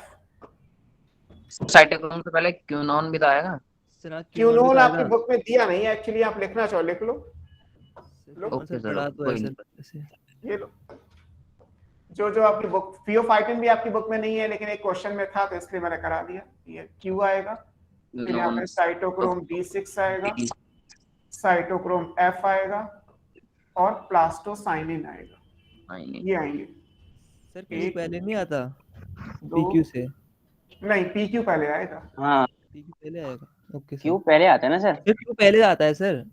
साइटोक्रोम से पहले क्यूनोन भी तो आएगा। क्यूनोन आपकी बुक में दिया नहीं है, एक्चुअली आप लिखना चाहो लिख लो। ओके सर, ये लो, जो जो आपकी बुक, फियोफाइटिन भी आपकी बुक में नहीं है लेकिन एक क्वेश्चन में था तो इसलिए मैंने करा दिया। ये Q आएगा, फिर यहाँ पे साइटोक्रोम B6 आएगा, साइटोक्रोम F आएगा और प्लास्टोसाइनिन आएगा। ये आएंगे सर, पहले नहीं आता PQ से। नहीं, पी क्यू पहले आएगा। हाँ पी क्यू पहले आएगा, ओके क्यू सर। पहले आता है ना सर? सर क्यू पहले आता है सर।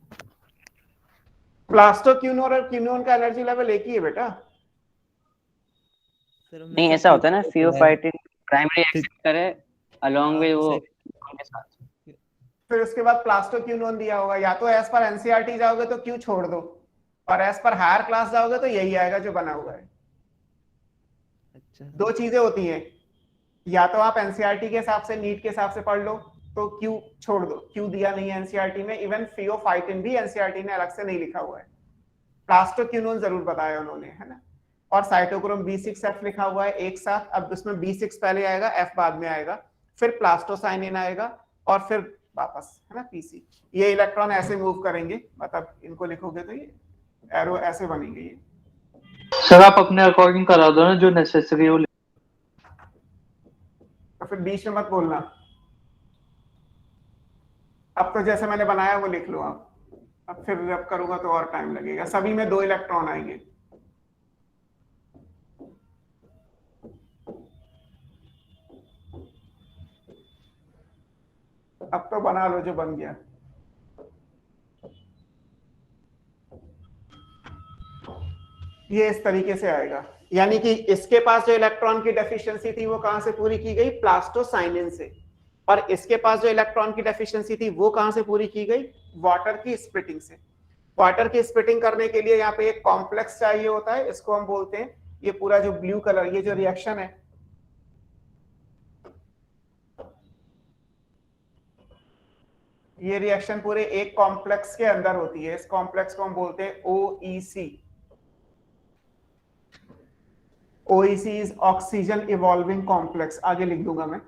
प्लास्टोक्यूनोन और क्यूनोन का एनर्जी लेवल एक ही है बेटा। सर हमने नहीं सर ऐसा होता है ना, पहले पढ़ा है। फियोफाइटिन प्राइमरी फिर एक्शन करे अलोंग हाँ विद तो वो सर के साथ। फिर उसके बाद प्लास्टोक्यूनोन दिया होगा, या तो एज पर एनसीईआरटी जाओगे तो क्यू छोड़ दो, और एज पर हायर क्लास जाओगे तो यही आएगा जो बना हुआ है। अच्छा दो चीजें होती हैं, या तो आप एनसीईआरटी के हिसाब से, नीट के हिसाब से पढ़ लो तो क्यू छोड़ दो, क्यू दिया नहीं है एनसीईआरटी में। इवन फियोफाइटिन भी एनसीईआरटी ने अलग से नहीं लिखा हुआ है, प्लास्टोक्यूनोन जरूर बताया उन्होंने, है ना। और साइटोक्रोम B6F लिखा हुआ है एक साथ। अब उसमें B6 पहले आएगा, F बाद में आएगा, फिर प्लास्टोसाइनिन आएगा, और फिर वापस, है ना, PC। ये इलेक्ट्रॉन ऐसे मूव करेंगे, मतलब इनको लिखोगे तो ये एरो ऐसे बनेंगे ये। सर आप अपने अकॉर्डिंग करा दो ना, जो नेसेसरी हो। तो फिर बीच में मत बोलना, अब तो जैसे मैंने बनाया वो लिख लो आप। अब फिर जब करूंगा तो और टाइम लगेगा। सभी में 2 इलेक्ट्रॉन आएंगे। अब तो बना लो जो बन गया। ये इस तरीके से आएगा, यानी कि इसके पास जो इलेक्ट्रॉन की डेफिशिएंसी थी वो कहां से पूरी की गई? प्लास्टोसाइनिन से। और इसके पास जो इलेक्ट्रॉन की डेफिशिएंसी थी वो कहां से पूरी की गई? वाटर की स्प्लिटिंग से। वाटर की स्प्लिटिंग करने के लिए यहाँ पे एक कॉम्प्लेक्स चाहिए होता है, इसको हम बोलते हैं, ये पूरा जो ब्लू कलर, ये जो रिएक्शन है, ये रिएक्शन पूरे एक कॉम्प्लेक्स के अंदर होती है। इस कॉम्प्लेक्स को हम बोलते हैं OEC। OEC is oxygen evolving complex. आगे लिख दूंगा मैं।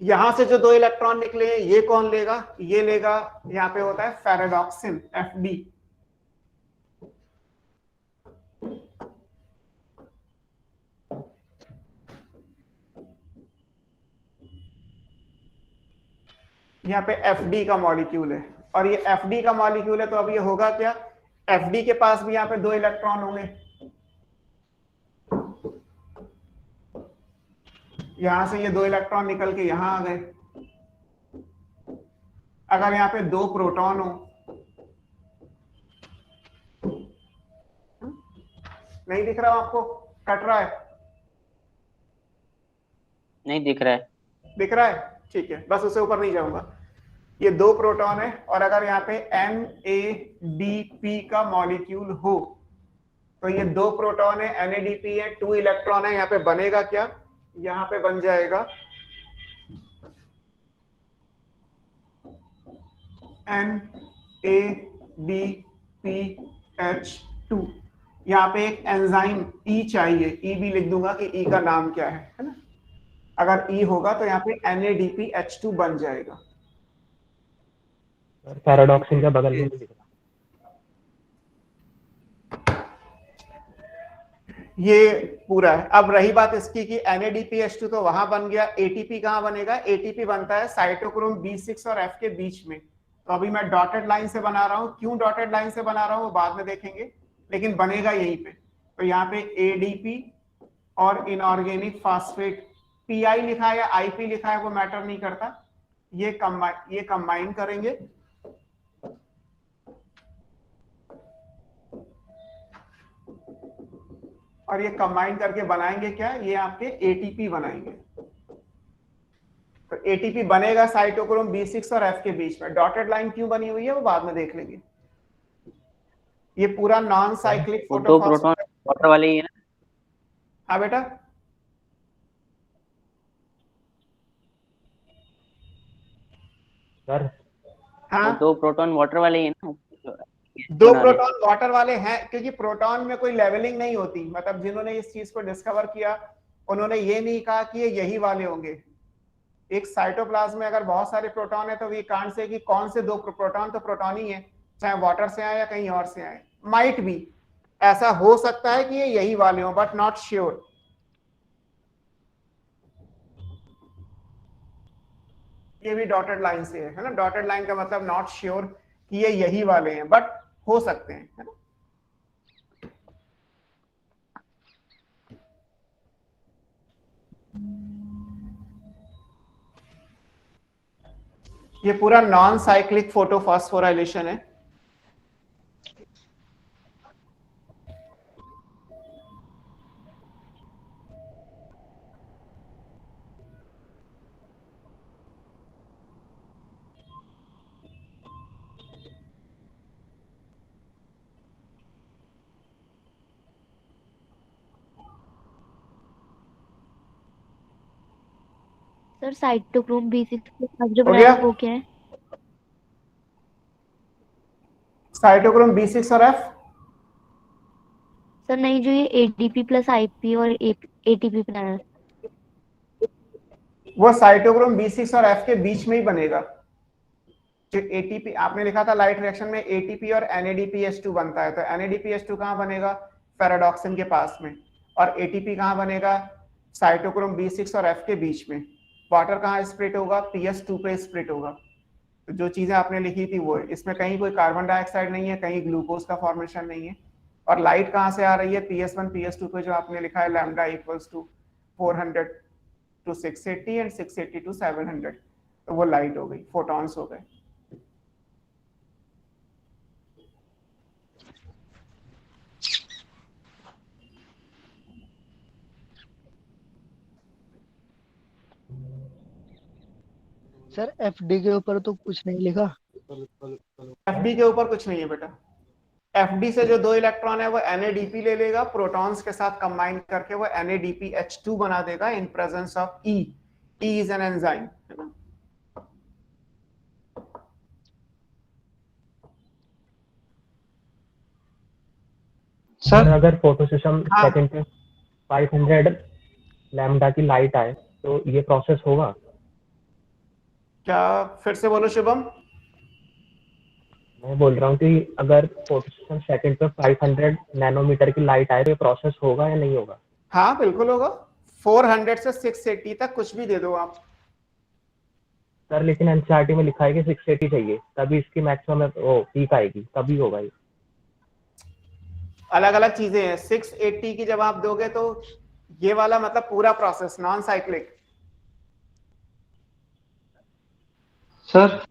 यहां से जो 2 इलेक्ट्रॉन निकले हैं ये कौन लेगा? ये लेगा, यहाँ पे होता है फेरेडॉक्सिन, FB। यहाँ पे FD का मॉलिक्यूल है, और ये FD का मॉलिक्यूल है, तो अब ये होगा क्या? FD के पास भी यहाँ पे 2 इलेक्ट्रॉन होंगे। यहां से ये 2 इलेक्ट्रॉन निकल के यहां आ गए। अगर यहाँ पे 2 प्रोटॉन हो, नहीं दिख रहा आपको? कट रहा है? नहीं दिख रहा है। दिख रहा है? ठीक है, बस उससे ऊपर नहीं जाऊंगा। ये 2 प्रोटॉन है, और अगर यहाँ पे NADP का मॉलिक्यूल हो, तो ये 2 प्रोटॉन है, NADP है, 2 इलेक्ट्रॉन है, यहाँ पे बनेगा क्या? यहाँ पे बन जाएगा NADPH2। यहाँ पे एक एंजाइम E चाहिए, E भी लिख दूंगा कि E का नाम क्या है ना। अगर E होगा तो यहाँ पे NADPH2 बन जाएगा। पैराडॉक्सिन का बगल में भी दिख रहा ये पूरा है। अब रही बात इसकी कि NADPH2 तो वहां बन गया, ATP कहाँ बनेगा? ATP बनता है साइटोक्रोम B6 और F के बीच में। तो अभी मैं डॉटेड लाइन से बना रहा हूं। क्यों डॉटेड लाइन से बना रहा हूं वो बाद में देखेंगे, लेकिन बनेगा यहीं पे। तो यहाँ पे ADP और इनऑर्गेनिक फास्फेट, PI लिखा है या IP लिखा है वो मैटर नहीं करता, ये कंबाइन करेंगे। और ये कंबाइन करके बनाएंगे क्या? ये आपके ATP बनाएंगे। तो ATP बनेगा साइटोक्रोम B6 और F के बीच में। डॉटेड लाइन क्यों बनी हुई है वो बाद में देख लेंगे। ये पूरा नॉन साइक्लिक वो 2 प्रोटॉन वाटर वाले ही है ना? हाँ बेटा, सर। हाँ, वो 2 प्रोटॉन वाटर वाले ही है ना? 2 प्रोटॉन वाटर वाले हैं, क्योंकि प्रोटॉन में कोई लेवलिंग नहीं होती। मतलब जिन्होंने इस चीज को डिस्कवर किया उन्होंने ये नहीं कहा कि ये यही वाले होंगे। एक साइटोप्लाज्म में अगर बहुत सारे प्रोटॉन है तो वी कांट से कि कौन से 2 प्रोटॉन, तो प्रोटॉन ही है, चाहे वाटर से आए या कहीं और से आए। माइट भी ऐसा हो सकता है कि ये यही वाले हो, बट नॉट श्योर। ये भी डॉटेड लाइन से है ना। डॉटेड लाइन का मतलब नॉट श्योर कि ये यही वाले हैं, बट हो सकते हैं, है ना। ये पूरा नॉन साइक्लिक फोटोफॉस्फोराइलेशन है। सर साइटोक्रोम B6 जो हो बनाया गया? वो क्या है? साइटोक्रोम B6 और F। सर नहीं, जो ये ADP प्लस IP और ATP बनाया है। वो साइटोक्रोम B6 और F के बीच में ही बनेगा। जो ATP आपने लिखा था लाइट रिएक्शन में ATP और NADPH2 बनता है, तो NADPH2 कहाँ बनेगा? पैराडॉक्सिन के पास में। और ATP कहाँ बनेगा? साइटोक्रोम B6 और F के बीच में। वाटर कहाँ स्प्लिट होगा? PS2 पे स्प्लिट होगा। तो जो चीजें आपने लिखी थी वो है। इसमें कहीं कोई कार्बन डाइऑक्साइड नहीं है, कहीं ग्लूकोज का फॉर्मेशन नहीं है। और लाइट कहाँ से आ रही है? PS1 PS2 पे जो आपने लिखा है lambda equals to 400 to 680 and 680 to 700, तो वो लाइट हो गई, फोटॉन्स हो गए। सर FD के ऊपर तो कुछ नहीं लिखा। FD के ऊपर कुछ नहीं है बेटा। FD से जो 2 इलेक्ट्रॉन है वो NADP ले लेगा, प्रोटॉन्स के साथ कंबाइन करके वो NADPH2 बना देगा in presence of E। E is an enzyme, है ना। सर अगर फोटो सिस्टम हाँ। सेकंड पे 500 लैम्डा की लाइट आए तो ये प्रोसेस होगा? क्या? फिर से बोलो शुभम। मैं बोल रहा हूँ कि अगर फोटो सिस्टम सेकंड पे 500 नैनोमीटर की लाइट आए तो ये प्रोसेस होगा या नहीं होगा? हाँ बिल्कुल होगा। 400 से 680 तक कुछ भी दे दो आप। सर लेकिन एनसीईआरटी में लिखा है कि 680 चाहिए, तभी इसकी मैक्सिमम पीक आएगी, तभी होगा ये। अलग अलग चीजें हैं। 680 की जब आप दोगे तो ये वाला मतलब पूरा प्रोसेस नॉन साइक्लिक। सर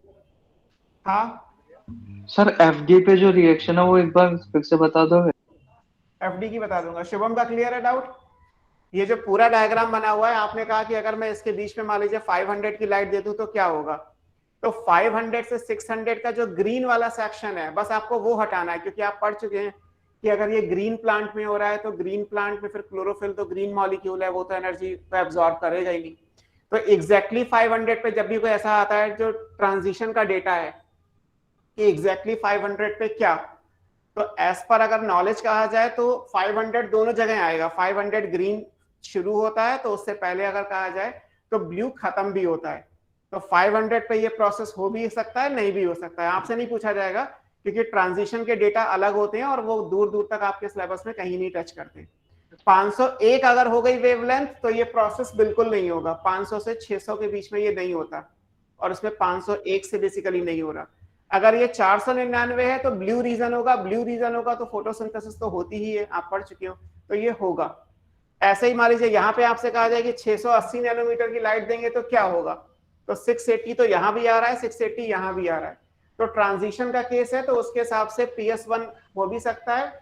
हाँ सर FD पे जो रिएक्शन है वो एक बार फिर से बता दोगे? FD की बता दूंगा। शुभम का क्लियर है डाउट? ये जो पूरा डायग्राम बना हुआ है, आपने कहा कि अगर मैं इसके बीच में मान लीजिए 500 की लाइट दे दूं तो क्या होगा? तो 500 से 600 का जो ग्रीन वाला सेक्शन है, बस आपको वो हटाना है, क्योंकि आप पढ़ चुके हैं कि अगर ये ग्रीन प्लांट में हो रहा है तो ग्रीन प्लांट में फिर क्लोरोफिल तो ग्रीन मॉलिक्यूल है, वो तो एनर्जी को एब्जॉर्ब करेगा ही नहीं। तो एग्जैक्टली 500 पे जब भी कोई ऐसा आता है जो ट्रांजिशन का डेटा है कि एग्जैक्टली 500 पे क्या, तो एज पर अगर नॉलेज कहा जाए तो 500 दोनों जगह आएगा। 500 ग्रीन शुरू होता है, तो उससे पहले अगर कहा जाए तो ब्लू खत्म भी होता है। तो 500 पे ये प्रोसेस हो भी सकता है, नहीं भी हो सकता है। आपसे नहीं पूछा जाएगा क्योंकि ट्रांजिशन के डेटा अलग होते हैं और वो दूर दूर तक आपके सिलेबस में कहीं नहीं टच करते। 501 अगर हो गई वेवलेंथ तो ये प्रोसेस बिल्कुल नहीं होगा। 500 से 600 के बीच में ये नहीं होता, और उसमें 501 से बेसिकली नहीं हो रहा। अगर ये 499 है तो ब्लू रीजन होगा। ब्लू रीजन होगा तो फोटोसिंथेसिस तो होती ही है, आप पढ़ चुके हो, तो ये होगा। ऐसे ही मान लीजिए यहाँ पे आपसे कहा जाए कि 680 नैनोमीटर की लाइट देंगे तो क्या होगा, तो 680 तो यहाँ भी आ रहा है, 680 यहाँ भी आ रहा है। तो ट्रांजिशन का केस है, तो उसके हिसाब से PS1 हो भी सकता है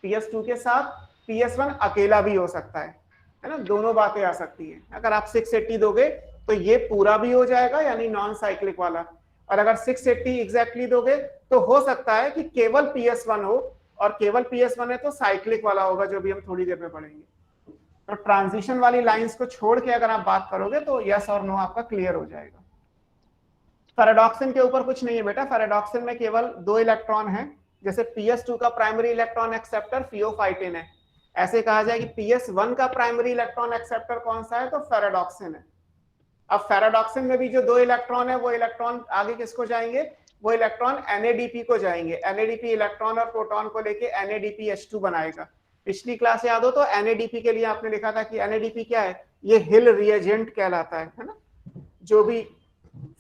PS2 के साथ, PS1 अकेला भी हो सकता है ना। दोनों बातें आ सकती है। अगर आप 680 दोगे तो ये पूरा भी हो जाएगा, यानी नॉन साइक्लिक वाला। और अगर 680 एग्जैक्टली दोगे तो हो सकता है कि केवल PS1 हो, और केवल PS1 है तो साइक्लिक वाला होगा, जो भी हम थोड़ी देर में पढ़ेंगे। तो ट्रांजिशन वाली लाइंस को छोड़ के अगर आप बात करोगे तो यस और नो आपका क्लियर हो जाएगा। पैराडॉक्सिन के ऊपर कुछ नहीं है बेटा। पैराडॉक्सिन में केवल 2 इलेक्ट्रॉन है। जैसे PS2 का प्राइमरी इलेक्ट्रॉन एक्सेप्टर फियोफाइटिन है, ऐसे कहा जाए कि PS1 का प्राइमरी इलेक्ट्रॉन एक्सेप्टर कौन सा है, तो पैराडॉक्सिन है। अब पैराडॉक्सिन में भी जो 2 इलेक्ट्रॉन है, वो इलेक्ट्रॉन आगे किसको जाएंगे, वो इलेक्ट्रॉन NADP को जाएंगे। NADP इलेक्ट्रॉन और प्रोटॉन को लेके NADPH2 बनाएगा। पिछली क्लास याद हो तो NADP के लिए आपने लिखा था कि NADP क्या है, ये हिल रिएजेंट कहलाता है ना। जो भी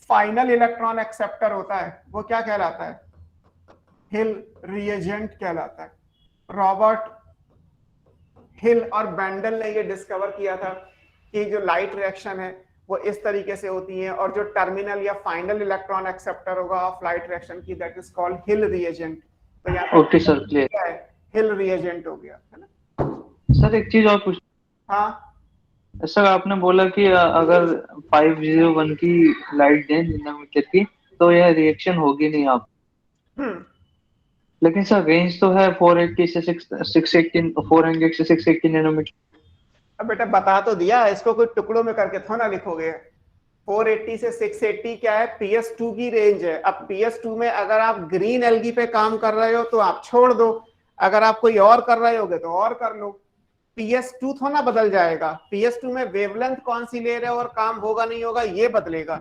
फाइनल इलेक्ट्रॉन एक्सेप्टर होता है वो क्या कहलाता है, हिल रिएजेंट कहलाता है। रॉबर्ट हिल और बेंडल ने ये डिस्कवर किया था कि जो लाइट रिएक्शन है वो इस तरीके से होती हैं, और जो टर्मिनल या फाइनल इलेक्ट्रॉन एक्सेप्टर होगा ऑफ लाइट रिएक्शन की, that is called hill reagent. तो यहाँ पे ओके सर, क्लियर। क्या है, हिल रिएजेंट हो गया, है ना। सर एक चीज और पूछ, हाँ सर आपने बोला कि अगर 501 की लाइट दें नैनोमीटर की तो यह रिएक्शन होगी नहीं आप, लेकिन सर रेंज तो है 480 से 680, 400 से 680 नैनोमीटर। अब बेटा बता तो दिया, इसको कोई टुकड़ों में करके थोड़ा ना लिखोगे। 480 से 680 क्या है, PS2 की रेंज है। अब PS2 में अगर आप ग्रीन एल्गी पे काम कर रहे हो तो आप छोड़ दो, अगर आप कोई और कर रहे होगे तो और कर लो। PS2 थोड़ा बदल जाएगा, PS2 में वेवलेंथ कौन सी ले रहे हो और काम होगा नहीं होगा ये बदलेगा।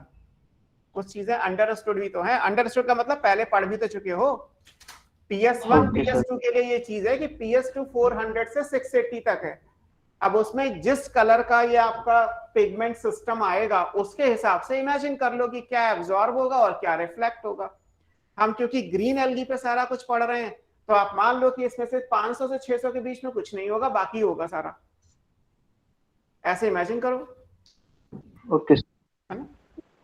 कुछ चीजें अंडरस्टूड भी तो है, अंडरस्टूड का मतलब पहले पढ़ भी तो चुके हो। PS1 PS2 के लिए ये चीज है कि PS2 400 से 680 तक है। अब उसमें जिस कलर का ये आपका पिगमेंट सिस्टम आएगा उसके हिसाब से इमेजिन कर लो कि क्या एब्जॉर्ब होगा और क्या रिफ्लेक्ट होगा। हम क्योंकि ग्रीन एल्गी पे सारा कुछ पढ़ रहे हैं तो आप मान लो कि इसमें से 500 से 600 के बीच में कुछ नहीं होगा, बाकी होगा सारा, ऐसे इमेजिन करो। ओके।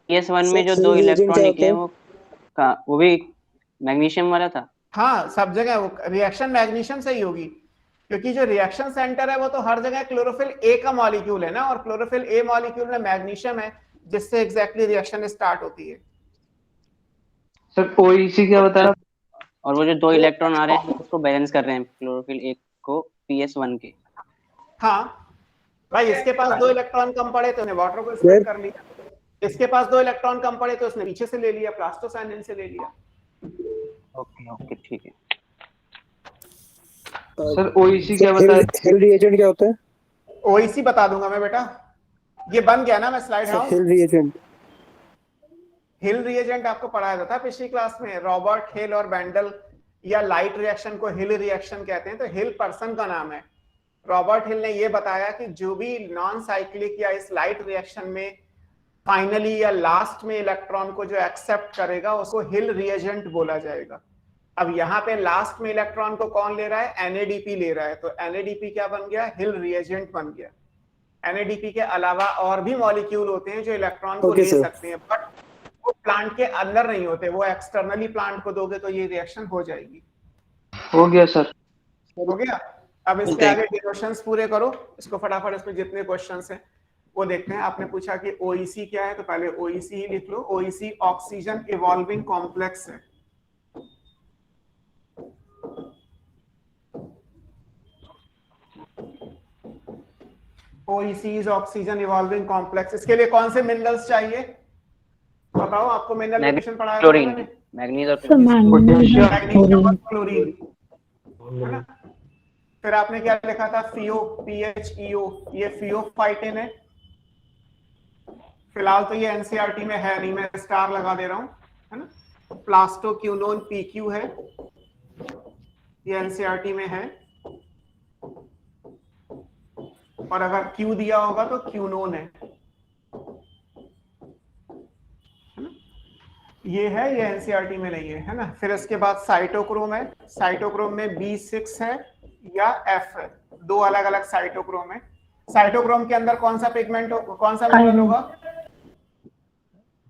PS1 में जो 2 इलेक्ट्रॉन निकले वो भी मैग्नीशियम वाला था। हाँ, सब जगह वो रिएक्शन मैग्नीशियम से ही होगी, क्योंकि जो रिएक्शन सेंटर है वो तो हर जगह क्लोरोफिल ए का मॉलिक्यूल है ना, और क्लोरोफिल ए मॉलिक्यूल में मैग्नीशियम है जिससे एग्जैक्टली रिएक्शन स्टार्ट होती है। सर OEC क्या बता रहा, और वो जो 2 इलेक्ट्रॉन आ रहे हैं उसको बैलेंस कर रहे हैं क्लोरोफिल ए को PS1 के। हाँ भाई, इसके पास 2 इलेक्ट्रॉन कम पड़े तो उसने वाटर को स्प्लिट कर लिया, इसके पास 2 इलेक्ट्रॉन कम पड़े तो उसने पीछे से ले लिया, प्लास्टोसाइनिन से ले लिया। ओके ठीक है। सर OEC क्या बता रहे, हिल रिएजेंट क्या होता है? OEC बता दूंगा मैं बेटा, ये बन गया ना, मैं स्लाइड हिल रिएजेंट, हिल रिएजेंट आपको पढ़ाया था पिछली क्लास में, रॉबर्ट हिल और बेंडल, या लाइट रिएक्शन को हिल रिएक्शन कहते हैं। तो हिल पर्सन का नाम है। रॉबर्ट हिल ने ये बताया कि जो भी नॉन साइक्लिक या इस लाइट रिएक्शन में फाइनली या लास्ट में इलेक्ट्रॉन को जो एक्सेप्ट करेगा उसको हिल रिएजेंट बोला जाएगा। अब यहाँ पे लास्ट में इलेक्ट्रॉन को कौन ले रहा है, NADP ले रहा है, तो NADP क्या बन गया, हिल रिएजेंट बन गया। NADP के अलावा और भी मॉलिक्यूल होते हैं जो इलेक्ट्रॉन को ले सकते हैं, बट वो प्लांट के अंदर नहीं होते, वो एक्सटर्नली प्लांट को दोगे तो ये रिएक्शन हो जाएगी। हो गया सर, हो गया। अब इसके आगे डिनोशंस पूरे करो, इसको फटाफट, इसमें जितने क्वेश्चंस हैं वो देखते हैं। आपने पूछा कि OEC क्या है, तो पहले OEC ही लिख लो। OEC ऑक्सीजन इवॉल्विंग कॉम्प्लेक्स है। OEC is oxygen evolving complex. इसके लिए कौन से मिनरल्स चाहिए बताओ, आपको मिनरल न्यूट्रिशन पढ़ाया था मैंने? मैग्नीज और पोटेशियम और क्लोरीन, है ना। फिर आपने क्या लिखा था, FeO, PHEO, ये फियोफाइटिन है। फिलहाल तो ये NCERT में है नहीं, मैं स्टार लगा दे रहा हूं, है ना। प्लास्टोक्यूनोन PQ है, ये NCERT में है, और अगर Q दिया होगा तो क्यूनोन है ना? ये है, ये NCERT में नहीं है ना। फिर इसके बाद साइटोक्रोम है, साइटोक्रोम में B6 है या F है, 2 अलग अलग साइटोक्रोम है। साइटोक्रोम के अंदर कौन सा पिगमेंट कौन सा मिनरल होगा,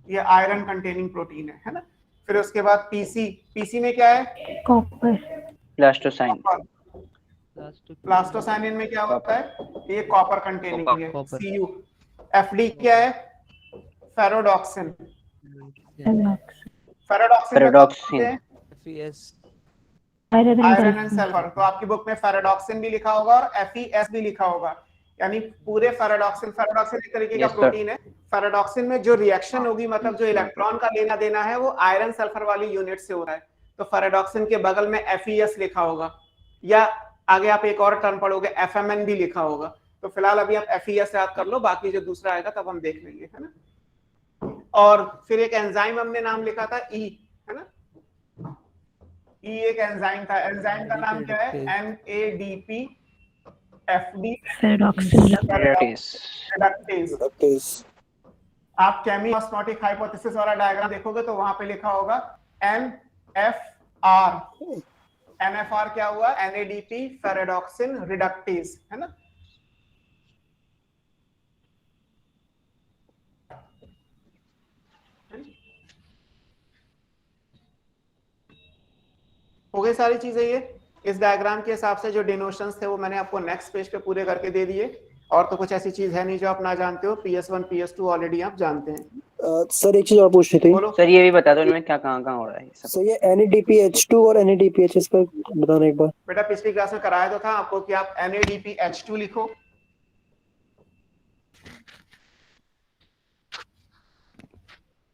ये आयरन कंटेनिंग प्रोटीन है ना। फिर उसके बाद PC में क्या है, कॉपर, प्लास्टोसाइन। प्लास्टोसाइनिन में क्या होता है, ये कॉपर कंटेनिंग है। Cu। FD क्या है, फेरोडॉक्सिन। फेरोडॉक्सिन आयरन एंड सल्फर। तो आपकी बुक में फेरोडॉक्सिन भी लिखा होगा और FeS भी लिखा होगा, यानी पूरे फेरोडॉक्सिन एक तरीके का प्रोटीन है। फेरोडॉक्सिन में जो रिएक्शन होगी, मतलब जो इलेक्ट्रॉन का लेना देना है, वो आयरन सल्फर वाली यूनिट से हो रहा है। तो फेरोडॉक्सिन के बगल में FeS लिखा होगा, या आगे आप एक और टर्म पढ़ोगे FMN भी लिखा होगा। तो फिलहाल अभी आप FeS याद कर लो, बाकी जो दूसरा आएगा तब हम देख लेंगे, है ना। और फिर एक एंजाइम हमने नाम लिखा था E, है ना। E एक एंजाइम था, एंजाइम का नाम क्या है, NADP FD रिडक्टेज। आप केमी ऑस्मोटिक हाइपोथेसिस वाला डायग्राम देखोगे तो वहां पे लिखा होगा NFR। NFR क्या हुआ, NADP फेरोडॉक्सिन रिडक्टेज, है ना। हो गई सारी चीजें। ये इस डायग्राम के हिसाब से जो डिनोशंस थे वो मैंने आपको नेक्स्ट पेज पे पूरे करके दे दिए, और तो कुछ ऐसी चीज है नहीं जो आप ना जानते हो। PS1 PS2 ऑलरेडी आप जानते हैं। सर एक चीज और पूछनी थी। बोलो सर ये भी बता दो इनमें क्या कहाँ हो रहा है ये सब। सर ये NADPH2 और NADPH का बताना एक बार। बेटा पिछली क्लास में कराया तो था आपको कि आप NADPH2 लिखो,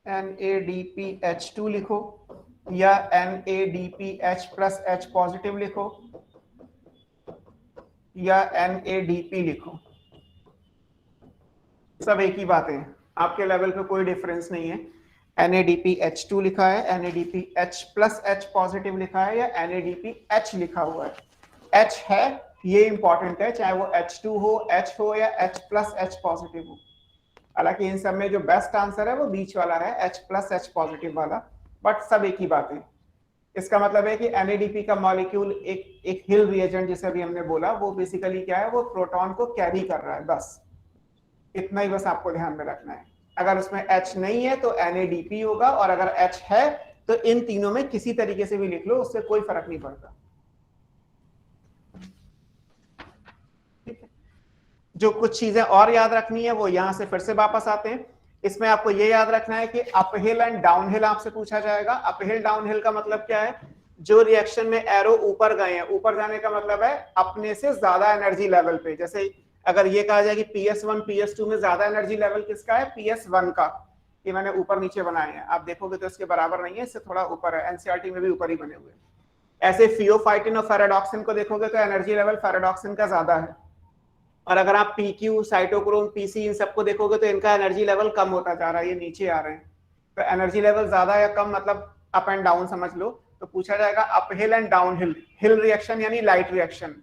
NADPH2 लिखो, या NADPH प्लस H पॉजिटिव लिखो, या NADP लिखो, सब एक ही बात है, आपके लेवल पे कोई डिफरेंस नहीं है। NADPH2 लिखा है, NADPH प्लस H पॉजिटिव लिखा है, या NADPH लिखा हुआ है। H है, ये इंपॉर्टेंट है, चाहे वो H2 हो, H हो, या H प्लस H पॉजिटिव हो। हालांकि इन सब में जो बेस्ट आंसर है वो बीच वाला है, H प्लस H पॉजिटिव वाला, बट सब एक ही बात है। इसका मतलब है कि NADP का मॉलिक्यूल एक हिल रिएजेंट जिसे भी हमने बोला, वो बेसिकली क्या है, वो प्रोटॉन को कैरी कर रहा है, बस इतना ही बस आपको ध्यान में रखना है। अगर उसमें H नहीं है तो NADP होगा, और अगर H है तो इन तीनों में किसी तरीके से भी लिख लो, उससे कोई फर्क नहीं पड़ता। ठीक है, जो कुछ चीजें और याद रखनी है वो यहां से फिर से वापस आते हैं। इसमें आपको ये याद रखना है कि अपहिल एंड डाउनहिल आपसे पूछा जाएगा। अपहिल डाउनहिल का मतलब क्या है, जो रिएक्शन में एरो ऊपर गए हैं, ऊपर जाने का मतलब है अपने से ज्यादा एनर्जी लेवल पे। जैसे अगर ये कहा जाए कि PS1 PS2 में ज्यादा एनर्जी लेवल किसका है, PS1 का। ये मैंने ऊपर नीचे बनाए हैं, आप देखोगे तो इसके बराबर नहीं है, इससे थोड़ा ऊपर है, NCERT में भी ऊपर ही बने हुए हैं। ऐसे फियोफाइटिन और फेराडॉक्सिन को देखोगे तो एनर्जी लेवल फेराडॉक्सिन का ज्यादा है, और अगर आप PQ, साइटोक्रोम, PC इन सबको देखोगे तो इनका एनर्जी लेवल कम होता जा रहा है, ये नीचे आ रहे हैं। तो एनर्जी लेवल ज्यादा या कम मतलब अप एंड डाउन समझ लो। तो पूछा जाएगा uphill and downhill. Hill reaction यानी लाइट रिएक्शन।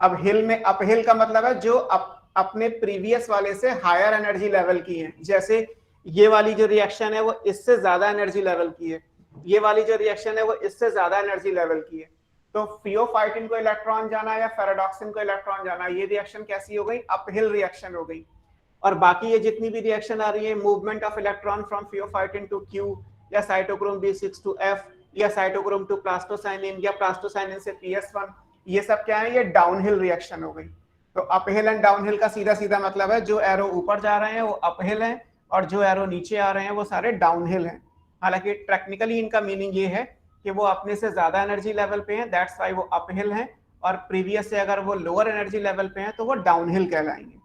अब हिल में अपहिल का मतलब है जो अपने प्रीवियस वाले से हायर एनर्जी लेवल की है। जैसे ये वाली जो रिएक्शन है वो इससे ज्यादा एनर्जी लेवल की है, ये वाली जो रिएक्शन है वो इससे ज्यादा एनर्जी लेवल की है। तो फियोफाइटिन को इलेक्ट्रॉन जाना या फेराडॉक्सिन को इलेक्ट्रॉन जाना, ये रिएक्शन कैसी हो गई, अपहिल रिएक्शन हो गई। और बाकी ये जितनी भी रिएक्शन आ रही है, movement of electron from pheophytin to Q, या साइटोक्रोम B6 टू F, या साइटोक्रोम टू प्लास्टोसाइनिन, या प्लास्टोसाइनिन से PS1, ये सब क्या है, ये डाउनहिल रिएक्शन हो गई। तो अपहिल एंड डाउनहिल का सीधा सीधा मतलब है जो एरो ऊपर जा रहे हैं वो अपहिल हैं, और जो एरो नीचे आ रहे हैं वो सारे डाउनहिल हैं। हालांकि टेक्निकली इनका मीनिंग ये है कि वो अपने से ज्यादा एनर्जी लेवल पे हैं, दैट्स व्हाई वो अपहिल हैं, और प्रीवियस से अगर वो लोअर एनर्जी लेवल पे हैं तो वो डाउनहिल कहलाएंगे।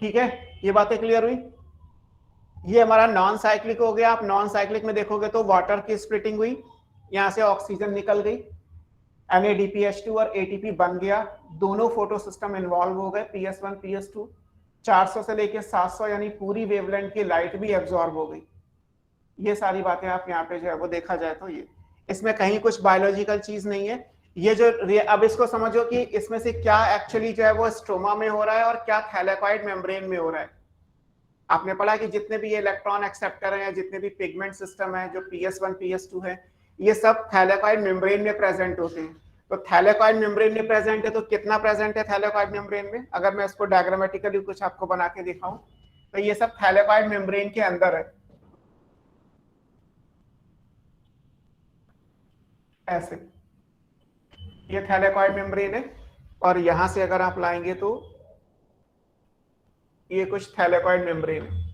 ठीक है, ये बातें क्लियर हुई। ये हमारा नॉन साइक्लिक हो गया। आप नॉन साइक्लिक में देखोगे तो वाटर की स्प्लिटिंग हुई, यहां से ऑक्सीजन निकल गई, NADPH2 और ATP बन गया, दोनों फोटो सिस्टम इन्वॉल्व हो गए, PS1 PS2, 400 से लेके 700 यानी पूरी वेवलेंथ की लाइट भी एब्जॉर्ब हो गई। ये सारी बातें आप यहाँ पे जो है वो देखा जाए तो ये इसमें कहीं कुछ बायोलॉजिकल चीज नहीं है। ये जो अब इसको समझो कि इसमें से क्या एक्चुअली जो है वो स्ट्रोमा में हो रहा है और क्या थैलेकॉइड मेम्ब्रेन में हो रहा है। आपने पढ़ा कि जितने भी इलेक्ट्रॉन एक्सेप्टर हैं, जितने भी पिगमेंट सिस्टम है, जो PS1 PS2 है, ये सब थैलेकॉइड मेम्ब्रेन में प्रेजेंट होते हैं। तो थैलेकॉइड मेम्ब्रेन में प्रेजेंट है तो कितना प्रेजेंट है थैलेकॉइड मेम्ब्रेन में, अगर मैं इसको डायग्रामेटिकली कुछ आपको बना के दिखाऊं तो ये सब थैलेकॉइड मेम्ब्रेन के अंदर है, ऐसे ये थैलेकॉइड मेम्ब्रेन है। और यहां से अगर आप लाएंगे तो ये कुछ थैलेकॉइड मेम्ब्रेन है,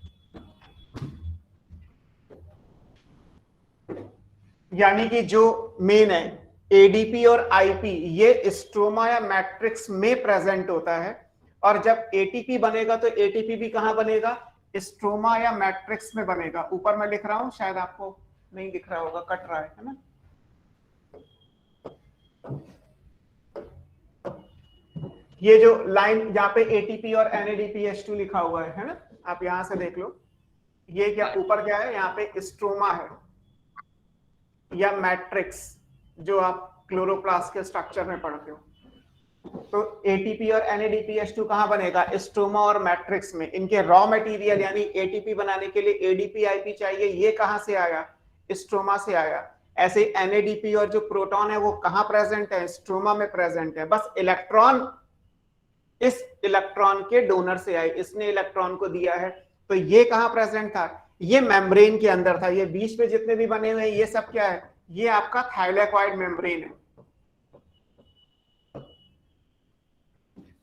यानी कि जो मेन है ADP और IP ये स्ट्रोमा या मैट्रिक्स में प्रेजेंट होता है, और जब ATP बनेगा तो ATP भी कहां बनेगा, स्ट्रोमा या मैट्रिक्स में बनेगा। ऊपर मैं लिख रहा हूं, शायद आपको नहीं दिख रहा होगा, कट रहा है ना। ये जो लाइन यहाँ पे ATP और NADPH2 लिखा हुआ है ना, आप यहां से देख लो, ये क्या ऊपर क्या है, यहाँ पे स्ट्रोमा है या मैट्रिक्स, जो आप क्लोरोप्लास्ट के स्ट्रक्चर में पढ़ते हो। तो ATP और NADPH2 कहां बनेगा, स्ट्रोमा और मैट्रिक्स में। इनके रॉ मटेरियल यानी ATP बनाने के लिए ADP IP चाहिए, ये कहां से आया, स्ट्रोमा से आया। ऐसे NADP और जो प्रोटॉन है वो कहां प्रेजेंट है, स्ट्रोमा में प्रेजेंट है। बस इलेक्ट्रॉन इस इलेक्ट्रॉन के डोनर से आए, इसने इलेक्ट्रॉन को दिया है, तो ये कहां प्रेजेंट था, ये मेम्ब्रेन के अंदर था, ये बीच में जितने भी बने हुए हैं ये सब क्या है, ये आपका थाइलेकॉइड मेम्ब्रेन है।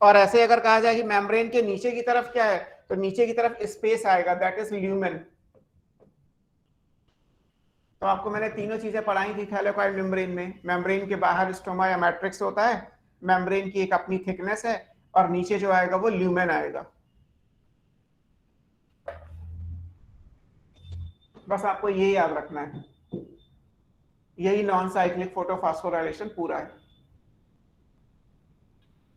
और ऐसे अगर कहा जाए कि मेम्ब्रेन के नीचे की तरफ क्या है, तो नीचे की तरफ स्पेस आएगा, दैट इज ल्यूमेन। तो आपको मैंने तीनों चीजें पढ़ाई थी थाइलेकॉइड मेम्ब्रेन में। मेम्ब्रेन के बाहर स्टोमा या मैट्रिक्स होता है, मेम्ब्रेन की एक अपनी थिकनेस है, और नीचे जो आएगा वो ल्यूमेन आएगा। बस आपको ये याद रखना है, यही नॉन साइक्लिक फोटोफॉस्फोराइलेशन पूरा है।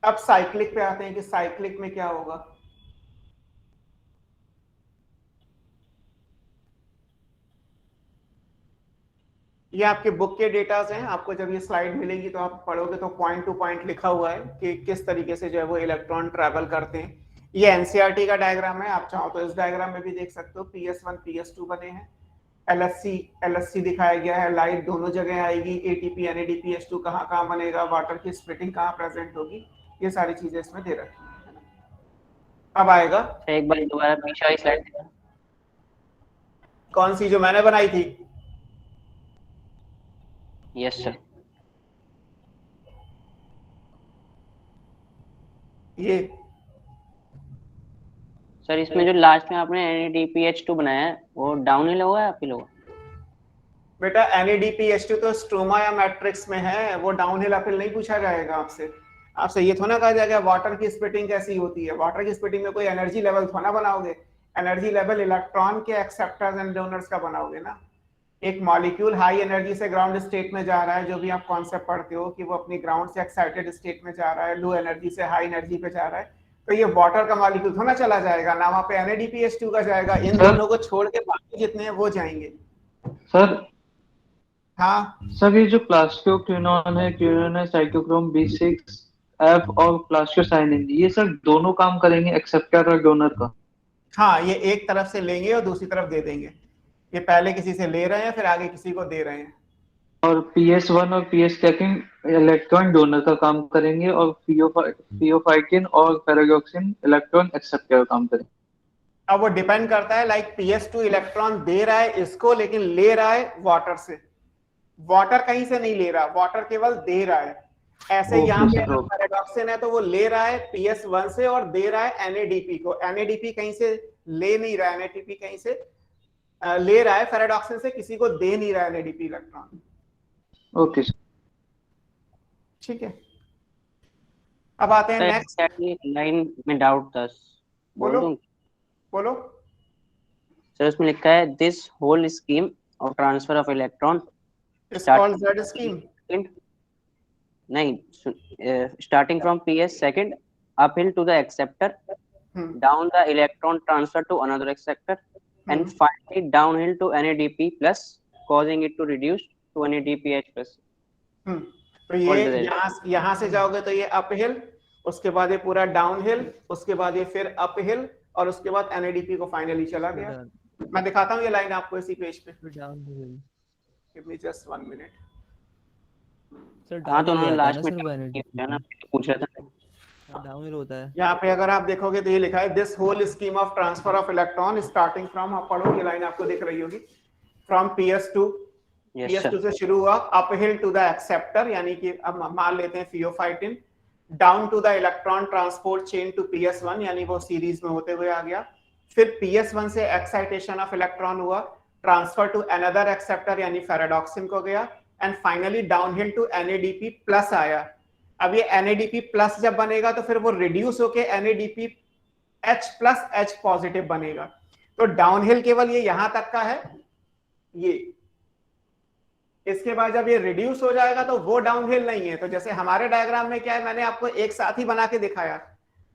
अब साइक्लिक पे आते हैं कि साइक्लिक में क्या होगा। ये आपके बुक के डेटाज हैं, आपको जब ये स्लाइड मिलेगी तो आप पढ़ोगे तो पॉइंट टू पॉइंट लिखा हुआ है कि किस तरीके से जो है वो इलेक्ट्रॉन ट्रैवल करते हैं। ये एनसीईआरटी का डायग्राम है, आप चाहो तो इस डायग्राम में भी देख सकते हो। PS1 PS2 बने हैं, LSC दिखाया गया है, लाइट दोनों जगह आएगी, ATP NADP H2 कहाँ बनेगा, वाटर की स्प्लिटिंग कहाँ प्रेजेंट होगी, ये सारी चीजें इसमें दे रखी है। अब आएगा, एक बार दोबारा पीछे वाली स्लाइड दिखा। कौन सी जो मैंने बनाई थी? Yes sir. ये सर इसमें जो लास्ट में आपने NADPH2 बनाया है वो डाउनहिल होगा या अपहिल होगा? बेटा NADPH2 तो स्ट्रोमा या मैट्रिक्स में है, वो डाउनहिल अपहिल नहीं पूछा जाएगा आपसे। आपसे ये थोड़ा कहा जाएगा वाटर की स्प्लिटिंग कैसी होती है। वाटर की स्प्लिटिंग में कोई एनर्जी लेवल थोड़ा बनाओगे, एनर्जी लेवल इलेक्ट्रॉन के एक्सेप्टर्स एंड डोनर्स का बनाओगे ना। एक मॉलिक्यूल हाई एनर्जी से ग्राउंड स्टेट में जा रहा है, जो भी आप कॉन्सेप्ट पढ़ते हो कि वो अपनी ग्राउंड से एक्साइटेड स्टेट में जा रहा है, लो एनर्जी से हाई एनर्जी पे जा रहा है, तो ये वाटर का मॉलिक्यूल थोड़ा चला जाएगा ना, वहाँ पे NADPH2 का जाएगा। इन दोनों को छोड़ के बाकी जितने हैं वो जाएंगे। सर हाँ सर, ये जो प्लास्टियोक्विनोन है, साइटोक्रोम B6F और प्लास्टियोसाइनिन, ये सर दोनों काम करेंगे एक्सेप्टर और डोनर का? हाँ, ये एक तरफ से लेंगे और दूसरी तरफ दे देंगे। ये पहले किसी से ले रहे हैं फिर आगे किसी को दे रहे हैं। और PS1 और PS टैकिंग इलेक्ट्रॉन डोनर का काम करेंगे, और फियोफाइटिन और पैराडॉक्सिन इलेक्ट्रॉन एक्सेप्टर का काम करेंगे। अब वो डिपेंड करता है, लाइक PS2 इलेक्ट्रॉन दे रहा है इसको, लेकिन ले रहा है वाटर से। वाटर कहीं से नहीं ले रहा, वाटर केवल दे रहा है। ऐसे यहाँ पे पैराडॉक्सिन है तो वो ले रहा है PS1 से और दे रहा है NADP को। NADP कहीं से ले नहीं रहा है, NADP कहीं से ले रहा है, पैराडॉक्सिन से किसी को दे नहीं रहा है NADP इलेक्ट्रॉन। ओके ठीक है, अब आते हैं नेक्स्ट लाइन में डाउट था। बोलो बोलो। सर उसमें लिखा है this whole scheme of transfer of electron is called Z scheme. नहीं, starting from PS second uphill to the acceptor, down the electron transfer to another acceptor, and finally downhill to NADP plus, causing it to reduce to NADPH plus. तो ये यहाँ से जाओगे तो ये uphill, उसके बाद ये पूरा डाउनहिल, उसके बाद ये फिर अपहिल, और उसके बाद NADP को फाइनली चला गया। मैं दिखाता हूँ ये लाइन आपको इसी पेज पे। Give me just 1 minute. हाँ तो उन्होंने लास्ट में पूछा था डाउनहिल होता है। यहाँ पे अगर आप देखोगे तो ये लिखा है this whole scheme of transfer of electron starting from, आप पढ़ो ये लाइन आपको दिख रही होगी, फ्रॉम PS2 से शुरू हुआ अपहिल टू द एक्सेप्टर, यानी कि अब मान लेते हैं pheophytin, down to the electron transport chain to PS1, यानी वो सीरीज में होते हुए आ गया। फिर PS1 से एक्साइटेशन ऑफ इलेक्ट्रॉन हुआ, ट्रांसफर टू अनदर एक्सेप्टर यानी पैराडॉक्सिन को गया, and finally downhill to NADP plus आया। अब ये NADP प्लस जब बनेगा तो फिर वो रिड्यूस होके NADP H plus H positive बनेगा। तो डाउनहिल केवल ये यहां तक का है, ये इसके बाद जब ये रिड्यूस हो जाएगा तो वो डाउनहिल नहीं है। तो जैसे हमारे डायग्राम में क्या है, मैंने आपको एक साथ ही बना के दिखाया,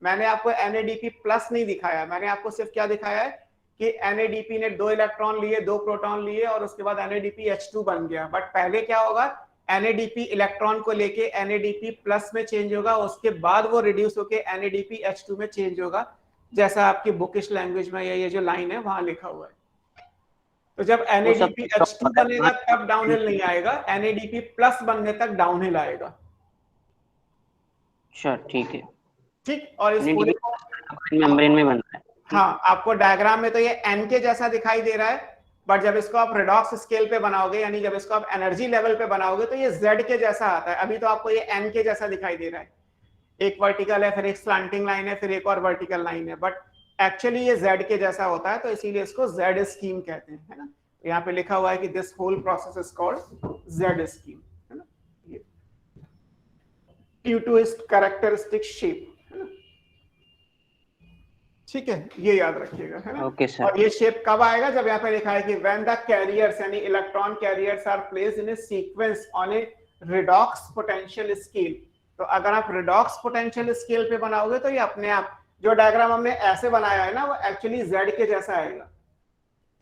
मैंने आपको NADP प्लस नहीं दिखाया, मैंने आपको सिर्फ क्या दिखाया है कि NADP ने 2 इलेक्ट्रॉन लिए, 2 प्रोटॉन लिए और उसके बाद NADP H2 बन गया। बट पहले क्या होगा, NADP इलेक्ट्रॉन को लेके NADP प्लस में चेंज होगा, उसके बाद वो रिड्यूस होके NADP H2 में चेंज होगा, जैसा आपकी बुकिश लैंग्वेज में ये जो लाइन है वहां लिखा हुआ है। तो जब NADP H2 बनेगा तब डाउनहिल नहीं आएगा, NADP प्लस बनने तक डाउनहिल आएगा। अच्छा ठीक है, ठीक। और इस पूरे मेम्ब्रेन में बनता है। हाँ, आपको डायग्राम में तो ये n के जैसा दिखाई दे रहा है, बट जब इसको आप रिडॉक्स स्केल पे बनाओगे, यानी जब इसको आप एनर्जी लेवल पे बनाओगे, तो ये z के जैसा आता है। अभी तो आपको ये n के जैसा दिखाई दे रहा है, एक वर्टिकल है, फिर एक स्लैंटिंग लाइन है, फिर एक और वर्टिकल लाइन है, बट एक्चुअली ये z के जैसा होता है, तो इसीलिए इसको z स्कीम कहते हैं, है ना। यहाँ पे लिखा हुआ है कि this whole process is called z scheme, है ना, due to its characteristic shape, है ना। ठीक है, ये याद रखिएगा, है ना। Okay sir. और ये शेप कब आएगा? जब यहाँ पे लिखा है कि व्हेन द कैरियर्स यानी electron carriers are placed in a sequence on a redox potential scale. तो अगर आप रिडॉक्स पोटेंशियल स्केल पे बनाओगे तो ये अपने आप, जो डायग्राम हमने ऐसे बनाया है ना, वो एक्चुअली z के जैसा आएगा।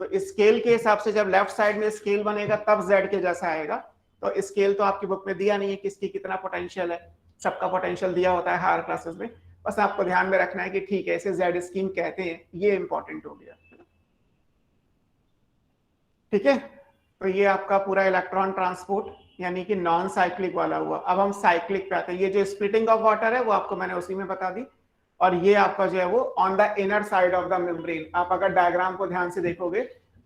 तो स्केल के हिसाब से जब लेफ्ट साइड में स्केल बनेगा तब z के जैसा आएगा। तो स्केल तो आपकी बुक में दिया नहीं है किसकी कितना पोटेंशियल है, सबका पोटेंशियल दिया होता है हायर क्लासेस में, बस आपको ध्यान में रखना है कि ठीक है इसे z स्कीम कहते हैं, ये इंपॉर्टेंट हो गया। ठीक है, तो ये आपका पूरा इलेक्ट्रॉन ट्रांसपोर्ट यानी कि नॉन साइक्लिक वाला हुआ। अब हम साइक्लिक पे आते हैं। ये जो स्प्लिटिंग ऑफ वाटर है वो आपको मैंने उसी में बता दी, और ये आपका जो है वो on the inner side of the membrane. आप अगर डायग्राम को ध्यान से देखोगे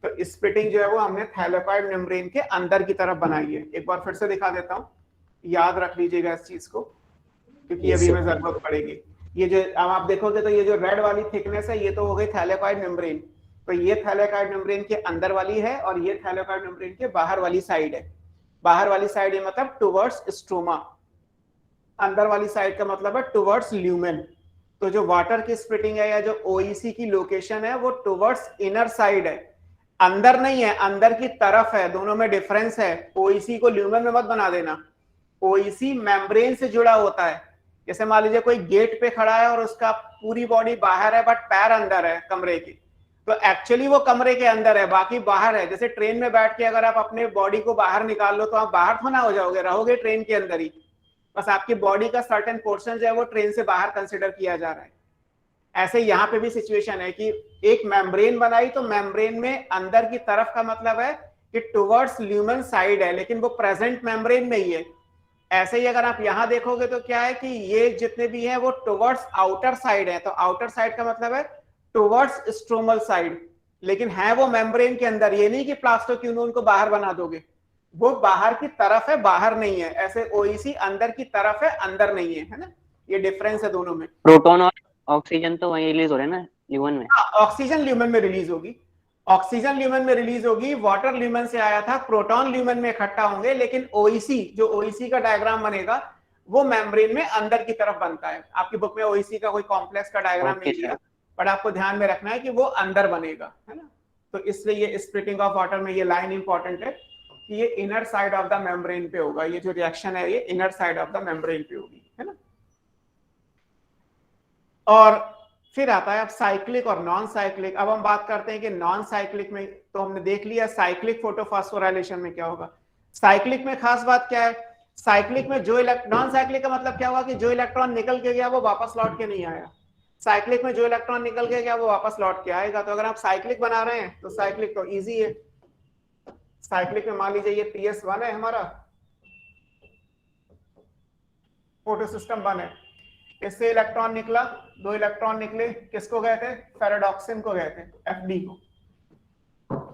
तो स्प्लिटिंग जो है वो हमने थैलेकॉइड मेम्ब्रेन के अंदर की तरफ बनाई है। एक बार फिर से दिखा देता हूँ, याद रख लीजिएगा इस चीज को, क्योंकि अभी में जरूरत पड़ेगी। ये जो अब आप देखोगे तो ये जो रेड वाली थिकनेस है ये तो हो गई थैलेकॉइड मेम्ब्रेन। तो ये थैलेकॉइड मेम्ब्रेन के अंदर वाली है और ये थैलेकॉइड मेम्ब्रेन के बाहर वाली साइड है। बाहर वाली साइड ये मतलब टुवर्ड्स स्ट्रोमा, अंदर वाली साइड का मतलब है टुवर्ड्स ल्यूमेन। तो जो वाटर की स्प्लिटिंग है या जो ओईसी की लोकेशन है वो टुवर्ड्स इनर साइड है, अंदर नहीं है, अंदर की तरफ है। दोनों में डिफरेंस है। ओईसी को ल्यूमेन में मत बना देना, ओईसी मेम्ब्रेन से जुड़ा होता है। जैसे मान लीजिए कोई गेट पे खड़ा है और उसका पूरी बॉडी बाहर है बट पैर अंदर है कमरे की, तो एक्चुअली वो कमरे के अंदर है, बाकी बाहर है। जैसे ट्रेन में बैठ के अगर आप अपने बॉडी को बाहर निकाल लो तो आप बाहर थोड़ा हो जाओगे, रहोगे ट्रेन के अंदर ही, बस आपकी बॉडी का सर्टेन पोर्शन जो है वो ट्रेन से बाहर कंसिडर किया जा रहा है। ऐसे यहाँ पे भी सिचुएशन है कि एक मेम्ब्रेन बनाई तो मेम्ब्रेन में अंदर की तरफ का मतलब है कि टुवर्ड्स ल्यूमेन साइड है, लेकिन वो प्रेजेंट मेम्ब्रेन में ही है। ऐसे ही अगर आप यहाँ देखोगे तो क्या है कि ये जितने भी हैं वो टुवर्ड्स आउटर साइड है। तो आउटर साइड का मतलब है टुवर्ड्स स्ट्रोमल साइड, लेकिन है वो मेम्ब्रेन के अंदर। ये नहीं कि प्लास्टोक्यूनोन को बाहर बना दोगे, वो बाहर की तरफ है, बाहर नहीं है। ऐसे ओईसी अंदर की तरफ है, अंदर नहीं है, है ना। ये डिफरेंस है दोनों में। प्रोटॉन और ऑक्सीजन तो वहीं रिलीज हो रहे हैं ना ल्यूमेन में। ऑक्सीजन ल्यूमेन में रिलीज होगी, ऑक्सीजन ल्यूमेन में रिलीज होगी। वाटर ल्यूमेन से आया था, प्रोटॉन ल्यूमेन में इकट्ठा होंगे, लेकिन ओईसी जो ओईसी का डायग्राम बनेगा वो मेम्ब्रेन में अंदर की तरफ बनता है। आपकी बुक में ओईसी का कोई कॉम्प्लेक्स का डायग्राम नहीं दिया, बट आपको ध्यान में रखना है कि वो अंदर बनेगा, है ना। तो इसलिए ये स्प्लिटिंग ऑफ वाटर में ये लाइन इंपॉर्टेंट है कि ये inner side of the membrane पे होगा। ये जो रिएक्शन है ये inner side of the membrane पे होगी, है ना। और फिर आता है अब साइक्लिक और नॉन साइक्लिक। अब हम बात करते हैं कि नॉन साइक्लिक में तो हमने देख लिया साइक्लिक फोटोफॉस्फोराइलेशन में क्या होगा। साइक्लिक में खास बात क्या है, साइक्लिक में जो नॉन साइक्लिक का मतलब क्या होगा कि जो इलेक्ट्रॉन निकल के गया वो वापस लौट के नहीं आया। साइक्लिक में जो इलेक्ट्रॉन निकल के गया वो वापस लौट के आएगा। तो अगर आप साइक्लिक बना रहे हैं तो साइक्लिक तो इजी है। साइक्लिक में मान लीजिए ये PS1 है, हमारा फोटो सिस्टम 1 है, इससे इलेक्ट्रॉन निकला, 2 इलेक्ट्रॉन निकले, किसको गए थे, फेराडॉक्सिन को गए थे, FD को।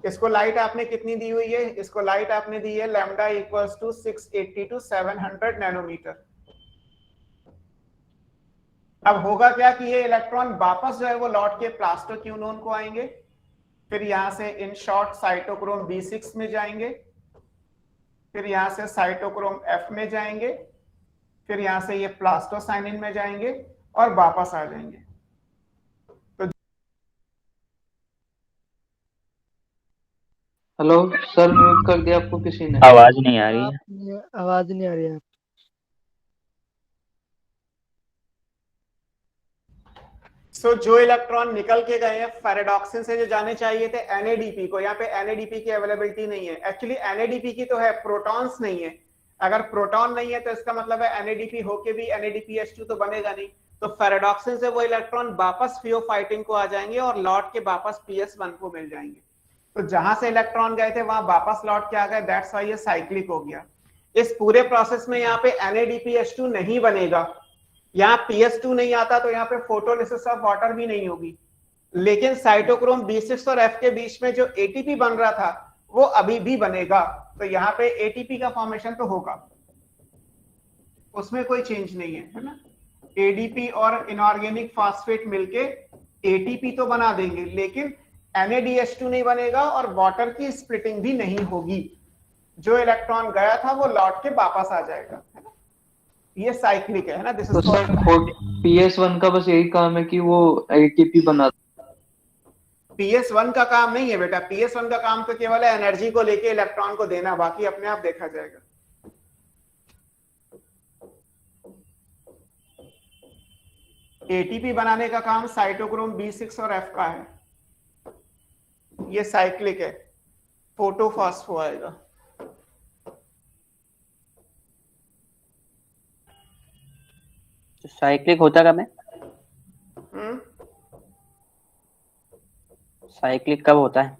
इसको लाइट आपने कितनी दी हुई है, इसको लाइट आपने दी है lambda equals to 680 to 700 nanometre. अब होगा क्या कि ये इलेक्ट्रॉन वापस जो है वो लौट के प्लास्टोक्यूनोन को आएंगे, फिर यहां से इन शॉर्ट साइटोक्रोम B6 में जाएंगे, फिर यहां से साइटोक्रोम F में जाएंगे, फिर यहां से ये प्लास्टोसाइनिन में जाएंगे और वापस आ जाएंगे। तो हेलो सर, म्यूट कर दिया आपको किसी ने? आवाज नहीं आ रही है, आवाज नहीं आ रही है। जो इलेक्ट्रॉन निकल के गए हैं फेराडॉक्सिन से जो जाने चाहिए थे NADP को, यहाँ पे NADP की अवेलेबिलिटी नहीं है। एक्चुअली NADP की तो है, प्रोटॉन्स नहीं है। अगर प्रोटॉन नहीं है तो इसका मतलब है NADP होके भी NADPH2 तो बनेगा नहीं। तो फेराडॉक्सिन से वो इलेक्ट्रॉन वापस फियोफाइटिन को आ जाएंगे और लौट के वापस PS1 को मिल जाएंगे। तो जहां से इलेक्ट्रॉन गए थे वहां वापस लौट के आ गए, दैट्स व्हाई ये साइक्लिक हो गया। इस पूरे प्रोसेस में यहाँ पे NADPH2 नहीं बनेगा, यहाँ PS2 नहीं आता, तो यहाँ पे फोटोलिसिस ऑफ वाटर भी नहीं होगी। लेकिन साइटोक्रोम B6 और F के बीच में जो ATP बन रहा था वो अभी भी बनेगा, तो यहाँ पे ATP का फॉर्मेशन तो होगा, उसमें कोई चेंज नहीं है ना। ADP और इनऑर्गेनिक फास्फेट मिलके ATP तो बना देंगे, लेकिन NADH2 नहीं बनेगा और वाटर की स्प्लिटिंग भी नहीं होगी। जो इलेक्ट्रॉन गया था वो लौट के वापस आ जाएगा, है ना। ये साइक्लिक है ना। दिस तो इज सर PS1 का बस यही काम है कि वो ATP बना। PS1 का काम नहीं है बेटा, PS1 का काम तो केवल है एनर्जी को लेके इलेक्ट्रॉन को देना, बाकी अपने आप देखा जाएगा। ATP बनाने का काम साइटोक्रोम B6 और F का है। ये साइक्लिक है, फोटोफॉस्फो आएगा। साइक्लिक होता कब है? साइक्लिक कब होता है?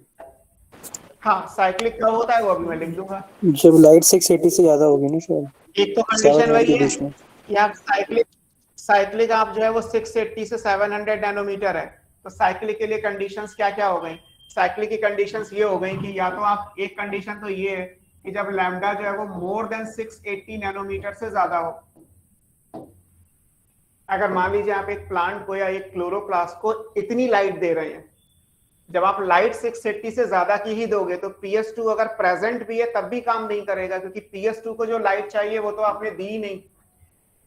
हाँ, साइक्लिक कब होता है वो अभी मैं लिख दूंगा। जब लाइट 680 से ज्यादा होगी ना शायद। एक तो कंडीशन वही है कि आप साइक्लिक आप जो है वो 680 से 700 नैनोमीटर है, तो साइक्लिक के लिए कंडीशंस क्या क्या हो गई? साइक्लिक की कंडीशंस ये हो गई कि या तो आप, एक कंडीशन तो ये है कि जब लैम्डा जो है वो मोर देन 680 नैनोमीटर से ज्यादा हो। अगर मान लीजिए आप एक प्लांट को या एक क्लोरोप्लास्ट को इतनी लाइट दे रहे हैं, जब आप लाइट 680 से ज्यादा की ही दोगे तो PS2 अगर प्रेजेंट भी है तब भी काम नहीं करेगा, क्योंकि PS2 को जो लाइट चाहिए वो तो आपने दी ही नहीं।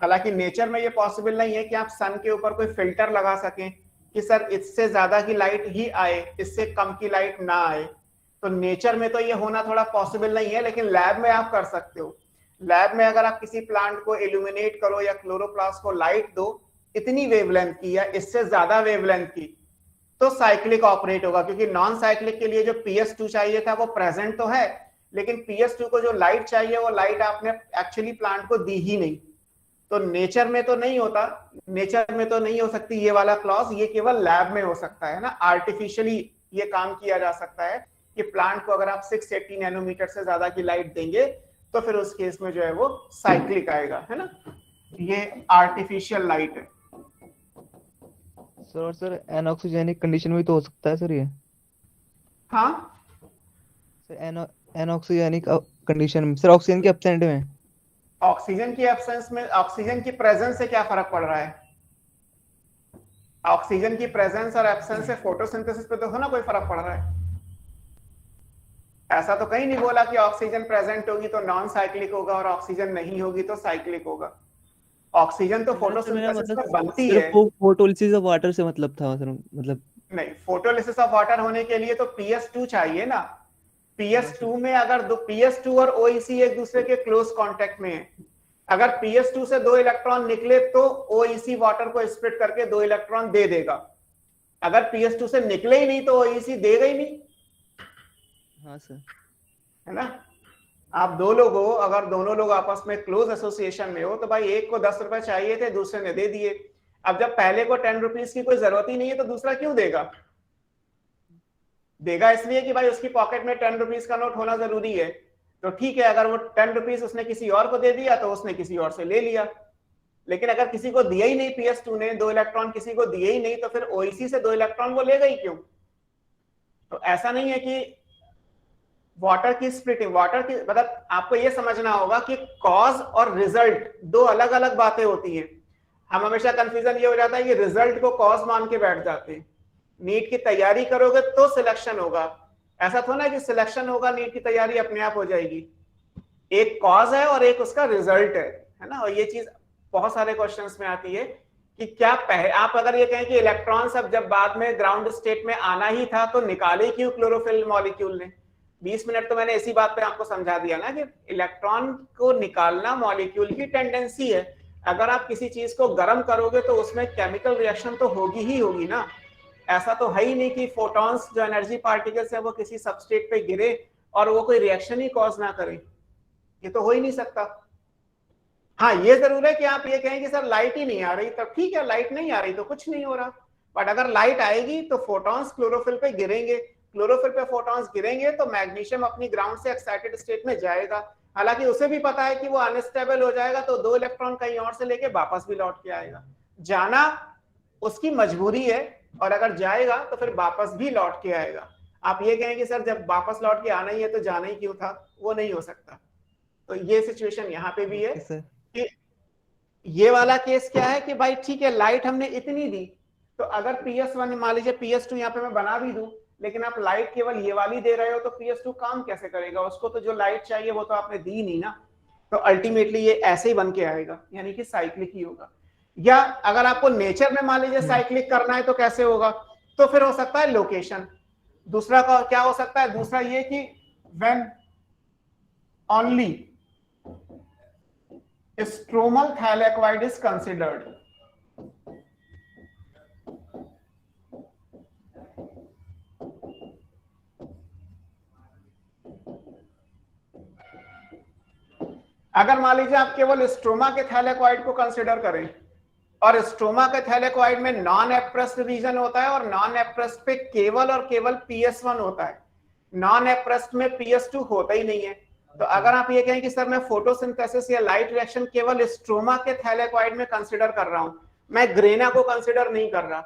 हालांकि नेचर में ये पॉसिबल नहीं है कि आप सन के ऊपर कोई फिल्टर लगा सकें कि सर इससे ज्यादा की लाइट ही आए, इससे कम की लाइट ना आए। तो नेचर में तो ये होना थोड़ा पॉसिबल नहीं है, लेकिन लैब में आप कर सकते हो। लैब में अगर आप किसी प्लांट को इल्यूमिनेट करो या क्लोरोप्लास्ट को लाइट दो इतनी वेवलेंथ की या इससे ज्यादा वेवलेंथ की, तो साइक्लिक ऑपरेट होगा, क्योंकि नॉन साइक्लिक के लिए जो PS2 चाहिए था वो प्रेजेंट तो है, लेकिन PS2 को जो लाइट चाहिए वो लाइट आपने एक्चुअली प्लांट को दी ही नहीं। तो नेचर में तो नहीं होता, नेचर में तो नहीं हो सकती ये वाला क्लॉज, ये केवल लैब में हो सकता है ना। आर्टिफिशियली ये काम किया जा सकता है कि प्लांट को अगर आप 680 नैनोमीटर से ज्यादा की लाइट देंगे तो फिर उस केस में जो है वो साइक्लिक आएगा, है ना। ये आर्टिफिशियल लाइट है। सर एनऑक्सीजेनिक कंडीशन में तो हो सकता है सर ये? हाँ सर एनऑक्सीजेनिक कंडीशन में, सर ऑक्सीजन के एब्सेंट में। ऑक्सीजन की एब्सेंस में ऑक्सीजन की प्रेजेंस से क्या फर्क पड़ रहा है? ऑक्सीजन की प्रेजेंस और एब्सेंस से फोटोसिंथेसिस पे तो ना कोई फर्क पड़ रहा है। ऐसा तो कहीं नहीं बोला कि ऑक्सीजन प्रेजेंट होगी तो नॉन साइक्लिक होगा और ऑक्सीजन नहीं होगी तो साइक्लिक होगा। ऑक्सीजन तो फोटोसिंथेसिस में बनती है। फोटोलिसिस ऑफ वाटर से मतलब था सर, मतलब नहीं, फोटोलिसिस ऑफ वाटर होने के लिए तो PS2 चाहिए ना। PS2 में अगर दो PS2 और OEC एक दूसरे के क्लोज कांटेक्ट में है, अगर PS2 से 2 इलेक्ट्रॉन निकले तो OEC वाटर को स्प्लिट करके 2 इलेक्ट्रॉन दे देगा। अगर PS2 से निकले ही नहीं तो OEC देगा ही नहीं। हाँ सर, है ना। आप दो लोग हो, अगर दोनों लोग आपस में क्लोज एसोसिएशन में हो तो भाई एक को 10 रुपए चाहिए थे, दूसरे ने दे दिए। अब जब पहले को 10 रुपीज की कोई जरूरत ही नहीं है तो दूसरा क्यों देगा? देगा इसलिए कि भाई उसकी पॉकेट में 10 रुपीज का नोट होना जरूरी है। तो ठीक है, अगर वो 10 रुपीज उसने किसी और को दे दिया तो उसने किसी और से ले लिया। लेकिन अगर किसी को दिया ही नहीं, PS2 ने 2 इलेक्ट्रॉन किसी को दिए ही नहीं, तो फिर OEC से 2 इलेक्ट्रॉन वो लेगा ही क्यों? तो ऐसा नहीं है कि वाटर की स्प्लिटिंग, वाटर की मतलब आपको ये समझना होगा कि कॉज और रिजल्ट दो अलग अलग बातें होती हैं। हम हमेशा कंफ्यूजन ये हो जाता है कि रिजल्ट को कॉज मान के बैठ जाते हैं। नीट की तैयारी करोगे तो सिलेक्शन होगा, ऐसा थोड़ा ना कि सिलेक्शन होगा नीट की तैयारी अपने आप हो जाएगी। एक कॉज है और एक उसका रिजल्ट है ना। और ये चीज बहुत सारे क्वेश्चंस में आती है कि क्या आप अगर ये कहें कि इलेक्ट्रॉन सब जब बाद में ग्राउंड स्टेट में आना ही था तो निकाले क्यों क्लोरोफिल मॉलिक्यूल ने? 20 मिनट तो मैंने इसी बात पे आपको समझा दिया ना कि इलेक्ट्रॉन को निकालना मॉलिक्यूल की टेंडेंसी है। अगर आप किसी चीज को गर्म करोगे तो उसमें केमिकल रिएक्शन तो होगी ही होगी ना। ऐसा तो है ही नहीं कि फोटॉन्स जो एनर्जी पार्टिकल्स है वो किसी सबस्ट्रेट पे गिरे और वो कोई रिएक्शन ही कॉज ना करे, ये तो हो ही नहीं सकता। हाँ, ये जरूर है कि आप ये कहें कि सर लाइट ही नहीं आ रही, तब ठीक है, लाइट नहीं आ रही तो कुछ नहीं हो रहा। बट अगर लाइट आएगी तो फोटॉन्स क्लोरोफिल पे गिरेंगे, क्लोरोफिल पे फोटॉन्स गिरेंगे तो मैग्नीशियम अपनी ग्राउंड से एक्साइटेड स्टेट में जाएगा। हालांकि उसे भी पता है कि वो अनस्टेबल हो जाएगा तो 2 इलेक्ट्रॉन कहीं और से लेके वापस भी लौट के आएगा। जाना उसकी मजबूरी है, और अगर जाएगा तो फिर वापस भी लौट के आएगा। आप ये कहें कि सर जब वापस लौट के आना ही है तो जाना ही क्यों था, वो नहीं हो सकता। तो ये सिचुएशन यहाँ पे भी है कि ये वाला केस क्या है कि भाई ठीक है लाइट हमने इतनी दी, तो अगर PS1 मान लीजिए PS2 यहाँ पे मैं बना भी दूं, लेकिन आप लाइट केवल ये वाली दे रहे हो तो PS2 काम कैसे करेगा, उसको तो जो लाइट चाहिए वो तो आपने दी नहीं ना। तो अल्टीमेटली ये ऐसे ही बन के आएगा, यानी कि साइक्लिक ही होगा। या अगर आपको नेचर में मान लीजिए साइक्लिक करना है तो कैसे होगा, तो फिर हो सकता है लोकेशन। दूसरा का क्या हो सकता है, दूसरा ये कि when only stromal thylakoid is considered. अगर मान लीजिए आप केवल स्ट्रोमा के थैलेक्वाइड को कंसिडर करें, और स्ट्रोमा के थैलेक्वाइड में नॉन एप्रेस्ड रीजन होता है और नॉन एप्रेस्ड पे केवल और केवल PS1 होता है, नॉन एप्रेस्ड में PS2 होता ही नहीं है। तो अगर आप ये कहें कि सर मैं फोटोसिंथेसिस या लाइट रिएक्शन केवल स्ट्रोमा के थैलेक्वाइड में कंसिडर कर रहा हूं, मैं ग्रेना को कंसिडर नहीं कर रहा,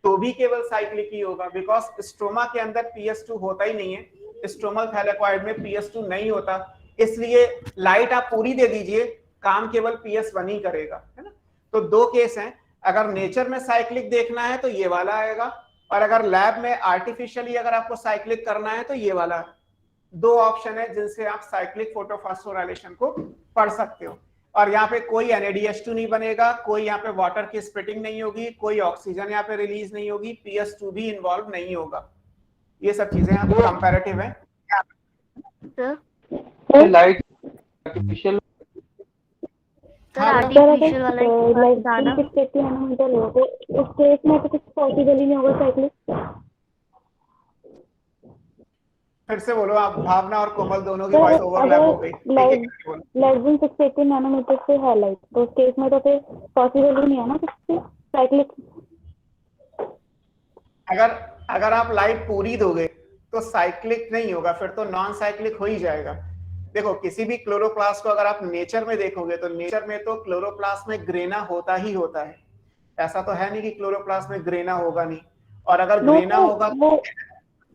तो भी केवल साइक्लिक ही होगा, बिकॉज स्ट्रोमा के अंदर PS2 होता ही नहीं है, स्ट्रोमल थैलेक्वाइड में PS2 नहीं होता, इसलिए लाइट आप पूरी दे दीजिए, काम केवल PS1 ही करेगा, है ना। तो दो केस हैं, अगर नेचर में साइक्लिक देखना है तो ये वाला आएगा, और अगर लैब में आर्टिफिशियली अगर आपको साइक्लिक करना है तो ये वाला। दो ऑप्शन है जिनसे आप साइक्लिक फोटोफॉस्फोराइलेशन को पढ़ सकते हो। और यहाँ पे कोई NADH2 नहीं बनेगा, कोई यहाँ पे वाटर की स्प्लिटिंग नहीं होगी, कोई ऑक्सीजन यहाँ पे रिलीज नहीं होगी, PS2 भी इन्वॉल्व नहीं होगा। ये सब चीजें यहाँ पे कंपैरेटिव है। लाइट आर्टिफिशियल आर्टिफिशियल वाला 680 नैनोमीटर हो तो उस केस में तो कुछ पॉसिबल ही नहीं होगा साइक्लिक। फिर से बोलो आप, भावना और कोमल दोनों की वॉइस ओवरलैप हो गई। लेस देन 680 नैनोमीटर से है लाइट, तो उस केस में तो फिर पॉसिबल ही नहीं है ना कुछ साइक्लिक। अगर आप लाइट पूरी दोगे तो साइक्लिक नहीं होगा, फिर तो नॉन साइक्लिक हो ही जाएगा। देखो किसी भी क्लोरोप्लास्ट को अगर आप नेचर में देखोगे तो नेचर में तो क्लोरोप्लास्ट में ग्रेना होता ही होता है, ऐसा तो है नहीं कि क्लोरोप्लास्ट में ग्रेना होगा नहीं। और अगर ग्रेना होगा तो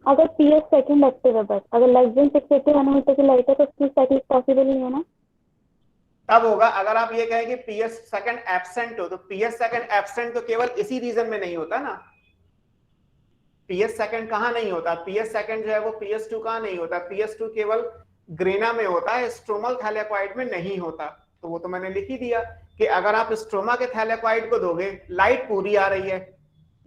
अगर PS सेकंड एक्टिव है, बस अगर लेस देन 680 नैनोमीटर की लाइट है तो उसकी साइक्लिक पॉसिबल नहीं है ना, तब होगा। अगर आप ये कहें कि PS सेकंड एब्सेंट हो, तो PS सेकंड एब्सेंट तो केवल इसी रीजन में नहीं होता ना। PS सेकंड कहाँ नहीं होता, PS सेकंड जो है वो PS2 कहाँ नहीं होता, PS2 केवल ग्रेना में होता है, स्ट्रोमल थैलेक्वाइड में नहीं होता। तो वो तो मैंने लिख ही दिया कि अगर आप स्ट्रोमा के थैलेक्वाइड को दोगे, लाइट पूरी आ रही है,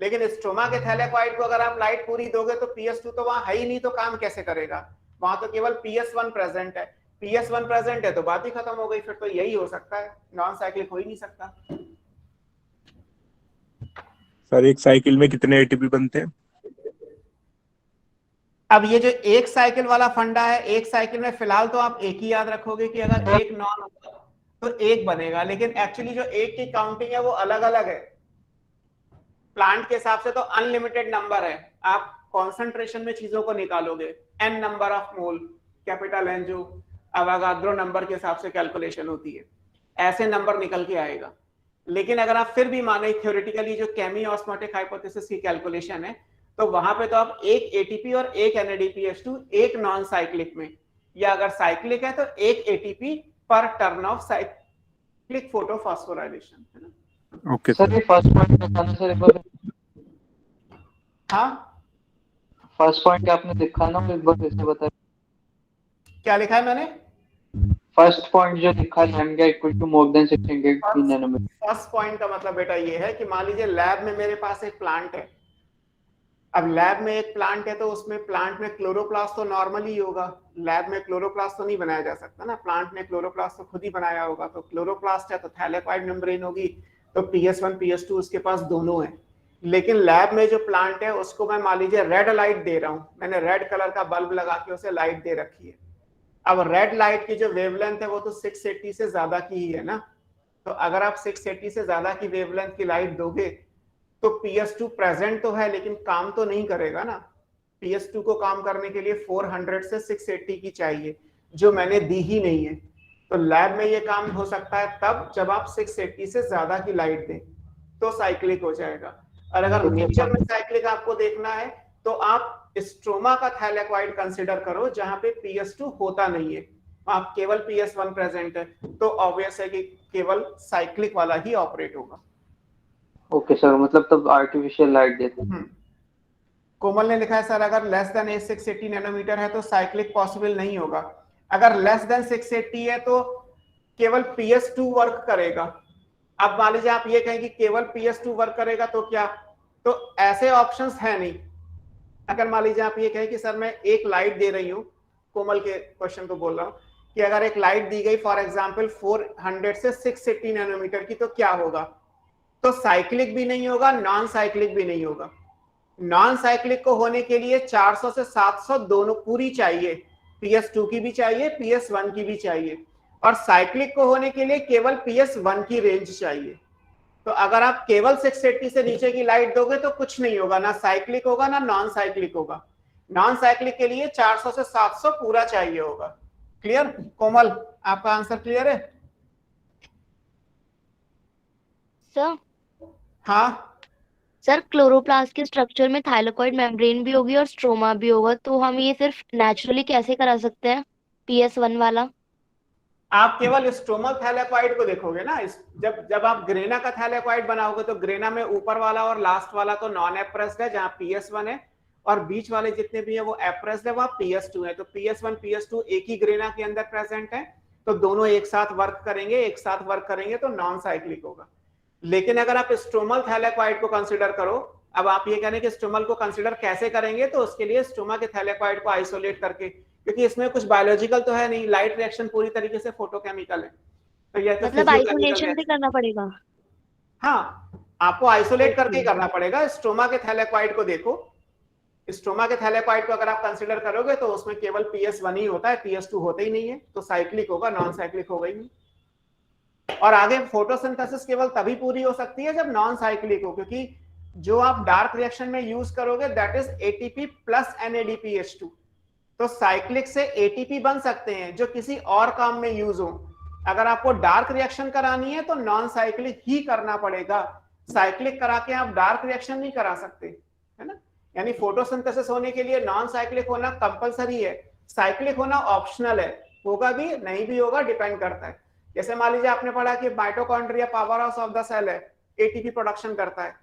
लेकिन स्ट्रोमा के थैलेक्वाइड को अगर आप लाइट पूरी दोगे तो PS2 तो वहां है ही नहीं, तो काम कैसे करेगा, वहां तो केवल PS1 प्रेजेंट है। PS1 प्रेजेंट है तो बात ही खत्म हो गई, फिर तो यही हो सकता है, नॉन साइक्लिक हो ही नहीं सकता। सर एक साइकिल में कितने ATP बनते हैं? अब ये जो एक साइकिल वाला फंडा है, एक साइकिल में फिलहाल तो आप एक ही याद रखोगे कि अगर एक नॉन होगा तो एक बनेगा, लेकिन एक्चुअली जो एक की काउंटिंग है वो अलग अलग है। प्लांट के हिसाब से तो अनलिमिटेड नंबर है, आप कॉन्सेंट्रेशन में चीजों को निकालोगे, n number of mole, capital N जो अवागाद्रो नंबर के हिसाब से कैलकुलेशन होती है, ऐसे नंबर निकल के आएगा। लेकिन अगर आप फिर भी माने थ्योरेटिकली जो केमी ऑस्मोटिक हाइपोथेसिस की कैलकुलेशन है, तो वहां पे तो आप एक ATP और एक NADPH2 एक नॉन साइक्लिक में, या अगर साइक्लिक है तो एक ATP पर टर्न ऑफ साइक्लिक फोटोफॉस्फोराइलेशन, है ना। ओके सर, ये फर्स्ट पॉइंट बताना सर एक बार। हाँ फर्स्ट पॉइंट आपने लिखा ना, एक बार फिर से बताइए। क्या लिखा है मैंने? फर्स्ट पॉइंट जो लिखा है lambda equal to more than 680 nanometre. First point का मतलब बेटा ये है कि मान लीजिए लैब में मेरे पास एक प्लांट है। अब लैब में एक प्लांट है तो उसमें प्लांट में क्लोरोप्लास्ट तो नॉर्मल ही होगा, लैब में क्लोरोप्लास्ट तो नहीं बनाया जा सकता ना, प्लांट ने क्लोरोप्लास्ट तो खुद ही बनाया होगा। तो क्लोरोप्लास्ट है तो थैलेक्वाइड मेम्ब्रेन होगी, तो PS1 PS2 उसके पास दोनों है। लेकिन लैब में जो प्लांट है उसको मैं मान लीजिए रेड लाइट दे रहा हूँ, मैंने रेड कलर का बल्ब लगा के उसे लाइट दे रखी है। अब रेड लाइट की जो वेवलेंथ है वो तो 680 से ज्यादा की ही है ना, तो अगर आप 680 से ज्यादा की वेवलेंथ की लाइट दोगे तो PS2 प्रेजेंट तो है लेकिन काम तो नहीं करेगा ना। PS2 को काम करने के लिए 400 से 680 की चाहिए, जो मैंने दी ही नहीं है। तो लैब में ये काम हो सकता है तब जब आप 680 से ज्यादा की लाइट दें, तो साइक्लिक हो जाएगा। और अगर नेचर में साइक्लिक आपको देखना है तो आप स्ट्रोमा का थैलेक्वाइड कंसिडर करो जहां पे PS2 होता नहीं है, आप केवल PS1 प्रेजेंट है, तो ऑब्वियस है कि केवल साइक्लिक वाला ही ऑपरेट होगा। ओके सर, मतलब तब आर्टिफिशियल लाइट देते हैं। कोमल ने लिखा है सर अगर लेस देन 680 नैनोमीटर है तो साइक्लिक पॉसिबल नहीं होगा। अगर लेस देन 680 है तो केवल PS2 वर्क करेगा। अब मान लीजिए आप ये कहें कि केवल PS2 वर्क करेगा तो क्या, तो ऐसे ऑप्शंस है नहीं। अगर मान लीजिए आप ये कहें कि सर मैं एक लाइट दे रही हूँ, कोमल के क्वेश्चन को बोल रहा हूँ कि अगर एक लाइट दी गई फॉर एग्जांपल 400 से 680 नैनोमीटर की, तो क्या होगा, तो साइक्लिक भी नहीं होगा, नॉन साइक्लिक भी नहीं होगा। नॉन साइक्लिक को होने के लिए 400 से 700 दोनों पूरी चाहिए, PS2 की भी चाहिए, PS1 की भी चाहिए, और साइक्लिक को होने के लिए केवल PS1 की रेंज चाहिए। तो अगर आप केवल 680 से नीचे की लाइट दोगे तो कुछ नहीं होगा, ना साइक्लिक होगा ना नॉन साइक्लिक होगा। नॉन साइक्लिक के लिए 400 से 700 पूरा चाहिए होगा। क्लियर कोमल, आपका आंसर क्लियर है? सर हाँ सर, क्लोरोप्लास्ट के स्ट्रक्चर में थाइलाकोइड मेम्ब्रेन भी होगी और स्ट्रोमा भी होगा, तो हम ये सिर्फ नेचुरली कैसे करा सकते हैं PS1 वाला? आप केवल स्ट्रोमल थैलेक्वाइड को देखोगे ना, जब आप ग्रेना का थैलेक्वाइड बनाओगे तो ग्रेना में ऊपर वाला और लास्ट वाला तो नॉन एप्रेस्ड है जहां PS1 है, और बीच वाले जितने भी है वो एप्रेस्ड है, वहां PS2 है। तो PS1 PS2 एक ही ग्रेना के अंदर प्रेजेंट है, तो दोनों एक साथ वर्क करेंगे तो नॉन साइक्लिक होगा। लेकिन अगर आप स्ट्रोमल थैलेक्वाइड को कंसिडर करो, अब आप ये कह रहे हैं कि स्ट्रोमल को कंसिडर कैसे करेंगे, तो उसके लिए स्ट्रोमा के थैलेक्वाइड को आइसोलेट करके, क्योंकि इसमें कुछ बायोलॉजिकल तो है नहीं, लाइट रिएक्शन पूरी तरीके से फोटोकेमिकल है, तो यह तो मतलब आइसोलेशन भी करना पड़ेगा? हाँ, आपको आइसोलेट करके ही करना पड़ेगा। स्ट्रोमा के थैलेक्वाइड को देखो, स्ट्रोमा के थैलेक्वाइड को अगर आप कंसिडर करोगे तो उसमें केवल PS1 ही होता है, PS2 होता ही नहीं है, तो साइक्लिक होगा, नॉन साइक्लिक होगा ही नहीं। और आगे फोटोसिंथेसिस केवल तभी पूरी हो सकती है जब नॉन साइक्लिक हो, क्योंकि जो आप डार्क रिएक्शन में यूज करोगे that is ATP plus NADPH2, तो साइक्लिक से ATP बन सकते हैं जो किसी और काम में यूज हो। अगर आपको डार्क रिएक्शन करानी है तो नॉन साइक्लिक ही करना पड़ेगा, साइक्लिक करा के आप डार्क रिएक्शन नहीं करा सकते, है ना। यानी फोटोसिंथेसिस होने के लिए नॉन साइक्लिक होना कंपलसरी है, साइक्लिक होना ऑप्शनल है, होगा भी नहीं भी होगा, डिपेंड करता है। जैसे मान लीजिए आपने पढ़ा कि mitochondria power house of the cell है, ATP प्रोडक्शन करता है,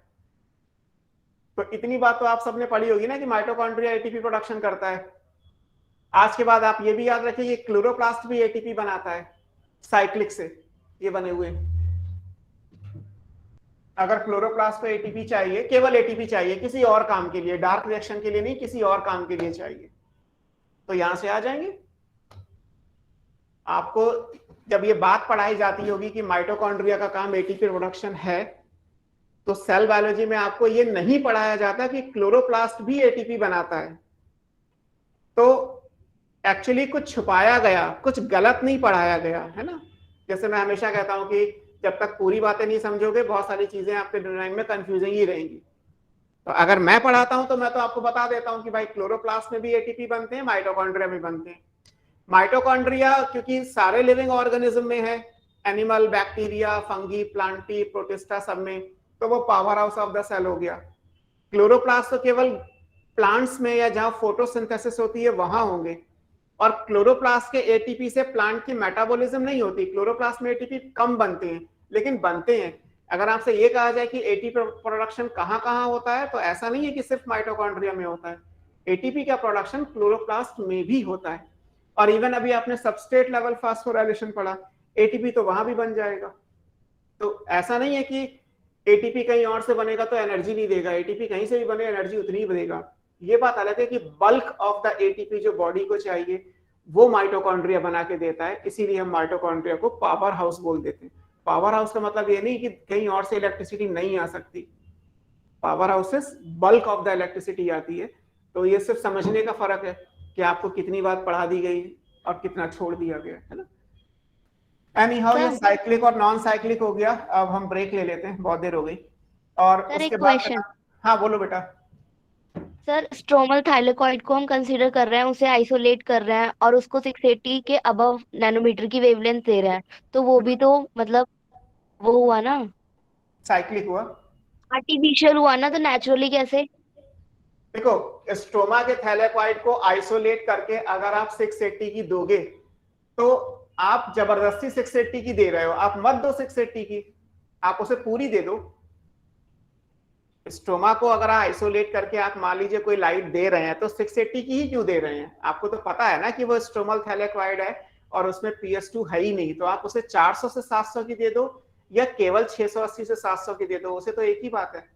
तो इतनी बात तो आप सबने पढ़ी होगी ना कि माइटोकॉन्ड्रिया ATP प्रोडक्शन करता है। आज के बाद आप ये भी याद रखिए कि क्लोरोप्लास्ट भी ATP बनाता है साइक्लिक से, ये बने हुए। अगर क्लोरोप्लास्ट को ATP चाहिए, केवल ATP चाहिए किसी और काम के लिए, डार्क रिएक्शन के लिए नहीं, किसी और काम के लिए चाहिए, तो यहां से आ जाएंगे। आपको जब ये बात पढ़ाई जाती होगी कि माइटोकॉन्ड्रिया का काम ATP प्रोडक्शन है, तो सेल बायोलॉजी में आपको ये नहीं पढ़ाया जाता कि क्लोरोप्लास्ट भी ATP बनाता है। तो एक्चुअली कुछ छुपाया गया, कुछ गलत नहीं पढ़ाया गया, है ना। जैसे मैं हमेशा कहता हूं कि जब तक पूरी बातें नहीं समझोगे बहुत सारी चीजें आपके दिमाग में कंफ्यूजिंग ही रहेंगी। तो अगर मैं पढ़ाता हूं तो मैं तो आपको बता देता हूं कि भाई क्लोरोप्लास्ट में भी ATP बनते हैं, माइटोकॉन्ड्रिया में बनते हैं। माइटोकॉन्ड्रिया क्योंकि सारे लिविंग ऑर्गेनिज्म में है, animal, bacteria, fungi, plantae, protista सब में, तो वो power house of the cell हो गया। क्लोरोप्लास्ट तो केवल प्लांट्स में या जहां फोटोसिंथेसिस होती है वहां होंगे, और क्लोरोप्लास्ट के ATP से प्लांट की मेटाबॉलिज्म नहीं होती। क्लोरोप्लास्ट में ATP कम बनते हैं, लेकिन बनते हैं। अगर आपसे ये कहा जाए कि ATP प्रोडक्शन कहाँ कहाँ होता है, तो ऐसा नहीं है कि सिर्फ माइटोकॉन्ड्रिया में होता है, ATP का प्रोडक्शन क्लोरोप्लास्ट में भी होता है। और इवन अभी आपने सबस्ट्रेट लेवल फास्फोराइलेशन पढ़ा, ATP तो वहां भी बन जाएगा। तो ऐसा नहीं है कि ATP कहीं और से बनेगा तो एनर्जी नहीं देगा, ATP कहीं से भी बने एनर्जी उतनी ही देगा। ये बात अलग है कि बल्क ऑफ द ATP जो बॉडी को चाहिए वो माइटोकॉन्ड्रिया बना के देता है, इसीलिए हम माइटोकॉन्ड्रिया को पावर हाउस बोल देते हैं। पावर हाउस का मतलब ये नहीं कि कहीं और से इलेक्ट्रिसिटी नहीं आ सकती, पावर हाउस से बल्क ऑफ द इलेक्ट्रिसिटी आती है। तो ये सिर्फ समझने का फर्क है कि आपको कितनी बात पढ़ा दी गई और कितना छोड़ दिया गया, है ना। एनी हाउ ये साइक्लिक और नॉन साइक्लिक हो गया। अब हम ब्रेक ले लेते हैं, बहुत देर हो गई। और उसके बाद हाँ बोलो बेटा। सर, स्ट्रोमल थाइलाकोइड को हम कंसीडर कर रहे हैं, उसे आइसोलेट कर रहे हैं और उसको 680 के अबव नैनोमीटर की वेवलेंथ दे रहे हैं, तो वो भी तो मतलब वो हुआ ना, साइक्लिक हुआ। आर्टिफिशियल हुआ ना, तो नेचुरली कैसे? देखो स्ट्रोमा के थैलेकॉइड को आइसोलेट करके अगर आप 680 की दोगे तो आप जबरदस्ती 680 की दे रहे हो, आप मत दो 680 की, आप उसे पूरी दे दो। स्ट्रोमा को अगर आइसोलेट करके आप मान लीजिए कोई लाइट दे रहे हैं तो 680 की ही क्यों दे रहे हैं? आपको तो पता है ना कि वो स्ट्रोमल थैलेकॉइड है और उसमें PS2 है ही नहीं, तो आप उसे 400 से 700 की दे दो या केवल 680 से 700 की दे दो, उसे तो एक ही बात है।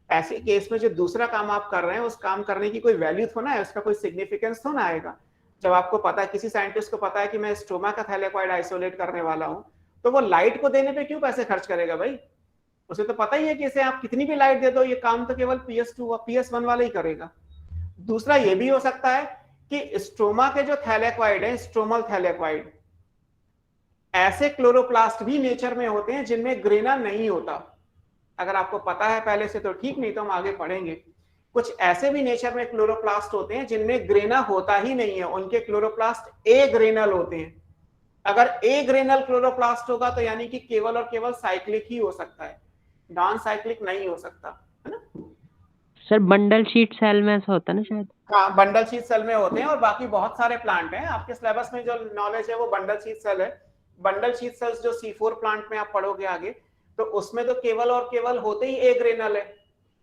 ऐसे केस में जो दूसरा काम आप कर रहे हैं उस काम करने की कोई वैल्यू थोड़ा है, उसका कोई सिग्निफिकेंस थोड़ा आएगा। जब आपको पता है, किसी साइंटिस्ट को पता है कि मैं स्ट्रोमा का थैलेकॉइड आइसोलेट करने वाला हूं, तो वो लाइट को देने पे क्यों पैसे खर्च करेगा भाई? उसे तो पता ही है कि इसे आप कितनी भी लाइट दे दो, ये काम तो केवल PS2 और PS1 वाला ही करेगा। दूसरा ये भी हो सकता है कि स्ट्रोमा के जो थैलेकॉइड है, स्ट्रोमल थैलेकॉइड, ऐसे क्लोरोप्लास्ट भी नेचर में होते हैं जिनमें ग्रेना नहीं होता। अगर आपको पता है पहले से तो ठीक, नहीं तो हम आगे पढ़ेंगे। कुछ ऐसे भी नेचर में क्लोरोप्लास्ट होते हैं जिनमें ग्रेना होता ही नहीं है, उनके क्लोरोप्लास्ट ए ग्रेनल होते हैं। अगर ए ग्रेनल क्लोरोप्लास्ट होगा तो यानी कि केवल और केवल साइक्लिक ही हो सकता है, नॉन साइक्लिक नहीं हो सकता, है ना? सर बंडल शीट सेल में ऐसा होता है ना शायद? हाँ, बंडल शीट सेल में होते हैं और बाकी बहुत सारे प्लांट हैं। आपके सिलेबस में जो नॉलेज है वो बंडल शीट सेल है। बंडल शीट सेल्स जो C4 प्लांट में आप पढ़ोगे आगे, तो उसमें तो केवल और केवल होते ही ए ग्रेनल है,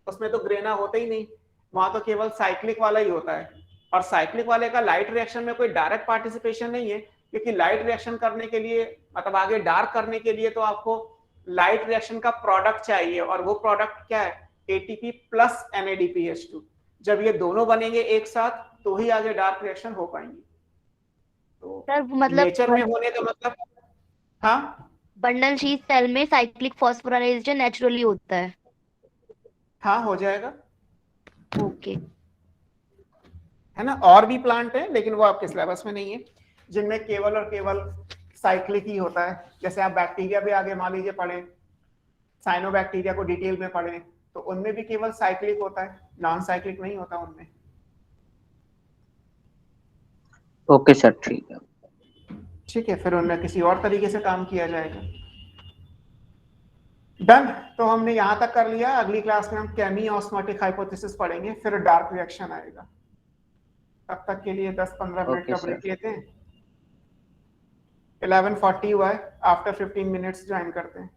उसमें तो ग्रेना होते ही नहीं, वहां तो केवल साइक्लिक वाला ही होता है। और साइक्लिक वाले का लाइट रिएक्शन में कोई डायरेक्ट पार्टिसिपेशन नहीं है, क्योंकि लाइट रिएक्शन करने के लिए, मतलब आगे डार्क करने के लिए तो आपको लाइट रिएक्शन का प्रोडक्ट चाहिए, और वो प्रोडक्ट क्या है? ATP plus NADPH2। जब ये दोनों बनेंगे एक साथ तो ही आगे डार्क रिएक्शन हो पाएंगे। तो सर मतलब नेचर में होने का मतलब, हाँ, बंडल शीट सेल में साइक्लिक फॉस्फोराइलेशन नेचुरली होता है। हाँ हो जाएगा, ओके, है ना? और भी प्लांट है लेकिन वो आपके सिलेबस में नहीं है, जिनमें केवल और केवल साइक्लिक ही होता है। जैसे आप बैक्टीरिया भी आगे मान लीजिए पढ़े, साइनोबैक्टीरिया को डिटेल में पढ़े, तो उनमें भी केवल साइक्लिक होता है, नॉन साइक्लिक नहीं होता उनमें। ओके सर, ठीक है। ठीक है, फिर उनमें किसी और तरीके से काम किया जाएगा। डन। तो हमने यहां तक कर लिया। अगली क्लास में हम केमी ऑस्मोटिक हाइपोथेसिस पढ़ेंगे, फिर डार्क रिएक्शन आएगा। तब तक के लिए 10-15 मिनट का ब्रेक लेते हैं। 11:40 हुआ है, आफ्टर 15 मिनट्स ज्वाइन करते हैं।